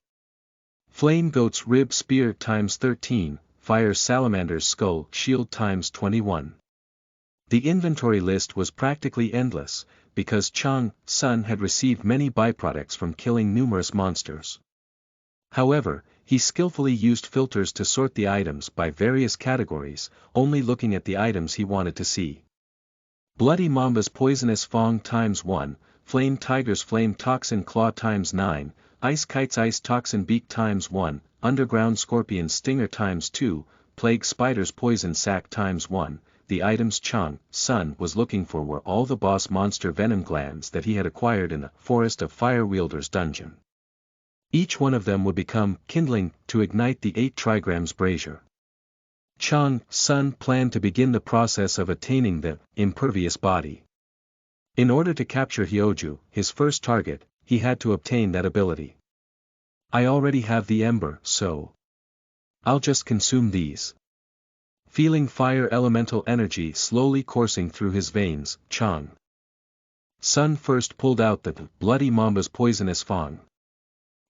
[SPEAKER 1] Flame goat's rib spear times 13, fire salamander's skull shield times 21. The inventory list was practically endless, because Chang Sun had received many byproducts from killing numerous monsters. However, he skillfully used filters to sort the items by various categories, only looking at the items he wanted to see. Bloody Mamba's poisonous fong times 1, Flame Tiger's flame toxin claw times 9, Ice Kite's ice toxin beak times 1, Underground Scorpion's stinger times 2, Plague Spider's poison sac times 1. The items Chang Sun was looking for were all the boss monster venom glands that he had acquired in the Forest of Fire Wielder's dungeon. Each one of them would become kindling to ignite the 8 trigrams brazier. Chang Sun planned to begin the process of attaining the impervious body. In order to capture Hyoju, his first target, he had to obtain that ability. I already have the ember, so I'll just consume these. Feeling fire elemental energy slowly coursing through his veins, Chang Sun first pulled out the Bloody Mamba's poisonous fong.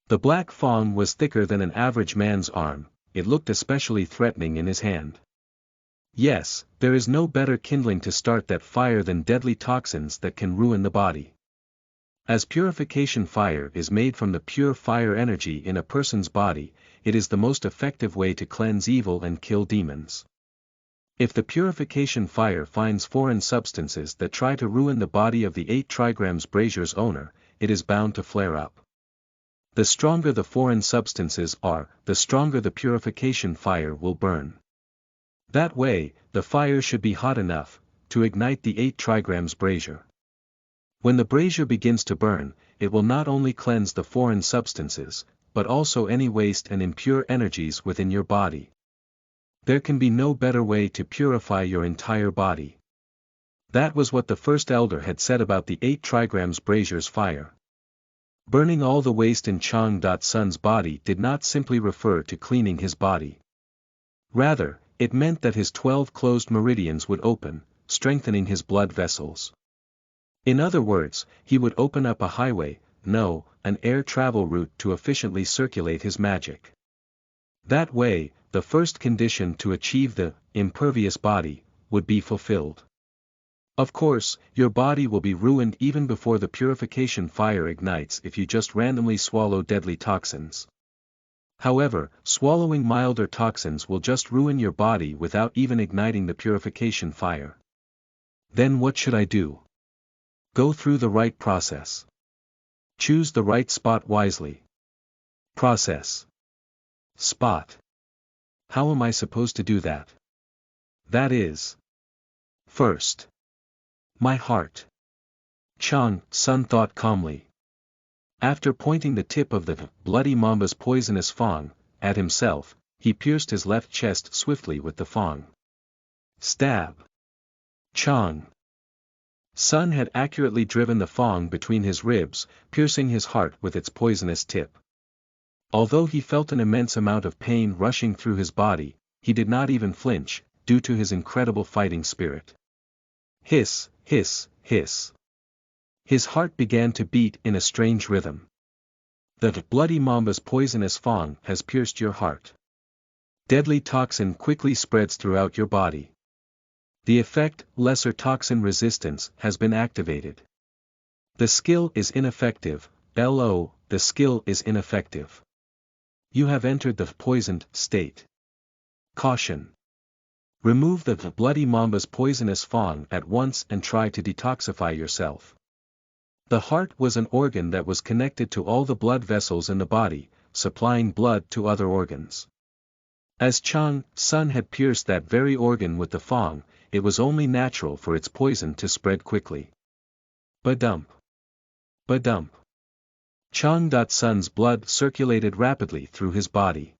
[SPEAKER 1] The black fong was thicker than an average man's arm, it looked especially threatening in his hand. Yes, there is no better kindling to start that fire than deadly toxins that can ruin the body. As purification fire is made from the pure fire energy in a person's body, it is the most effective way to cleanse evil and kill demons. If the purification fire finds foreign substances that try to ruin the body of the 8 trigrams brazier's owner, it is bound to flare up. The stronger the foreign substances are, the stronger the purification fire will burn. That way, the fire should be hot enough to ignite the 8 trigrams brazier. When the brazier begins to burn, it will not only cleanse the foreign substances, but also any waste and impure energies within your body. There can be no better way to purify your entire body. That was what the first elder had said about the 8 trigrams brazier's fire. Burning all the waste in Chang Sun's body did not simply refer to cleaning his body. Rather, it meant that his 12 closed meridians would open, strengthening his blood vessels. In other words, he would open up a highway, an air travel route to efficiently circulate his magic. That way, the first condition to achieve the impervious body would be fulfilled. Of course, your body will be ruined even before the purification fire ignites if you just randomly swallow deadly toxins. However, swallowing milder toxins will just ruin your body without even igniting the purification fire. Then what should I do? Go through the right process. Choose the right spot wisely. Process. Spot. How am I supposed to do that? That is. First. My heart. Chang Sun thought calmly. After pointing the tip of the Bloody Mamba's poisonous fong at himself, he pierced his left chest swiftly with the fong. Stab. Chang Sun had accurately driven the fong between his ribs, piercing his heart with its poisonous tip. Although he felt an immense amount of pain rushing through his body, he did not even flinch, due to his incredible fighting spirit. Hiss, hiss, hiss. His heart began to beat in a strange rhythm. The Bloody Mamba's poisonous fong has pierced your heart. Deadly toxin quickly spreads throughout your body. The effect, lesser toxin resistance, has been activated. The skill is ineffective, the skill is ineffective. You have entered the poisoned state. Caution. Remove the Bloody Mamba's poisonous fong at once and try to detoxify yourself. The heart was an organ that was connected to all the blood vessels in the body, supplying blood to other organs. As Chang Sun had pierced that very organ with the fong, it was only natural for its poison to spread quickly. Badump. Badump. Chang Sun's blood circulated rapidly through his body.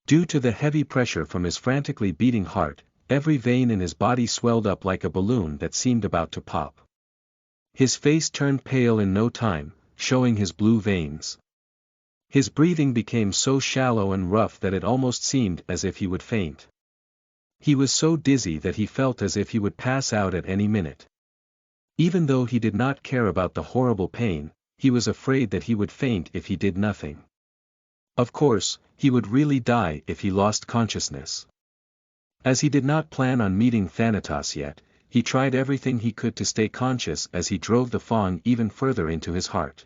[SPEAKER 1] Due to the heavy pressure from his frantically beating heart, every vein in his body swelled up like a balloon that seemed about to pop. His face turned pale in no time, showing his blue veins. His breathing became so shallow and rough that it almost seemed as if he would faint. He was so dizzy that he felt as if he would pass out at any minute. Even though he did not care about the horrible pain, he was afraid that he would faint if he did nothing. Of course, he would really die if he lost consciousness. As he did not plan on meeting Thanatos yet, he tried everything he could to stay conscious as he drove the Fong even further into his heart.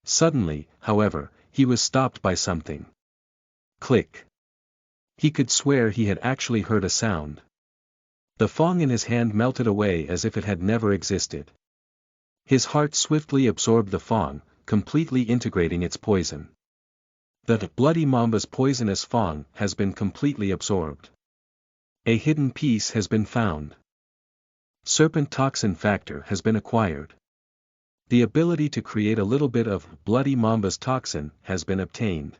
[SPEAKER 1] Suddenly, however, he was stopped by something. Click. He could swear he had actually heard a sound. The Fong in his hand melted away as if it had never existed. His heart swiftly absorbed the Fong, completely integrating its poison. The bloody Mamba's poisonous Fong has been completely absorbed. A hidden piece has been found. Serpent toxin factor has been acquired. The ability to create a little bit of bloody Mamba's toxin has been obtained.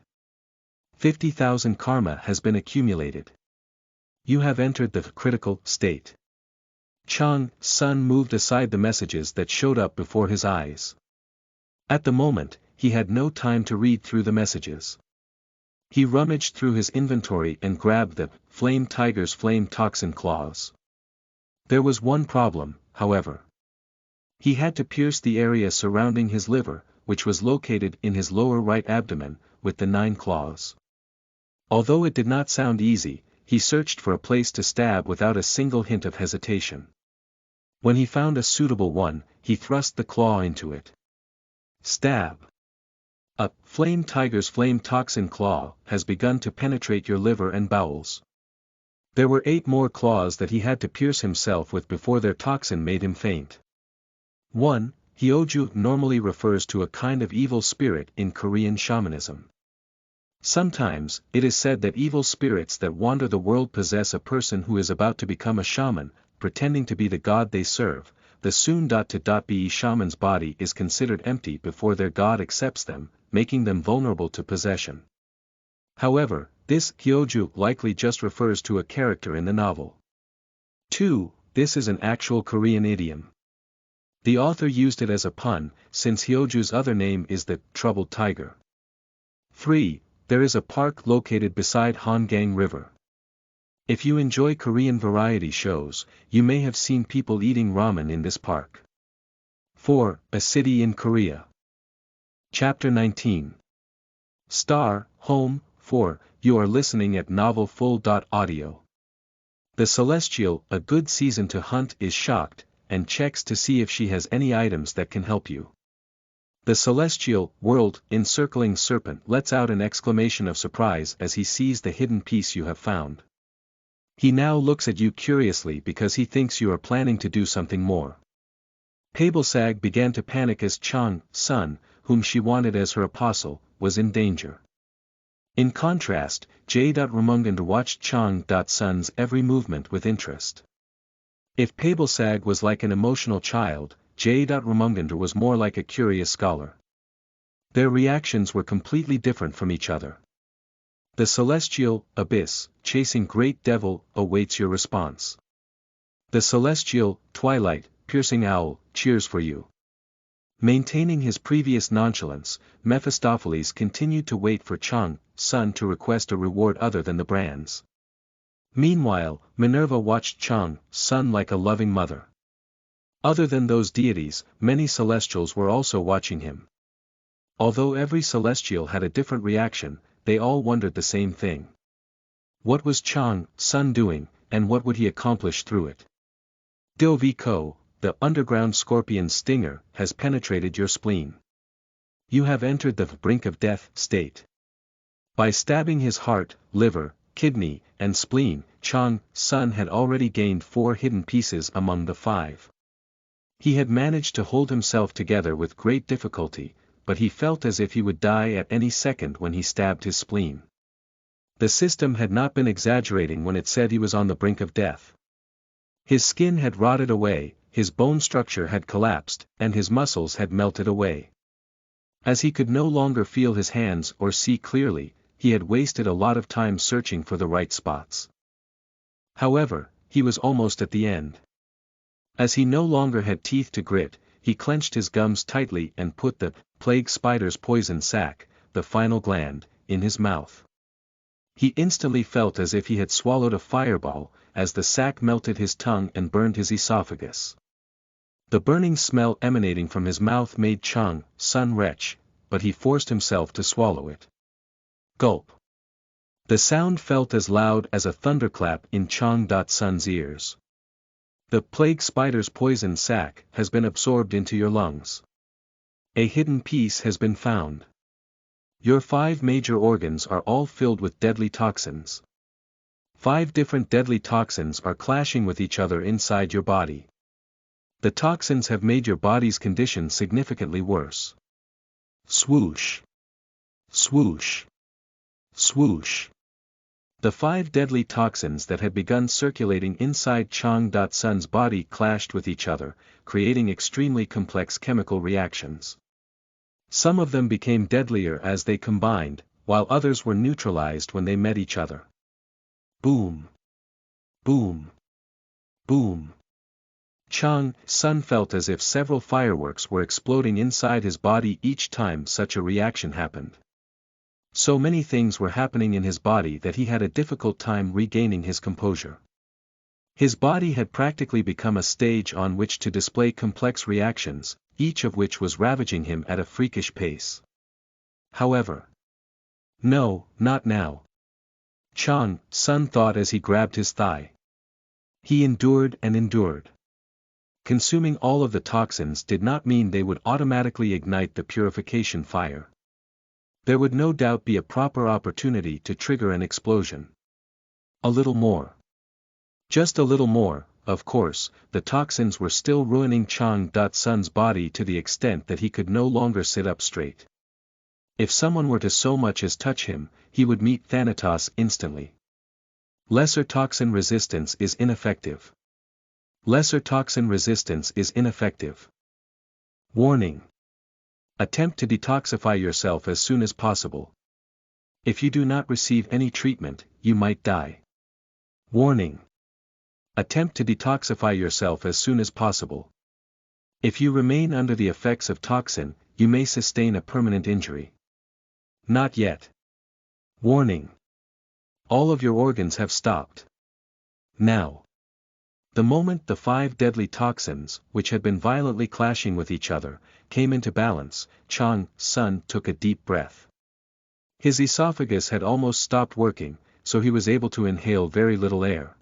[SPEAKER 1] 50,000 karma has been accumulated. You have entered the critical state. Chang's son moved aside the messages that showed up before his eyes. At the moment, he had no time to read through the messages. He rummaged through his inventory and grabbed the Flame Tiger's flame toxin claws. There was one problem, however. He had to pierce the area surrounding his liver, which was located in his lower right abdomen, with the 9 claws. Although it did not sound easy, he searched for a place to stab without a single hint of hesitation. When he found a suitable one, he thrust the claw into it. Stab. A Flame Tiger's flame toxin claw has begun to penetrate your liver and bowels. There were 8 more claws that he had to pierce himself with before their toxin made him faint. 1. Hyoju normally refers to a kind of evil spirit in Korean shamanism. Sometimes, it is said that evil spirits that wander the world possess a person who is about to become a shaman, pretending to be the god they serve. The soon-to-be shaman's body is considered empty before their god accepts them, making them vulnerable to possession. However, this Hyoju likely just refers to a character in the novel. 2. This is an actual Korean idiom. The author used it as a pun, since Hyoju's other name is the troubled tiger. 3. There is a park located beside Hangang River. If you enjoy Korean variety shows, you may have seen people eating ramen in this park. 4. A city in Korea. Chapter 19. Star, Home, 4. You are listening at novelfull.audio. The Celestial, a good season to hunt, is shocked, and checks to see if she has any items that can help you. The Celestial World encircling serpent lets out an exclamation of surprise as he sees the hidden piece you have found. He now looks at you curiously because he thinks you are planning to do something more. Pabelsag began to panic as Chang's son, whom she wanted as her apostle, was in danger. In contrast, J.Ramungander watched Chang's son's every movement with interest. If Pabelsag was like an emotional child, J.Ramungander was more like a curious scholar. Their reactions were completely different from each other. The Celestial Abyss, chasing Great Devil, awaits your response. The Celestial Twilight, piercing Owl, cheers for you. Maintaining his previous nonchalance, Mephistopheles continued to wait for Chang's son to request a reward other than the brands. Meanwhile, Minerva watched Chang's son like a loving mother. Other than those deities, many celestials were also watching him. Although every celestial had a different reaction, they all wondered the same thing. What was Chang's son doing, and what would he accomplish through it? Doviko, the underground scorpion's stinger, has penetrated your spleen. You have entered the brink of death state. By stabbing his heart, liver, kidney, and spleen, Chang's son had already gained 4 hidden pieces among the 5. He had managed to hold himself together with great difficulty, but he felt as if he would die at any second when he stabbed his spleen. The system had not been exaggerating when it said he was on the brink of death. His skin had rotted away, his bone structure had collapsed, and his muscles had melted away. As he could no longer feel his hands or see clearly, he had wasted a lot of time searching for the right spots. However, he was almost at the end. As he no longer had teeth to grit, he clenched his gums tightly and put the plague spider's poison sac, the final gland, in his mouth. He instantly felt as if he had swallowed a fireball, as the sac melted his tongue and burned his esophagus. The burning smell emanating from his mouth made Chang Sun retch, but he forced himself to swallow it. Gulp. The sound felt as loud as a thunderclap in Chang Sun's ears. The plague spider's poison sac has been absorbed into your lungs. A hidden piece has been found. Your 5 major organs are all filled with deadly toxins. 5 different deadly toxins are clashing with each other inside your body. The toxins have made your body's condition significantly worse. Swoosh. Swoosh. Swoosh. The 5 deadly toxins that had begun circulating inside Chang Sun's body clashed with each other, creating extremely complex chemical reactions. Some of them became deadlier as they combined, while others were neutralized when they met each other. Boom. Boom. Boom. Chang Sun felt as if several fireworks were exploding inside his body each time such a reaction happened. So many things were happening in his body that he had a difficult time regaining his composure. His body had practically become a stage on which to display complex reactions, each of which was ravaging him at a freakish pace. However. No, not now. Chang Sun thought as he grabbed his thigh. He endured and endured. Consuming all of the toxins did not mean they would automatically ignite the purification fire. There would no doubt be a proper opportunity to trigger an explosion. A little more. Just a little more. Of course, the toxins were still ruining Chang Sun's body to the extent that he could no longer sit up straight. If someone were to so much as touch him, he would meet Thanatos instantly. Lesser toxin resistance is ineffective. Lesser toxin resistance is ineffective. Warning. Attempt to detoxify yourself as soon as possible. If you do not receive any treatment, you might die. Warning. Attempt to detoxify yourself as soon as possible. If you remain under the effects of toxin, you may sustain a permanent injury. Not yet. Warning. All of your organs have stopped. Now. The moment the 5 deadly toxins, which had been violently clashing with each other, came into balance, Chang Sun took a deep breath. His esophagus had almost stopped working, so he was able to inhale very little air.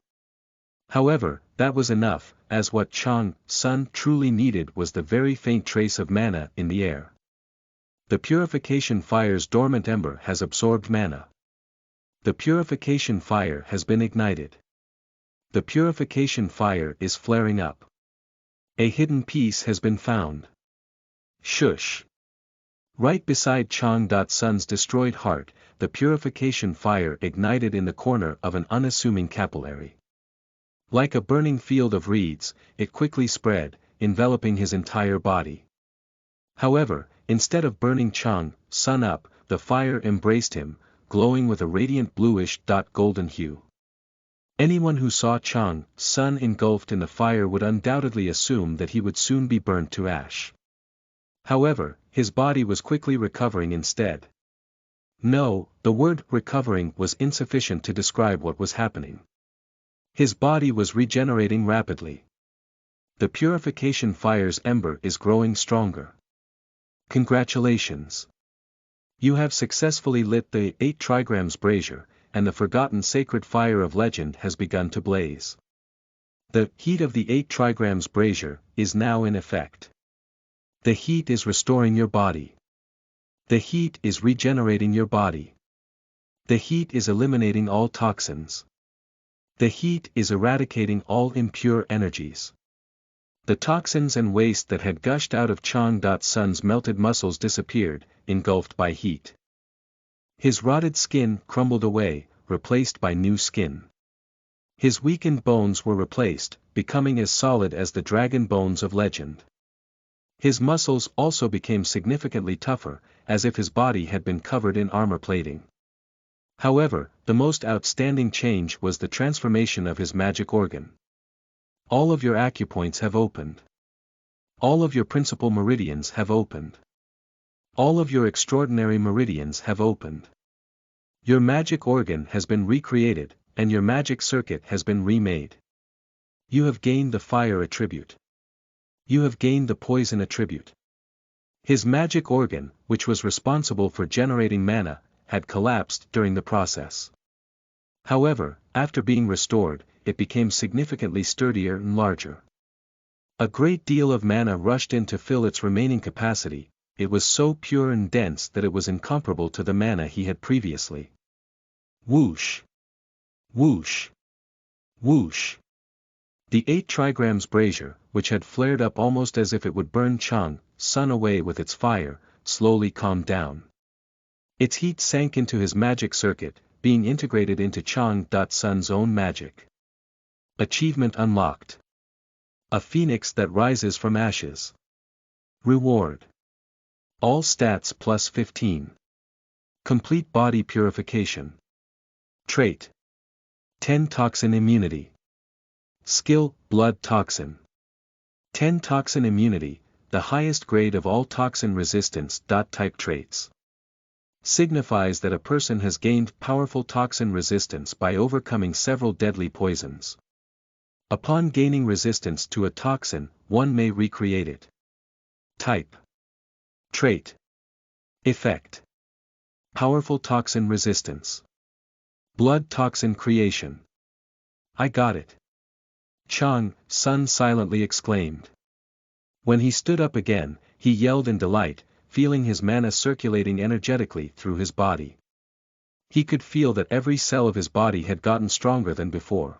[SPEAKER 1] However, that was enough, as what Chang Sun truly needed was the very faint trace of mana in the air. The purification fire's dormant ember has absorbed mana. The purification fire has been ignited. The purification fire is flaring up. A hidden piece has been found. Shush. Right beside Chang Sun's destroyed heart, the purification fire ignited in the corner of an unassuming capillary. Like a burning field of reeds, it quickly spread, enveloping his entire body. However, instead of burning Chang Sun up, the fire embraced him, glowing with a radiant bluish-golden hue. Anyone who saw Chang Sun engulfed in the fire would undoubtedly assume that he would soon be burnt to ash. However, his body was quickly recovering instead. No, the word recovering was insufficient to describe what was happening. His body was regenerating rapidly. The purification fire's ember is growing stronger. Congratulations! You have successfully lit the 8 trigrams brazier, and the forgotten sacred fire of legend has begun to blaze. The heat of the 8 trigrams brazier is now in effect. The heat is restoring your body. The heat is regenerating your body. The heat is eliminating all toxins. The heat is eradicating all impure energies. The toxins and waste that had gushed out of Chang Sun's melted muscles disappeared, engulfed by heat. His rotted skin crumbled away, replaced by new skin. His weakened bones were replaced, becoming as solid as the dragon bones of legend. His muscles also became significantly tougher, as if his body had been covered in armor plating. However, the most outstanding change was the transformation of his magic organ. All of your acupoints have opened. All of your principal meridians have opened. All of your extraordinary meridians have opened. Your magic organ has been recreated, and your magic circuit has been remade. You have gained the fire attribute. You have gained the poison attribute. His magic organ, which was responsible for generating mana, had collapsed during the process. However, after being restored, it became significantly sturdier and larger. A great deal of mana rushed in to fill its remaining capacity. It was so pure and dense that it was incomparable to the mana he had previously. Whoosh! Whoosh! Whoosh! The 8 trigrams brazier, which had flared up almost as if it would burn Chang's Sun away with its fire, slowly calmed down. Its heat sank into his magic circuit, being integrated into Chang's Sun's own magic. Achievement unlocked. A phoenix that rises from ashes. Reward. All stats plus 15. Complete body purification. Trait. 10 toxin immunity. Skill, blood toxin. 10 toxin immunity, the highest grade of all toxin resistance. Type traits. Signifies that a person has gained powerful toxin resistance by overcoming several deadly poisons. Upon gaining resistance to a toxin, one may recreate it. Type. Trait. Effect. Powerful toxin resistance. Blood toxin creation. I got it. Chang's Sun silently exclaimed. When he stood up again, he yelled in delight, feeling his mana circulating energetically through his body. He could feel that every cell of his body had gotten stronger than before.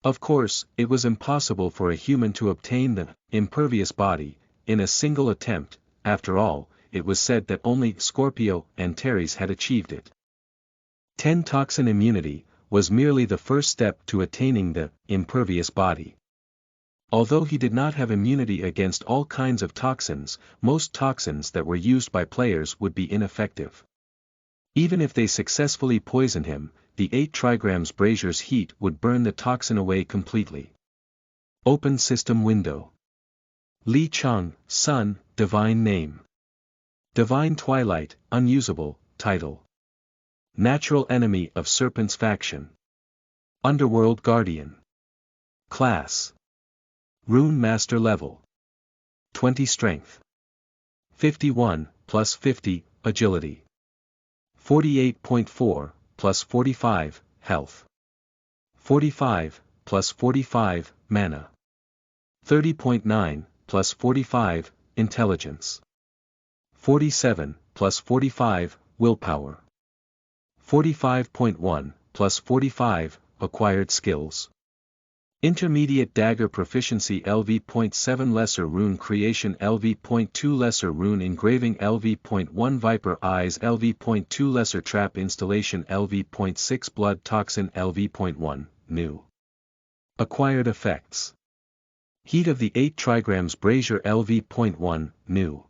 [SPEAKER 1] Of course, it was impossible for a human to obtain the impervious body in a single attempt. After all, it was said that only Scorpio and Teres had achieved it. 10 toxin immunity was merely the first step to attaining the impervious body. Although he did not have immunity against all kinds of toxins, most toxins that were used by players would be ineffective. Even if they successfully poisoned him, the 8 trigrams brazier's heat would burn the toxin away completely. Open system window. Li Chang's Sun, divine name. Divine Twilight, unusable, title. Natural enemy of Serpent's faction. Underworld Guardian. Class. Rune Master level. 20 Strength. 51, plus 50, Agility. 48.4, plus 45, Health. 45, plus 45, Mana. 30.9, plus 45, Intelligence. 47, plus 45, Willpower. 45.1, plus 45, Acquired Skills. Intermediate Dagger Proficiency LV.7 Lesser Rune Creation LV.2 Lesser Rune Engraving LV.1 Viper Eyes LV.2 Lesser Trap Installation LV.6 Blood Toxin LV.1, New. Acquired Effects. Heat of the 8 trigrams brazier LV.1, New.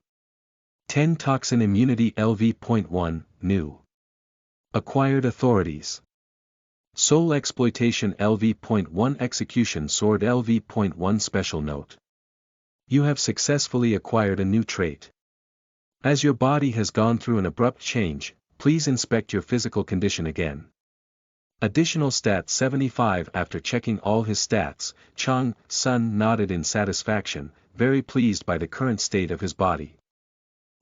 [SPEAKER 1] 10 Toxin Immunity LV.1, New. Acquired Authorities. Soul Exploitation LV.1 Execution Sword LV.1 Special Note. You have successfully acquired a new trait. As your body has gone through an abrupt change, please inspect your physical condition again. Additional stat 75. After checking all his stats, Chang's Sun nodded in satisfaction, very pleased by the current state of his body.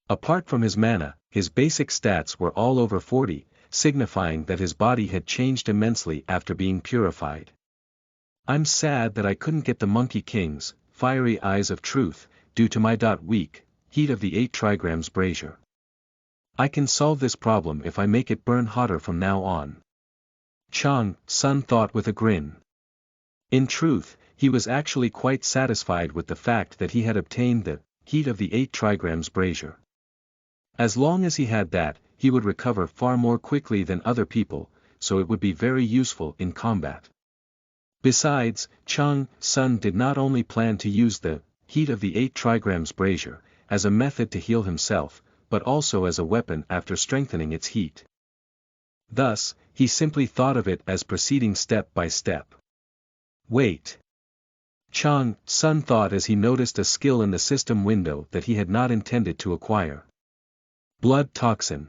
[SPEAKER 1] Apart from his mana, his basic stats were all over 40, signifying that his body had changed immensely after being purified. I'm sad that I couldn't get the Monkey King's fiery eyes of truth, due to my weak heat of the 8 trigrams brazier. I can solve this problem if I make it burn hotter from now on. Chang's Sun thought with a grin. In truth, he was actually quite satisfied with the fact that he had obtained the heat of the 8 trigrams brazier. As long as he had that, he would recover far more quickly than other people, so it would be very useful in combat. Besides, Chang's Sun did not only plan to use the heat of the 8 trigrams brazier as a method to heal himself, but also as a weapon after strengthening its heat. Thus, he simply thought of it as proceeding step by step. Wait. Chang's Sun thought as he noticed a skill in the system window that he had not intended to acquire. Blood Toxin.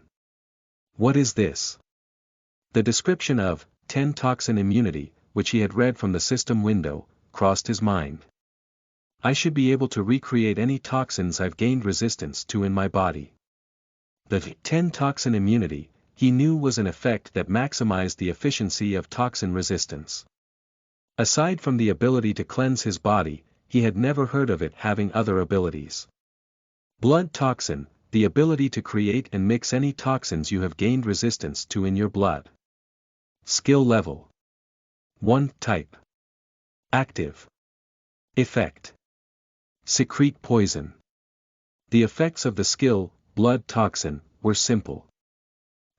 [SPEAKER 1] What is this? The description of 10 toxin immunity, which he had read from the system window, crossed his mind. I should be able to recreate any toxins I've gained resistance to in my body. The 10 toxin immunity, he knew, was an effect that maximized the efficiency of toxin resistance. Aside from the ability to cleanse his body, he had never heard of it having other abilities. Blood toxin, the ability to create and mix any toxins you have gained resistance to in your blood. Skill level 1. Type. Active. Effect. Secrete poison. The effects of the skill, blood toxin, were simple.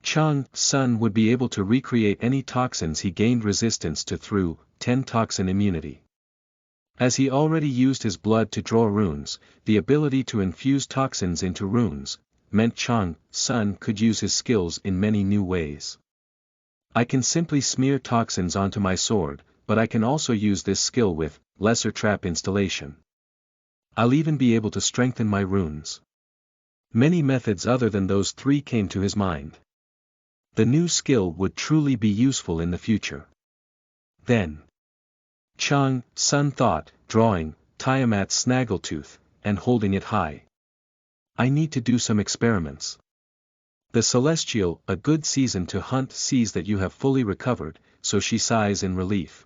[SPEAKER 1] Chang Sun would be able to recreate any toxins he gained resistance to through 10 toxin immunity. As he already used his blood to draw runes, the ability to infuse toxins into runes meant Chang Sun could use his skills in many new ways. I can simply smear toxins onto my sword, but I can also use this skill with lesser trap installation. I'll even be able to strengthen my runes. Many methods other than those 3 came to his mind. The new skill would truly be useful in the future. Then Chang Sun thought, drawing Tiamat's snaggletooth, and holding it high. I need to do some experiments. The Celestial, a good season to hunt, sees that you have fully recovered, so she sighs in relief.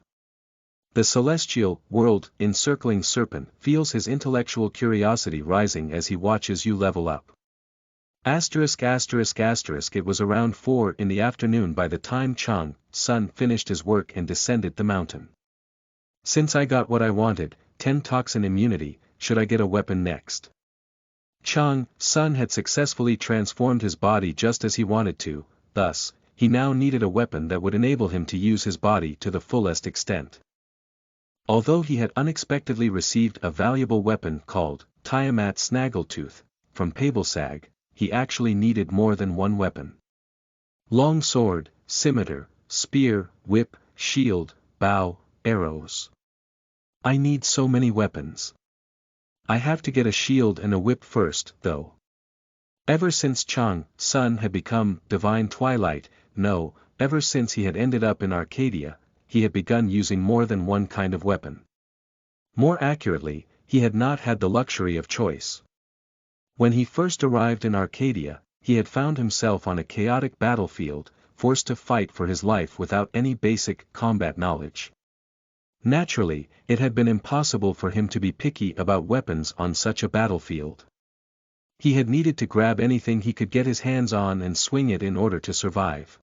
[SPEAKER 1] The Celestial World Encircling Serpent feels his intellectual curiosity rising as he watches you level up. It was around 4 in the afternoon by the time Chang Sun finished his work and descended the mountain. Since I got what I wanted, 10 toxin immunity, should I get a weapon next? Chang Sun had successfully transformed his body just as he wanted to, thus, he now needed a weapon that would enable him to use his body to the fullest extent. Although he had unexpectedly received a valuable weapon called Tiamat's Snaggletooth from Pabelsag, he actually needed more than one weapon. Long sword, scimitar, spear, whip, shield, bow, arrows. I need so many weapons. I have to get a shield and a whip first, though. Ever since Chang Sun had become Divine Twilight, ever since he had ended up in Arcadia, he had begun using more than one kind of weapon. More accurately, he had not had the luxury of choice. When he first arrived in Arcadia, he had found himself on a chaotic battlefield, forced to fight for his life without any basic combat knowledge. Naturally, it had been impossible for him to be picky about weapons on such a battlefield. He had needed to grab anything he could get his hands on and swing it in order to survive.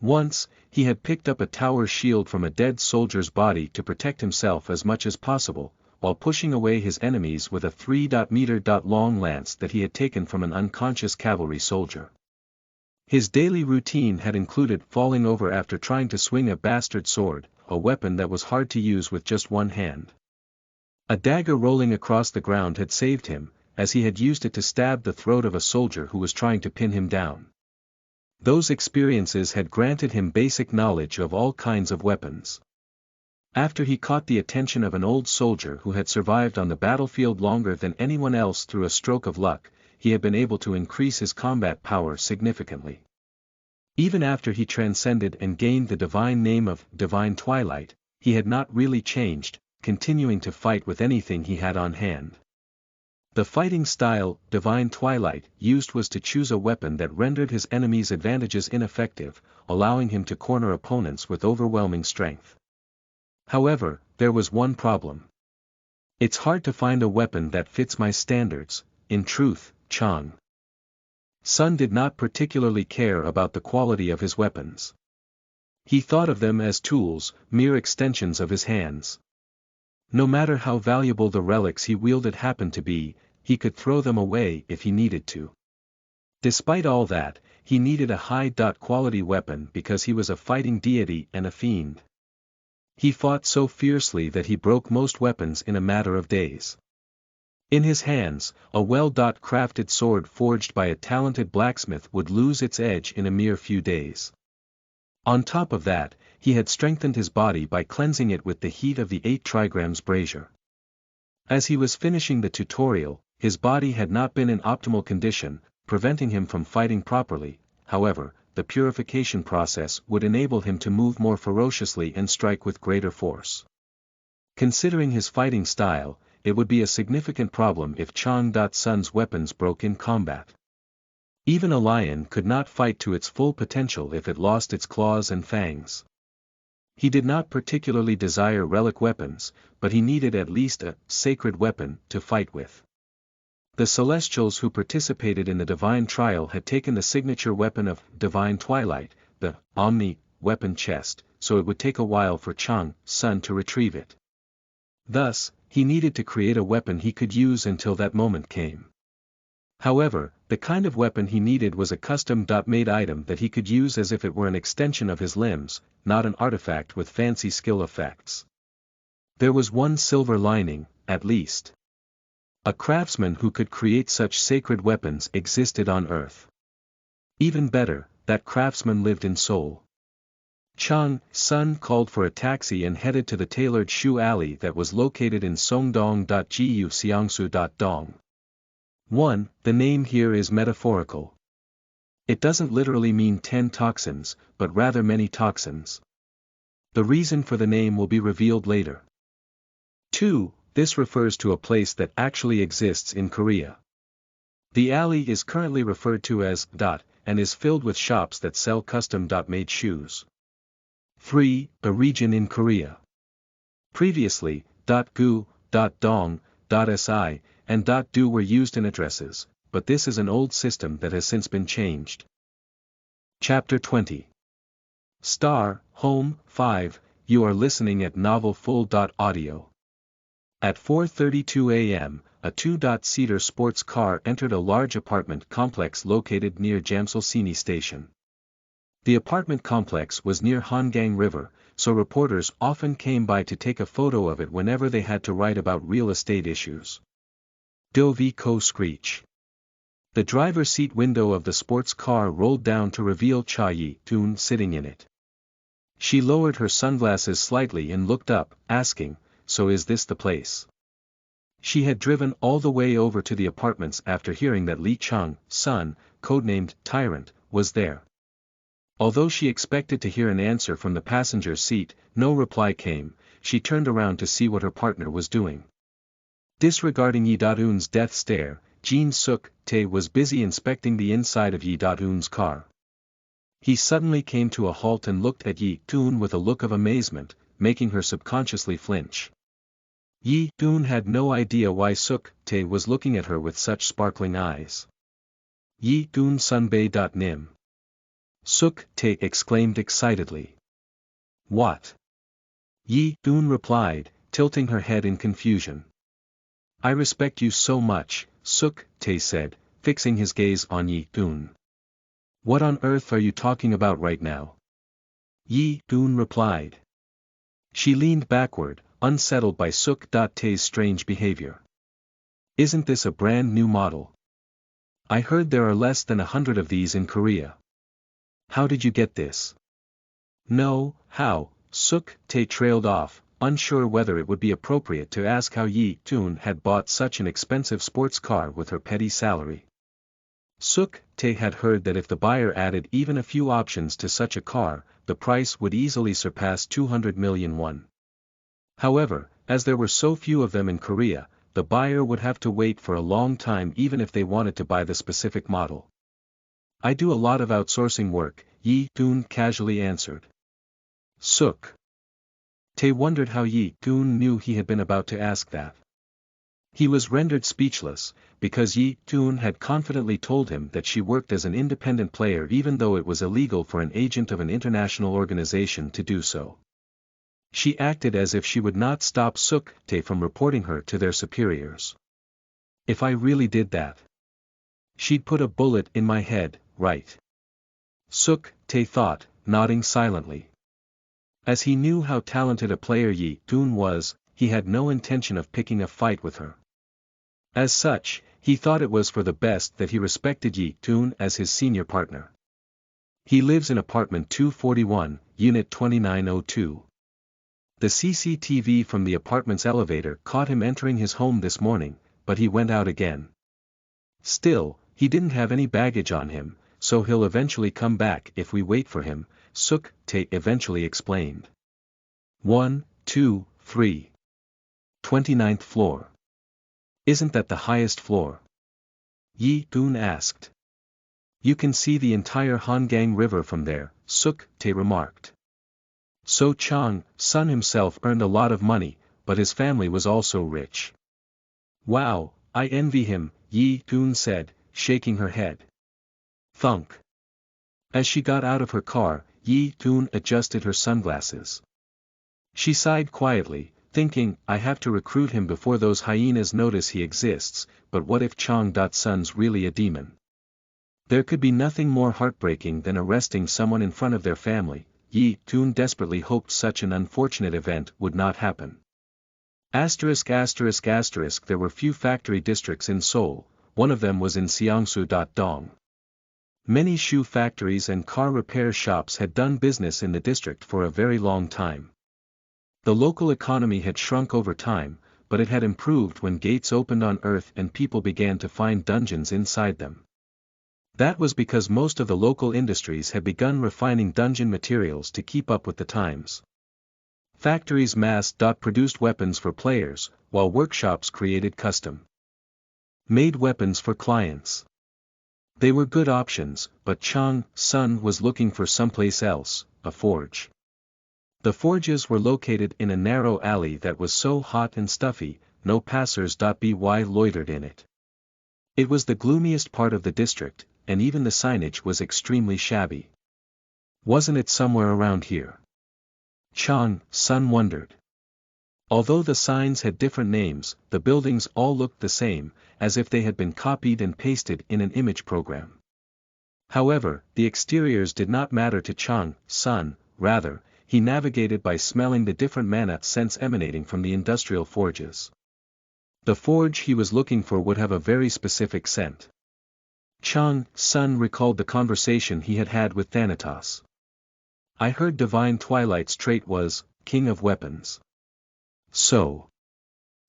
[SPEAKER 1] Once, he had picked up a tower shield from a dead soldier's body to protect himself as much as possible, while pushing away his enemies with a 3-meter-long lance that he had taken from an unconscious cavalry soldier. His daily routine had included falling over after trying to swing a bastard sword, a weapon that was hard to use with just one hand. A dagger rolling across the ground had saved him, as he had used it to stab the throat of a soldier who was trying to pin him down. Those experiences had granted him basic knowledge of all kinds of weapons. After he caught the attention of an old soldier who had survived on the battlefield longer than anyone else through a stroke of luck, he had been able to increase his combat power significantly. Even after he transcended and gained the divine name of Divine Twilight, he had not really changed, continuing to fight with anything he had on hand. The fighting style Divine Twilight used was to choose a weapon that rendered his enemies' advantages ineffective, allowing him to corner opponents with overwhelming strength. However, there was one problem. It's hard to find a weapon that fits my standards. In truth, Chang Sun did not particularly care about the quality of his weapons. He thought of them as tools, mere extensions of his hands. No matter how valuable the relics he wielded happened to be, he could throw them away if he needed to. Despite all that, he needed a high-quality weapon because he was a fighting deity and a fiend. He fought so fiercely that he broke most weapons in a matter of days. In his hands, a well-crafted sword forged by a talented blacksmith would lose its edge in a mere few days. On top of that, he had strengthened his body by cleansing it with the heat of the 8 trigrams brazier. As he was finishing the tutorial, his body had not been in optimal condition, preventing him from fighting properly. However, the purification process would enable him to move more ferociously and strike with greater force. Considering his fighting style, it would be a significant problem if Chang.Sun's weapons broke in combat. Even a lion could not fight to its full potential if it lost its claws and fangs. He did not particularly desire relic weapons, but he needed at least a sacred weapon to fight with. The Celestials who participated in the divine trial had taken the signature weapon of divine Twilight, the Omni weapon chest, so it would take a while for Chang.Sun to retrieve it. Thus, he needed to create a weapon he could use until that moment came. However, the kind of weapon he needed was a custom-made item that he could use as if it were an extension of his limbs, not an artifact with fancy skill effects. There was one silver lining, at least. A craftsman who could create such sacred weapons existed on Earth. Even better, that craftsman lived in Seoul. Chang.Sun called for a taxi and headed to the tailored shoe alley that was located in Songdong.gu Xiangsu.dong. 1. The name here is metaphorical. It doesn't literally mean 10 toxins, but rather many toxins. The reason for the name will be revealed later. 2. This refers to a place that actually exists in Korea. The alley is currently referred to as and is filled with shops that sell custom-made shoes. 3. A region in Korea. Previously, .gu, .dong, .si, and .do were used in addresses, but this is an old system that has since been changed. Chapter 20. Star, Home, 5, you are listening at novelfull.audio. At 4:32 a.m., a 2-seater sports car entered a large apartment complex located near Jamsil-Sini Station. The apartment complex was near Hangang River, so reporters often came by to take a photo of it whenever they had to write about real estate issues. Dovi ko screech. The driver's seat window of the sports car rolled down to reveal Cha Yi-toon sitting in it. She lowered her sunglasses slightly and looked up, asking, "So is this the place?" She had driven all the way over to the apartments after hearing that Lee Chang.Sun, codenamed Tyrant, was there. Although she expected to hear an answer from the passenger seat, no reply came. She turned around to see what her partner was doing. Disregarding Yi-Eun's death stare, Jin Suk-tae was busy inspecting the inside of Yi-Eun's car. He suddenly came to a halt and looked at Yi-Eun with a look of amazement, making her subconsciously flinch. Yi-Eun had no idea why Suk-tae was looking at her with such sparkling eyes. Yi-Eun sunbae.nim. Suk-tae exclaimed excitedly. What? Yi-Eun replied, tilting her head in confusion. I respect you so much, Suk-tae said, fixing his gaze on Yi-Eun. What on earth are you talking about right now? Yi-Eun replied. She leaned backward, unsettled by Suk-tae's strange behavior. Isn't this a brand new model? I heard there are less than 100 of these in Korea. How did you get this? No, how? Suk-tae trailed off, unsure whether it would be appropriate to ask how Yi-Eun had bought such an expensive sports car with her petty salary. Suk-tae had heard that if the buyer added even a few options to such a car, the price would easily surpass 200 million won. However, as there were so few of them in Korea, the buyer would have to wait for a long time even if they wanted to buy the specific model. I do a lot of outsourcing work, Yi-Eun casually answered. Suk-tae wondered how Yi-Eun knew he had been about to ask that. He was rendered speechless, because Yi-Eun had confidently told him that she worked as an independent player even though it was illegal for an agent of an international organization to do so. She acted as if she would not stop Suk-tae from reporting her to their superiors. If I really did that, she'd put a bullet in my head, right? Suk-tae thought, nodding silently. As he knew how talented a player Yi-Eun was, he had no intention of picking a fight with her. As such, he thought it was for the best that he respected Yi-Eun as his senior partner. He lives in apartment 241, unit 2902. The CCTV from the apartment's elevator caught him entering his home this morning, but he went out again. Still, he didn't have any baggage on him, so he'll eventually come back if we wait for him, Suk-tae eventually explained. 1, 2, 3. 29th floor. Isn't that the highest floor? Yi Dun asked. You can see the entire Hangang River from there, Suk Tae remarked. So Chang Sun himself earned a lot of money, but his family was also rich. Wow, I envy him, Yi Dun said, shaking her head. Thunk. As she got out of her car, Yi Dun adjusted her sunglasses. She sighed quietly, thinking, I have to recruit him before those hyenas notice he exists, but what if Chang Sun's really a demon? There could be nothing more heartbreaking than arresting someone in front of their family. Yi Dun desperately hoped such an unfortunate event would not happen. There were few factory districts in Seoul, one of them was in Seongsu-dong. Many shoe factories and car repair shops had done business in the district for a very long time. The local economy had shrunk over time, but it had improved when gates opened on Earth and people began to find dungeons inside them. That was because most of the local industries had begun refining dungeon materials to keep up with the times. Factories mass-produced weapons for players, while workshops created custom-made weapons for clients. They were good options, but Chang Sun was looking for someplace else, a forge. The forges were located in a narrow alley that was so hot and stuffy, no passers-by loitered in it. It was the gloomiest part of the district, and even the signage was extremely shabby. Wasn't it somewhere around here? Chang Sun wondered. Although the signs had different names, the buildings all looked the same, as if they had been copied and pasted in an image program. However, the exteriors did not matter to Chang Sun, rather, he navigated by smelling the different mana scents emanating from the industrial forges. The forge he was looking for would have a very specific scent. Chang Sun recalled the conversation he had had with Thanatos. I heard Divine Twilight's trait was, King of Weapons. So.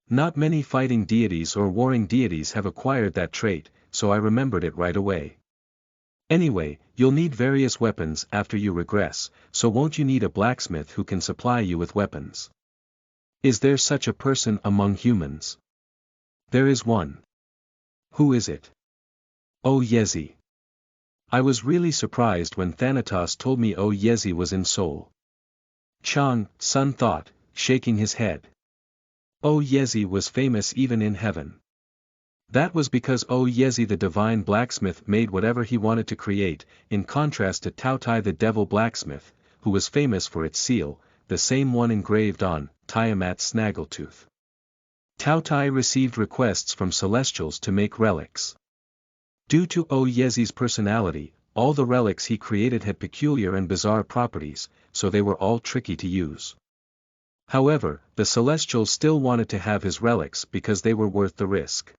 [SPEAKER 1] Not many fighting deities or warring deities have acquired that trait, so I remembered it right away. Anyway, you'll need various weapons after you regress, so won't you need a blacksmith who can supply you with weapons? Is there such a person among humans? There is one. Who is it? Oh Yezi. I was really surprised when Thanatos told me Oh Yezi was in Seoul. Chang Sun thought, shaking his head. Oh Yezi was famous even in heaven. That was because Oh Yezi the divine blacksmith made whatever he wanted to create, in contrast to Taotai the devil blacksmith, who was famous for its seal, the same one engraved on Tiamat's snaggletooth. Taotai received requests from celestials to make relics. Due to Oh Yezi's personality, all the relics he created had peculiar and bizarre properties, so they were all tricky to use. However, the celestials still wanted to have his relics because they were worth the risk.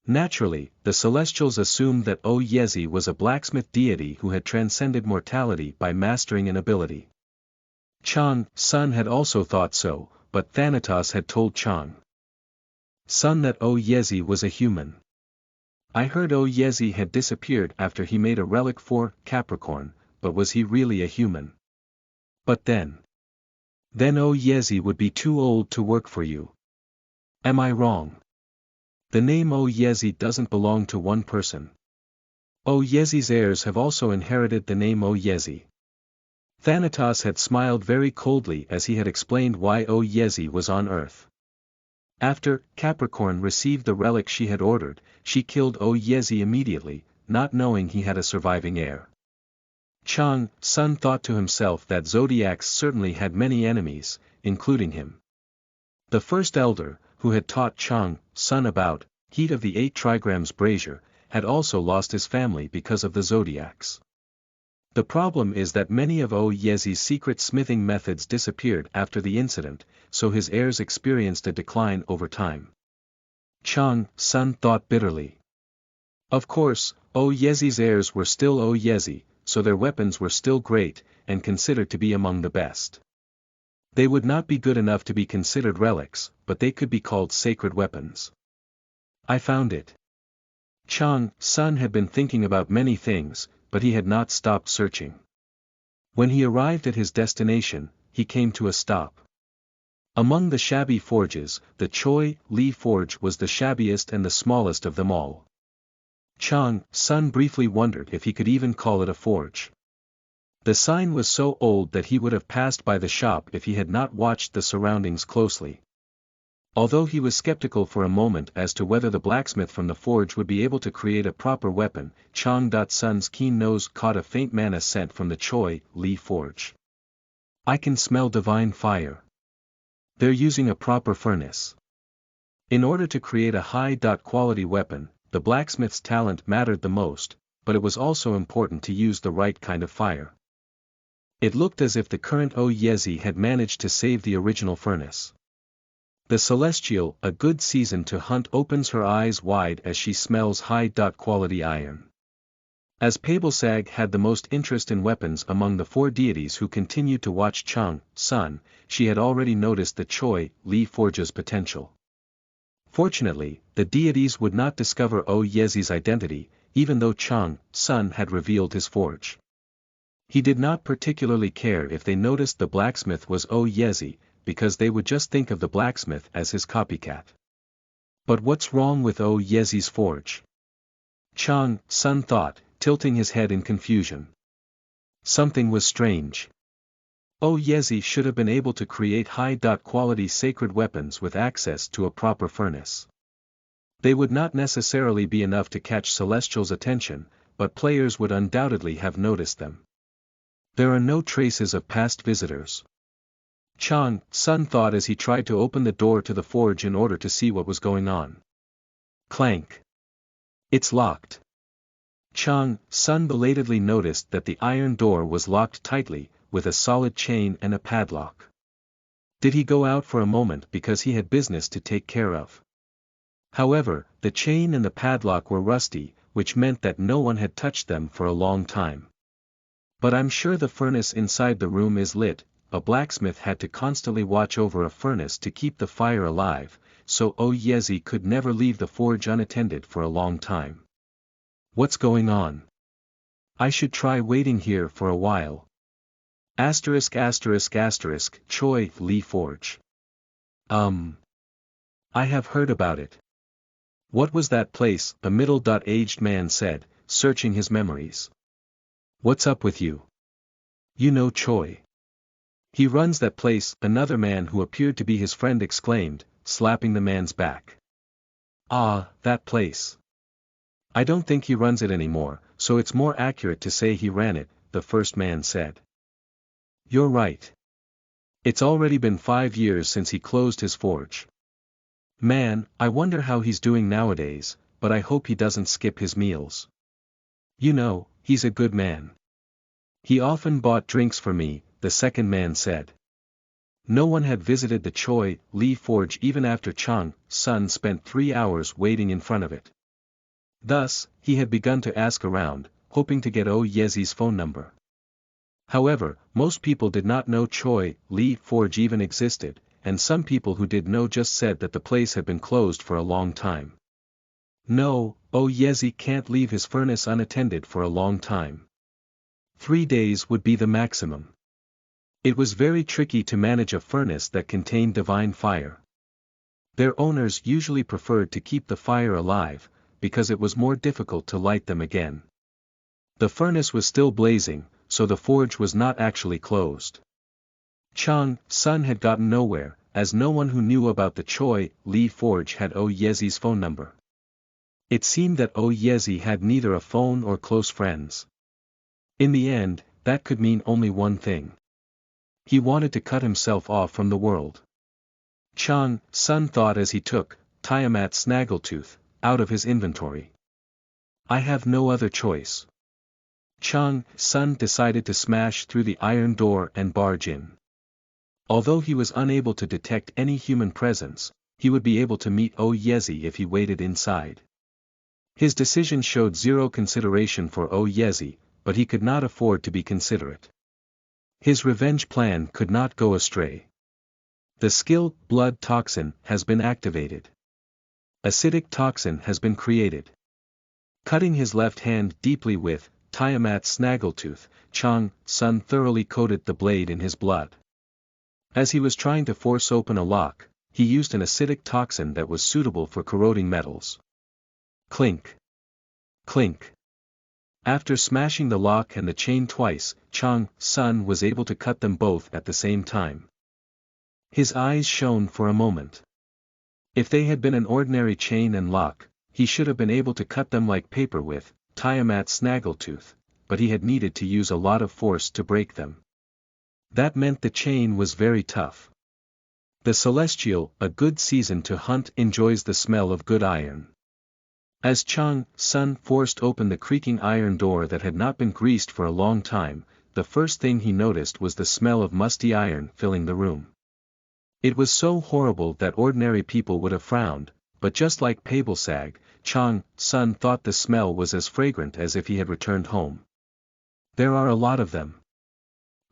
[SPEAKER 1] Naturally, the celestials assumed that Oh Yezi was a blacksmith deity who had transcended mortality by mastering an ability. Chang Sun had also thought so, but Thanatos had told Chang Sun that Oh Yezi was a human. I heard Oh Yezi had disappeared after he made a relic for Capricorn, but was he really a human? But then Oh Yezi would be too old to work for you. Am I wrong? The name Oh Yezi doesn't belong to one person. Oh Yezi's heirs have also inherited the name Oh Yezi. Thanatos had smiled very coldly as he had explained why Oh Yezi was on Earth. After Capricorn received the relic she had ordered, she killed Oh Yezi immediately, not knowing he had a surviving heir. Chang Sun thought to himself that zodiacs certainly had many enemies, including him. The first elder, who had taught Chang Sun about heat of the 8 trigrams brazier, had also lost his family because of the zodiacs. The problem is that many of Oh Yezi's secret smithing methods disappeared after the incident, so his heirs experienced a decline over time. Chang Sun thought bitterly. Of course, Oh Yezi's heirs were still Oh Yezi, so their weapons were still great, and considered to be among the best. They would not be good enough to be considered relics, but they could be called sacred weapons. I found it. Chang Sun had been thinking about many things, but he had not stopped searching. When he arrived at his destination, he came to a stop. Among the shabby forges, the Choi Li forge was the shabbiest and the smallest of them all. Chang Sun briefly wondered if he could even call it a forge. The sign was so old that he would have passed by the shop if he had not watched the surroundings closely. Although he was skeptical for a moment as to whether the blacksmith from the forge would be able to create a proper weapon, Chang Sun's keen nose caught a faint mana scent from the Choi Li forge. I can smell divine fire. They're using a proper furnace. In order to create a high-quality weapon, the blacksmith's talent mattered the most, but it was also important to use the right kind of fire. It looked as if the current Oyezi had managed to save the original furnace. The Celestial, a good season to hunt, opens her eyes wide as she smells high-quality iron. As Pabelsag had the most interest in weapons among the four deities who continued to watch Chang Sun, she had already noticed the Choi Li forge's potential. Fortunately, the deities would not discover Oyezi's identity, even though Chang Sun had revealed his forge. He did not particularly care if they noticed the blacksmith was Oyezi, because they would just think of the blacksmith as his copycat. But what's wrong with Oyezi's forge? Chang Sun thought, tilting his head in confusion. Something was strange. Oyezi should have been able to create high-quality sacred weapons with access to a proper furnace. They would not necessarily be enough to catch Celestial's attention, but players would undoubtedly have noticed them. There are no traces of past visitors. Chang Sun thought as he tried to open the door to the forge in order to see what was going on. Clank. It's locked. Chang Sun belatedly noticed that the iron door was locked tightly, with a solid chain and a padlock. Did he go out for a moment because he had business to take care of? However, the chain and the padlock were rusty, which meant that no one had touched them for a long time. But I'm sure the furnace inside the room is lit. A blacksmith had to constantly watch over a furnace to keep the fire alive, so Oyezi could never leave the forge unattended for a long time. What's going on? I should try waiting here for a while. Choi Li forge. I have heard about it. What was that place? A middle-aged man said, searching his memories. What's up with you? You know Choi. He runs that place, another man who appeared to be his friend exclaimed, slapping the man's back. Ah, that place. I don't think he runs it anymore, so it's more accurate to say he ran it, the first man said. You're right. It's already been 5 years since he closed his forge. Man, I wonder how he's doing nowadays, but I hope he doesn't skip his meals. You know, he's a good man. He often bought drinks for me, the second man said. No one had visited the Choi Li forge even after Chang Sun spent 3 hours waiting in front of it. Thus, he had begun to ask around, hoping to get Oyezi's phone number. However, most people did not know Choi Li forge even existed, and some people who did know just said that the place had been closed for a long time. No, Oyezi can't leave his furnace unattended for a long time. 3 days would be the maximum. It was very tricky to manage a furnace that contained divine fire. Their owners usually preferred to keep the fire alive, because it was more difficult to light them again. The furnace was still blazing, so the forge was not actually closed. Chang Sun had gotten nowhere, as no one who knew about the Choi Li forge had Oyezi's phone number. It seemed that Oyezi had neither a phone or close friends. In the end, that could mean only one thing. He wanted to cut himself off from the world. Chang Sun thought as he took Tiamat Snaggletooth out of his inventory. I have no other choice. Chang Sun decided to smash through the iron door and barge in. Although he was unable to detect any human presence, he would be able to meet Oyezi if he waited inside. His decision showed zero consideration for Oyezi, but he could not afford to be considerate. His revenge plan could not go astray. The skill blood toxin has been activated. Acidic toxin has been created. Cutting his left hand deeply with Tiamat Snaggletooth, Chang Sun thoroughly coated the blade in his blood. As he was trying to force open a lock, he used an acidic toxin that was suitable for corroding metals. Clink. Clink. After smashing the lock and the chain twice, Chang Sun was able to cut them both at the same time. His eyes shone for a moment. If they had been an ordinary chain and lock, he should have been able to cut them like paper with Tiamat snaggletooth, but he had needed to use a lot of force to break them. That meant the chain was very tough. The Celestial, a good season to hunt, enjoys the smell of good iron. As Chang Sun forced open the creaking iron door that had not been greased for a long time, the first thing he noticed was the smell of musty iron filling the room. It was so horrible that ordinary people would have frowned, but just like Pabelsag, Chang Sun thought the smell was as fragrant as if he had returned home. There are a lot of them.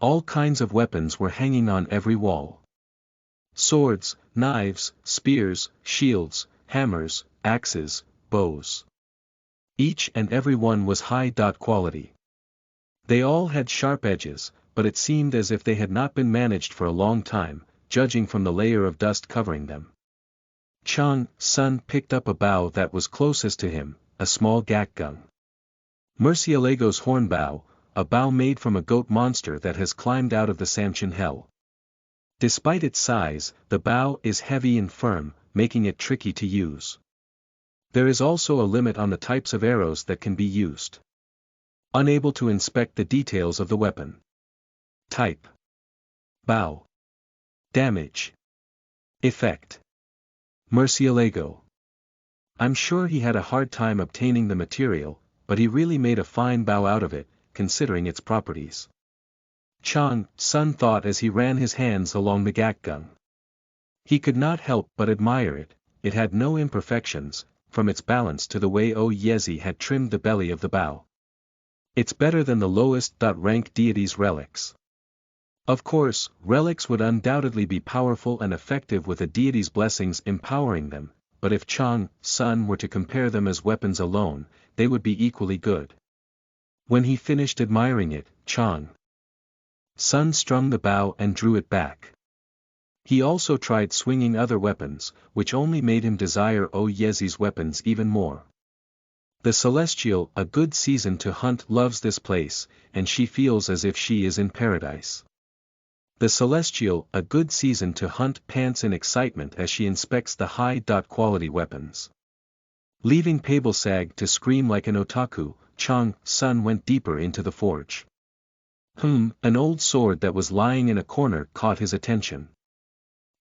[SPEAKER 1] All kinds of weapons were hanging on every wall. Swords, knives, spears, shields, hammers, axes, bows. Each and every one was high quality. They all had sharp edges, but it seemed as if they had not been managed for a long time, judging from the layer of dust covering them. Chang Sun picked up a bow that was closest to him, a small gatgung. Murcielago's horn bow, a bow made from a goat monster that has climbed out of the Samchin hell. Despite its size, the bow is heavy and firm, making it tricky to use. There is also a limit on the types of arrows that can be used. Unable to inspect the details of the weapon. Type. Bow. Damage. Effect. Murcielago. I'm sure he had a hard time obtaining the material, but he really made a fine bow out of it, considering its properties. Chang Sun thought as he ran his hands along the gatgung. He could not help but admire it. It had no imperfections, from its balance to the way Yezi had trimmed the belly of the bow. It's better than the lowest rank deity's relics. Of course, relics would undoubtedly be powerful and effective with a deity's blessings empowering them, but if Chang Sun were to compare them as weapons alone, they would be equally good. When he finished admiring it, Chang Sun strung the bow and drew it back. He also tried swinging other weapons, which only made him desire Yezi's weapons even more. The Celestial, a good season to hunt, loves this place, and she feels as if she is in paradise. The Celestial, a good season to hunt, pants in excitement as she inspects the high-quality weapons. Leaving Pabelsag to scream like an otaku, Chang Sun went deeper into the forge. An old sword that was lying in a corner caught his attention.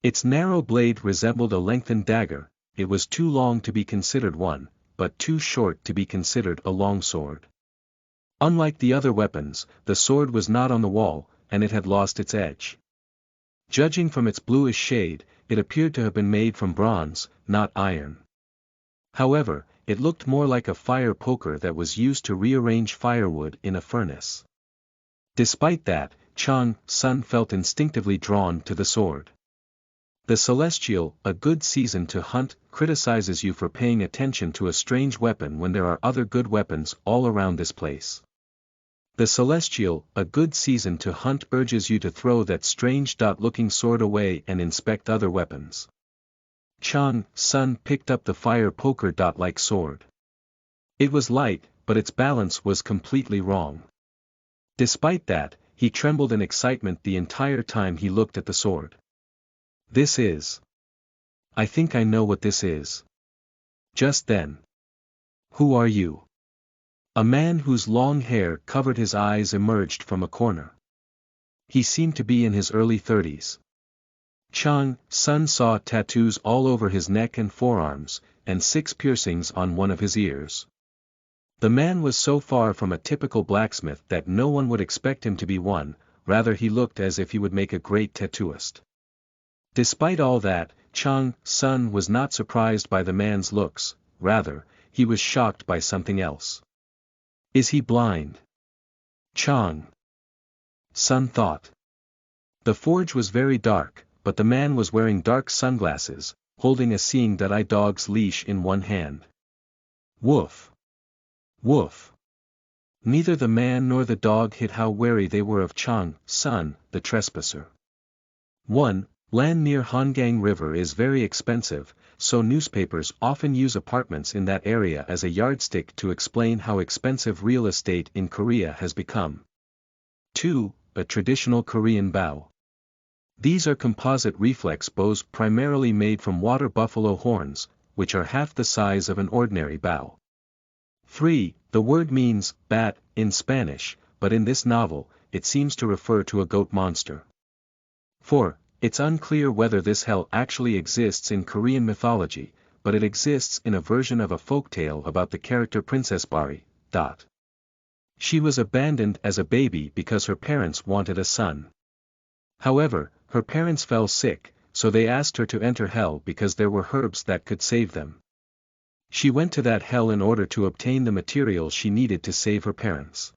[SPEAKER 1] Its narrow blade resembled a lengthened dagger. It was too long to be considered one, but too short to be considered a long sword. Unlike the other weapons, the sword was not on the wall, and it had lost its edge. Judging from its bluish shade, it appeared to have been made from bronze, not iron. However, it looked more like a fire poker that was used to rearrange firewood in a furnace. Despite that, Chang Sun felt instinctively drawn to the sword. The Celestial, a good season to hunt, criticizes you for paying attention to a strange weapon when there are other good weapons all around this place. The Celestial, a good season to hunt, urges you to throw that strange-looking sword away and inspect other weapons. Chang Sun picked up the fire poker-like sword. It was light, but its balance was completely wrong. Despite that, he trembled in excitement the entire time he looked at the sword. This is. I think I know what this is. Just then. Who are you? A man whose long hair covered his eyes emerged from a corner. He seemed to be in his early 30s. Chang Sun saw tattoos all over his neck and forearms, and 6 piercings on one of his ears. The man was so far from a typical blacksmith that no one would expect him to be one, rather he looked as if he would make a great tattooist. Despite all that, Chang Sun was not surprised by the man's looks, rather, he was shocked by something else. Is he blind? Chang Sun thought. The forge was very dark, but the man was wearing dark sunglasses, holding a seeing eye dog's leash in one hand. Woof! Woof! Neither the man nor the dog hid how wary they were of Chang Sun, the trespasser. 1. Land near Hangang River is very expensive, so newspapers often use apartments in that area as a yardstick to explain how expensive real estate in Korea has become. 2. A traditional Korean bow. These are composite reflex bows primarily made from water buffalo horns, which are half the size of an ordinary bow. 3. The word means bat in Spanish, but in this novel, it seems to refer to a goat monster. 4. It's unclear whether this hell actually exists in Korean mythology, but it exists in a version of a folktale about the character Princess Bari. She was abandoned as a baby because her parents wanted a son. However, her parents fell sick, so they asked her to enter hell because there were herbs that could save them. She went to that hell in order to obtain the materials she needed to save her parents.